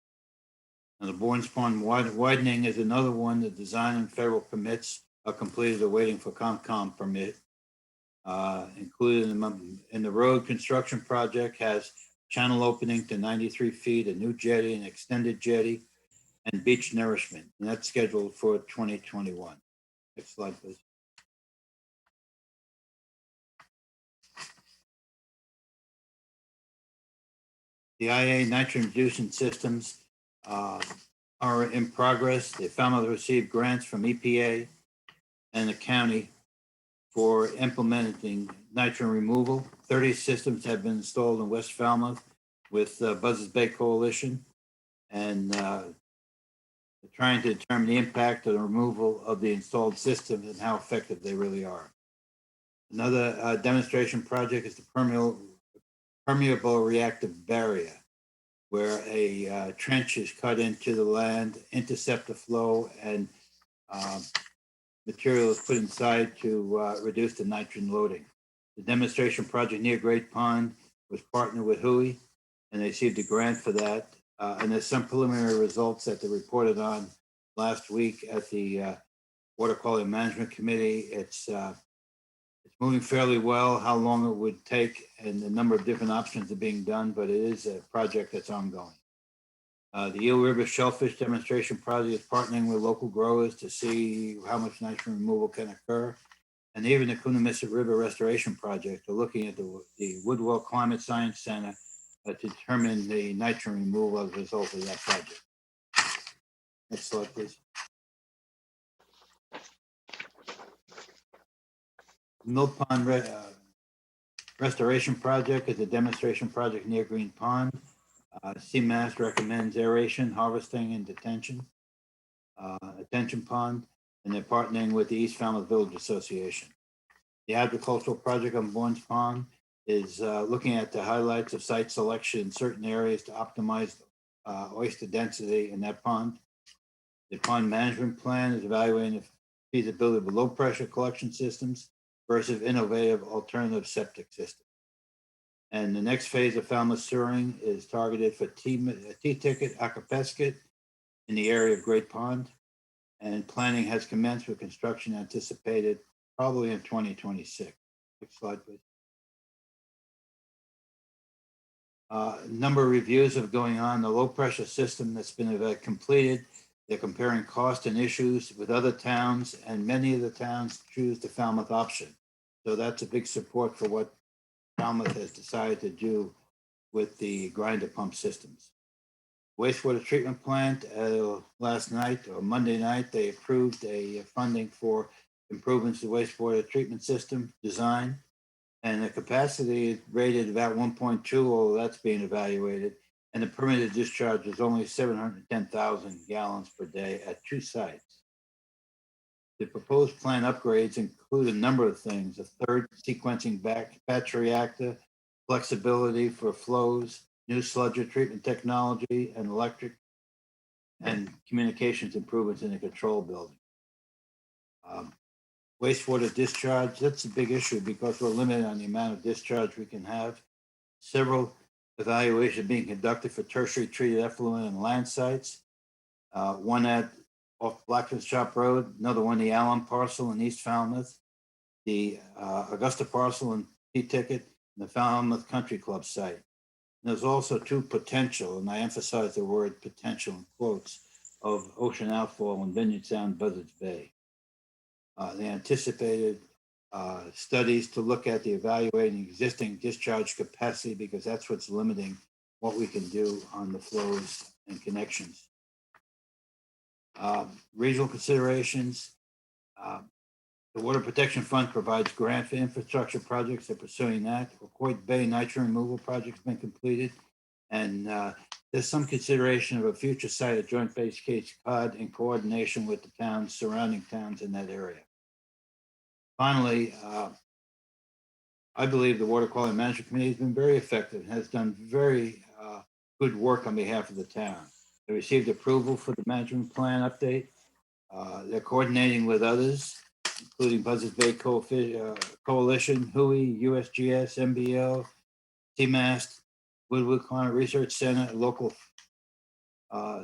Now, the Bourne Pond widening is another one. The design and federal permits are completed or waiting for COMCOM permit. Included in the road construction project has channel opening to 93 feet, a new jetty, an extended jetty, and beach nourishment. And that's scheduled for 2021. Next slide, please. The IA nitrogen reducing systems are in progress. The Falmouth received grants from EPA and the county for implementing nitrogen removal. 30 systems have been installed in West Falmouth with Buzzards Bay Coalition, and trying to determine the impact of the removal of the installed systems and how effective they really are. Another demonstration project is the permeable reactive barrier, where a trench is cut into the land, intercept the flow, and material is put inside to reduce the nitrogen loading. The demonstration project near Great Pond was partnered with Hui, and they received a grant for that. And there's some preliminary results that they reported on last week at the Water Quality Management Committee. It's moving fairly well. How long it would take and the number of different options are being done, but it is a project that's ongoing. The Eel River Shellfish Demonstration Project is partnering with local growers to see how much nitrogen removal can occur. And even the Coonamessett River Restoration Project are looking at the Woodwell Climate Science Center to determine the nitrogen removal as a result of that project. Next slide, please. Mill Pond Restoration Project is a demonstration project near Green Pond. CMAS recommends aeration, harvesting, and detention pond, and they're partnering with the East Falmouth Village Association. The agricultural project on Bourne Pond is looking at the highlights of site selection in certain areas to optimize oyster density in that pond. The pond management plan is evaluating the feasibility of low pressure collection systems versus innovative alternative septic systems. And the next phase of Falmouth sewering is targeted for T-Ticket, Acapesket in the area of Great Pond. And planning has commenced with construction anticipated probably in 2026. Next slide, please. Number of reviews are going on. The low pressure system that's been completed, they're comparing cost and issues with other towns, and many of the towns choose the Falmouth option. So that's a big support for what Falmouth has decided to do with the grinder pump systems. Wastewater treatment plant, last night or Monday night, they approved a funding for improvements to wastewater treatment system design. And the capacity is rated about 1.2, although that's being evaluated. And the permitted discharge is only 710,000 gallons per day at 2 sites. The proposed plant upgrades include a number of things: a third sequencing batch reactor, flexibility for flows, new sludger treatment technology, and electric and communications improvements in the control building. Wastewater discharge, that's a big issue because we're limited on the amount of discharge we can have. Several evaluations being conducted for tertiary treated effluent and land sites. One off Blackford Shop Road, another one, the Allen parcel in East Falmouth, the Augusta parcel in T-Ticket, and the Falmouth Country Club site. And there's also 2 potential, and I emphasize the word potential in quotes, of ocean outfall in Vineyard Sound, Buzzards Bay. They anticipated studies to look at the evaluating existing discharge capacity, because that's what's limiting what we can do on the flows and connections. Regional considerations. The Water Protection Fund provides grant for infrastructure projects. They're pursuing that. Coit Bay nitrogen removal project has been completed. And there's some consideration of a future site at Joint Base Cape Cod in coordination with the towns, surrounding towns in that area. Finally, I believe the Water Quality Management Committee has been very effective, and has done very good work on behalf of the town. They received approval for the management plan update. They're coordinating with others, including Buzzards Bay Coalition, HUI, USGS, MBL, TMAST, Woodwood Climate Research Center, local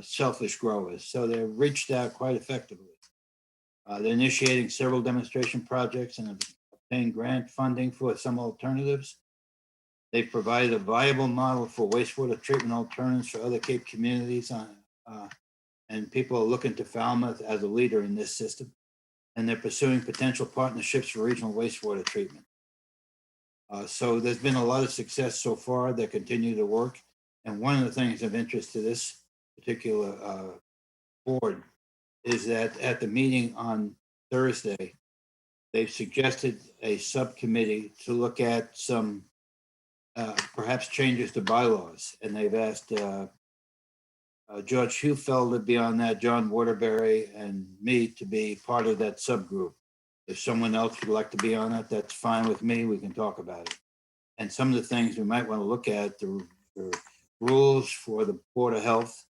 shellfish growers. So they've reached out quite effectively. They're initiating several demonstration projects and have obtained grant funding for some alternatives. They've provided a viable model for wastewater treatment alternatives for other Cape communities, and people are looking to Falmouth as a leader in this system. And they're pursuing potential partnerships for regional wastewater treatment. So there's been a lot of success so far. They continue to work. And one of the things of interest to this particular board is that at the meeting on Thursday, they've suggested a subcommittee to look at some perhaps changes to bylaws. And they've asked George Hufeld to be on that, John Waterbury, and me to be part of that subgroup. If someone else would like to be on it, that's fine with me. We can talk about it. And some of the things we might want to look at, the rules for the Board of Health,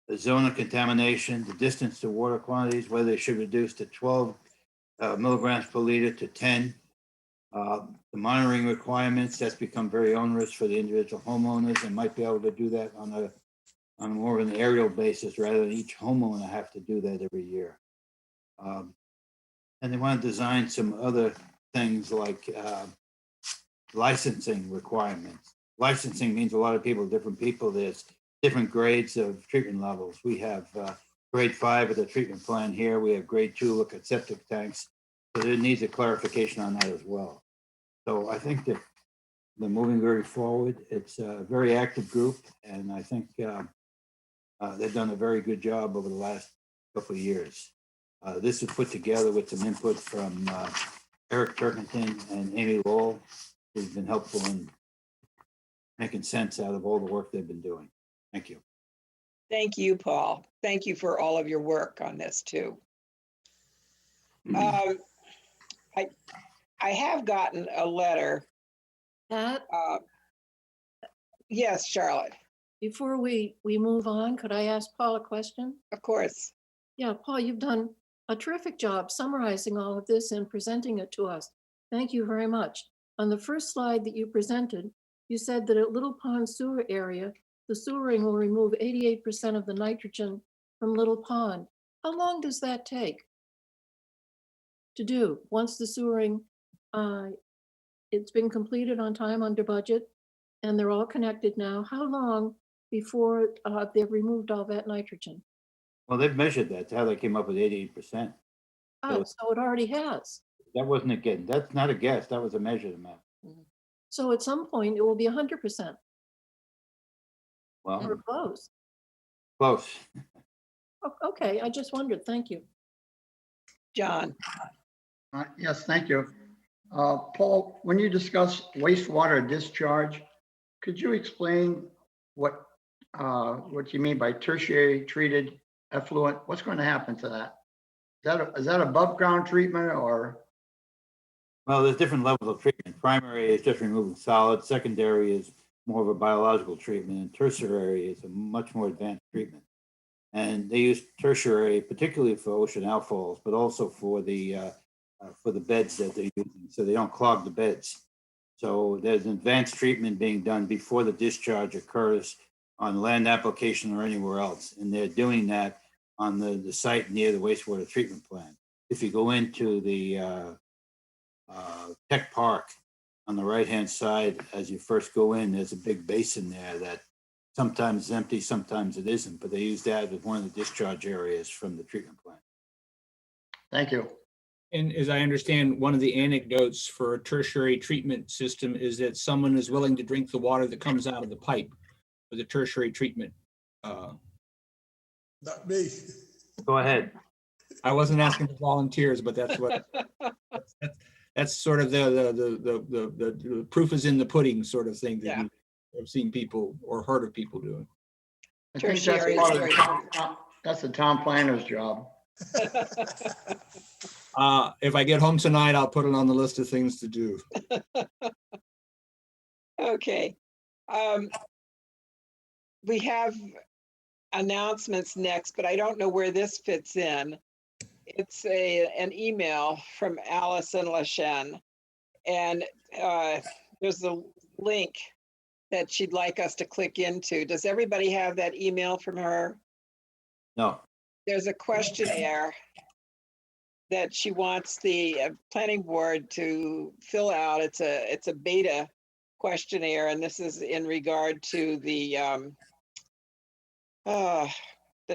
the zone of contamination, the distance to water quantities, whether they should reduce to 12 milligrams per liter to 10. The monitoring requirements, that's become very onerous for the individual homeowners, and might be able to do that on more of an aerial basis rather than each homeowner have to do that every year. And they want to design some other things like licensing requirements. Licensing means a lot of people, different people. There's different grades of treatment levels. We have grade 5 of the treatment plan here. We have grade 2 look at septic tanks. So there needs a clarification on that as well. So I think that they're moving very forward. It's a very active group, and I think they've done a very good job over the last couple of years. This is put together with some input from Eric Turkington and Amy Lowell, who's been helpful in making sense out of all the work they've been doing. Thank you. Thank you, Paul. Thank you for all of your work on this too. I have gotten a letter. Pat, Yes, Charlotte, before we move on, could I ask Paul a question? of course. Yeah, Paul, you've done a terrific job summarizing all of this and presenting it to us. Thank you very much. On the first slide that you presented, you said that at Little Pond Sewer Area, the sewering will remove 88% of the nitrogen from Little Pond. How long does that take to do once the sewering, it's been completed on time, under budget, and they're all connected now? How long before they've removed all that nitrogen? Well, they've measured that. That's how they came up with 88%. Oh, so it already has. That wasn't a guess. That's not a guess. That was a measured amount. So at some point, it will be 100%. Well, Or close. close. Okay, I just wondered. Thank you. John, Yes, thank you. Paul, when you discuss wastewater discharge, could you explain what you mean by tertiary treated effluent? What's going to happen to that? Is that above ground treatment or? Well, there's different levels of treatment. Primary is just removing solids. Secondary is more of a biological treatment, and tertiary is a much more advanced treatment. And they use tertiary particularly for ocean outfalls, but also for the beds that they're using, so they don't clog the beds. So there's advanced treatment being done before the discharge occurs on land application or anywhere else, and they're doing that on the site near the wastewater treatment plant. If you go into the Tech Park on the right-hand side, as you first go in, there's a big basin there that sometimes is empty, sometimes it isn't, but they use that as one of the discharge areas from the treatment plant. Thank you. And as I understand, one of the anecdotes for a tertiary treatment system is that someone is willing to drink the water that comes out of the pipe for the tertiary treatment. Not me. Go ahead. I wasn't asking for volunteers, but that's what, that's sort of the proof is in the pudding sort of thing that Yeah. I've seen people or heard of people doing. I think Tertiary that's is part of that's the town planner's job. If I get home tonight, I'll put it on the list of things to do. Okay. We have announcements next, but I don't know where this fits in. It's an email from Allison Lashen, and there's a link that she'd like us to click into. Does everybody have that email from her? No. There's a questionnaire that she wants the planning board to fill out. It's a beta questionnaire, and this is in regard to the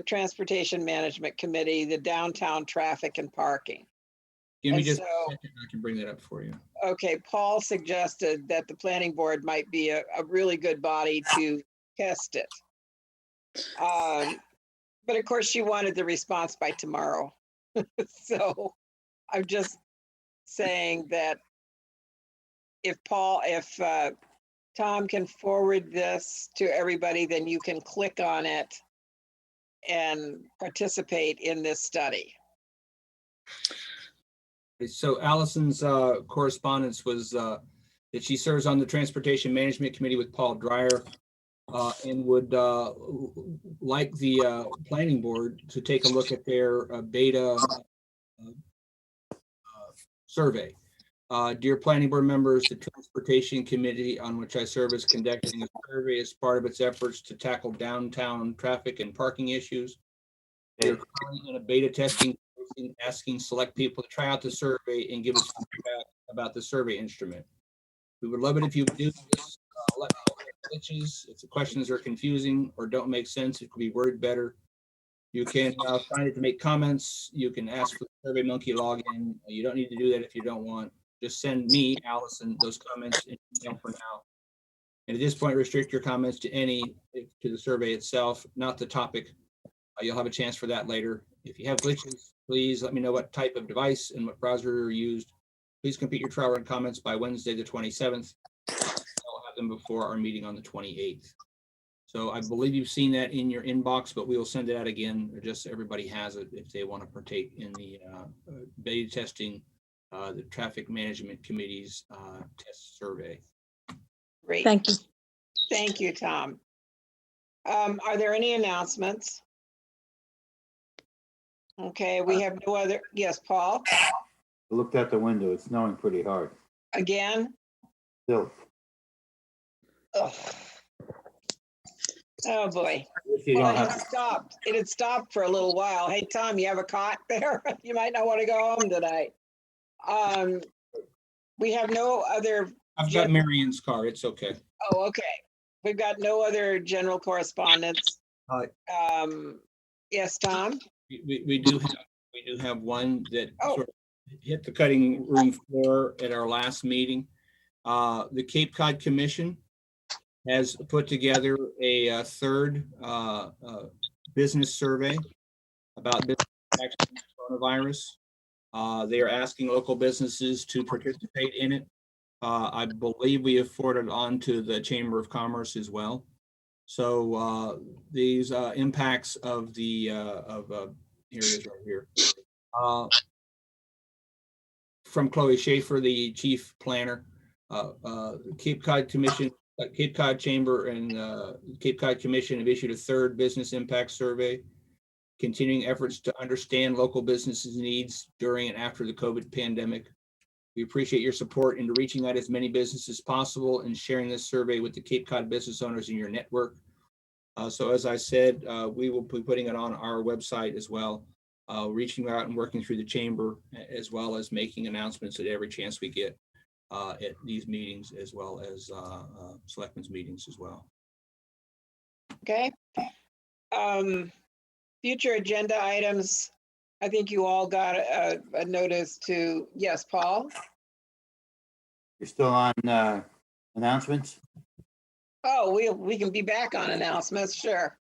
Transportation Management Committee, the downtown traffic and parking. Give me And just so- a second, I can bring that up for you. Okay, Paul suggested that the planning board might be a really good body to test it. But of course, she wanted the response by tomorrow. So I'm just saying that if Tom can forward this to everybody, then you can click on it and participate in this study. So Allison's correspondence was that she serves on the Transportation Management Committee with Paul Dreyer and would like the planning board to take a look at their beta survey. Dear planning board members, the Transportation Committee on which I serve is conducting a survey as part of its efforts to tackle downtown traffic and parking issues. We are currently in a beta testing, asking select people to try out the survey and give us feedback about the survey instrument. We would love it if you would do this. Let me know if glitches, if the questions are confusing or don't make sense, it could be worded better. You can find it to make comments. You can ask for the SurveyMonkey login. You don't need to do that if you don't want. Just send me, Allison, those comments in email for now. And at this point, restrict your comments to the survey itself, not the topic. You'll have a chance for that later. If you have glitches, please let me know what type of device and what browser you're used. Please complete your trial run comments by Wednesday, the 27th. I'll have them before our meeting on the 28th. So I believe you've seen that in your inbox, but we will send it out again, or just so everybody has it if they want to partake in the beta testing, the Traffic Management Committee's test survey. Great. Thank you. Thank you, Tom. Are there any announcements? Okay, we have no other. Yes, Paul? I looked out the window. It's snowing pretty hard. Again? Still. Ugh. Oh, boy. If you Well, don't it have, had stopped. It had stopped for a little while. Hey, Tom, you have a cot there? You might not want to go home tonight. We have no other. I've got Marion's car. It's okay. Oh, okay. We've got no other general correspondence. Yes, Tom? We do have one that Oh. sort of hit the cutting room floor at our last meeting. The Cape Cod Commission has put together a third business survey about business impacts of coronavirus. They are asking local businesses to participate in it. I believe we have forwarded on to the Chamber of Commerce as well. So these impacts of the here it is right here. From Chloe Schaefer, the chief planner, Cape Cod Commission, Cape Cod Chamber and Cape Cod Commission have issued a third business impact survey, continuing efforts to understand local businesses' needs during and after the COVID pandemic. We appreciate your support into reaching out as many businesses as possible and sharing this survey with the Cape Cod business owners in your network. So as I said, we will be putting it on our website as well, reaching out and working through the chamber, as well as making announcements at every chance we get at these meetings, as well as selectmen's meetings as well. Okay. Future agenda items. I think you all got a notice to, yes, Paul? you're still on announcements? Oh, we can be back on announcements, sure.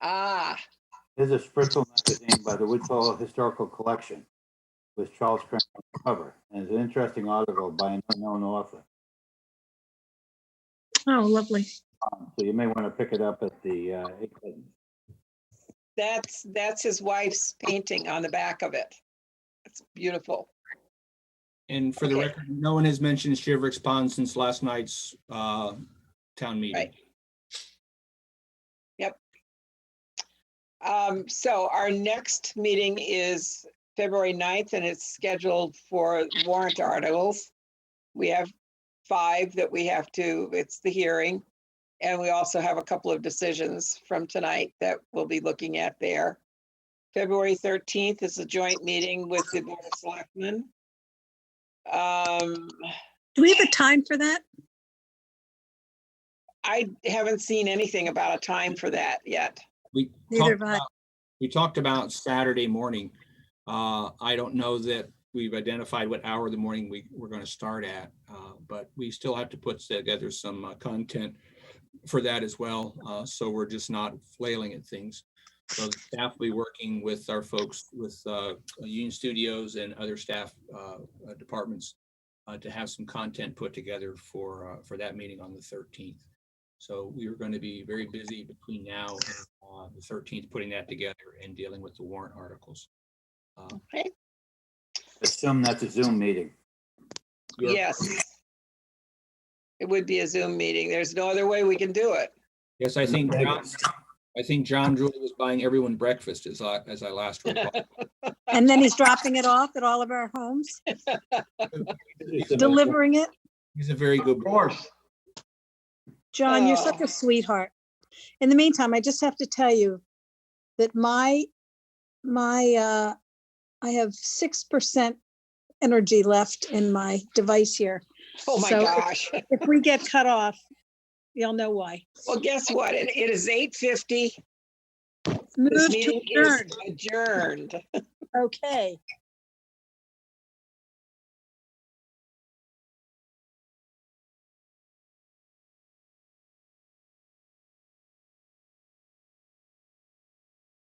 There's a Spritzel magazine by the Woodhull Historical Collection with Charles Crane on the cover. And it's an interesting article by an unknown author. Oh, lovely. So you may want to pick it up at the That's his wife's painting on the back of it. It's beautiful. And for the Okay. record, no one has mentioned Shiverick's Pond since last night's town meeting. Right. Yep. So our next meeting is February 9th, and it's scheduled for warrant articles. We have 5 that we have to, it's the hearing. And we also have a couple of decisions from tonight that we'll be looking at there. February 13th is a joint meeting with the Board of Selectmen. Do we have a time for that? I haven't seen anything about a time for that yet. We Neither talked have I. about, we talked about Saturday morning. I don't know that we've identified what hour of the morning we're going to start at, but we still have to put together some content for that as well. So we're just not flailing at things. So the staff will be working with our folks with Union Studios and other staff departments to have some content put together for that meeting on the 13th. So we are going to be very busy between now and the 13th, putting that together and dealing with the warrant articles. Okay. Assume that's a Zoom meeting. You're- Yes. It would be a Zoom meeting. There's no other way we can do it. Yes, I think John Drury was buying everyone breakfast as I last recall. And then he's dropping it off at all of our homes, delivering it. He's a very good Of boy. course. John, you're such a sweetheart. In the meantime, I just have to tell you that I have 6% energy left in my device here. Oh my So gosh. If we get cut off, you'll know why. Well, guess what? It is 8:50. Move This to meeting is adjourn. adjourned. Okay.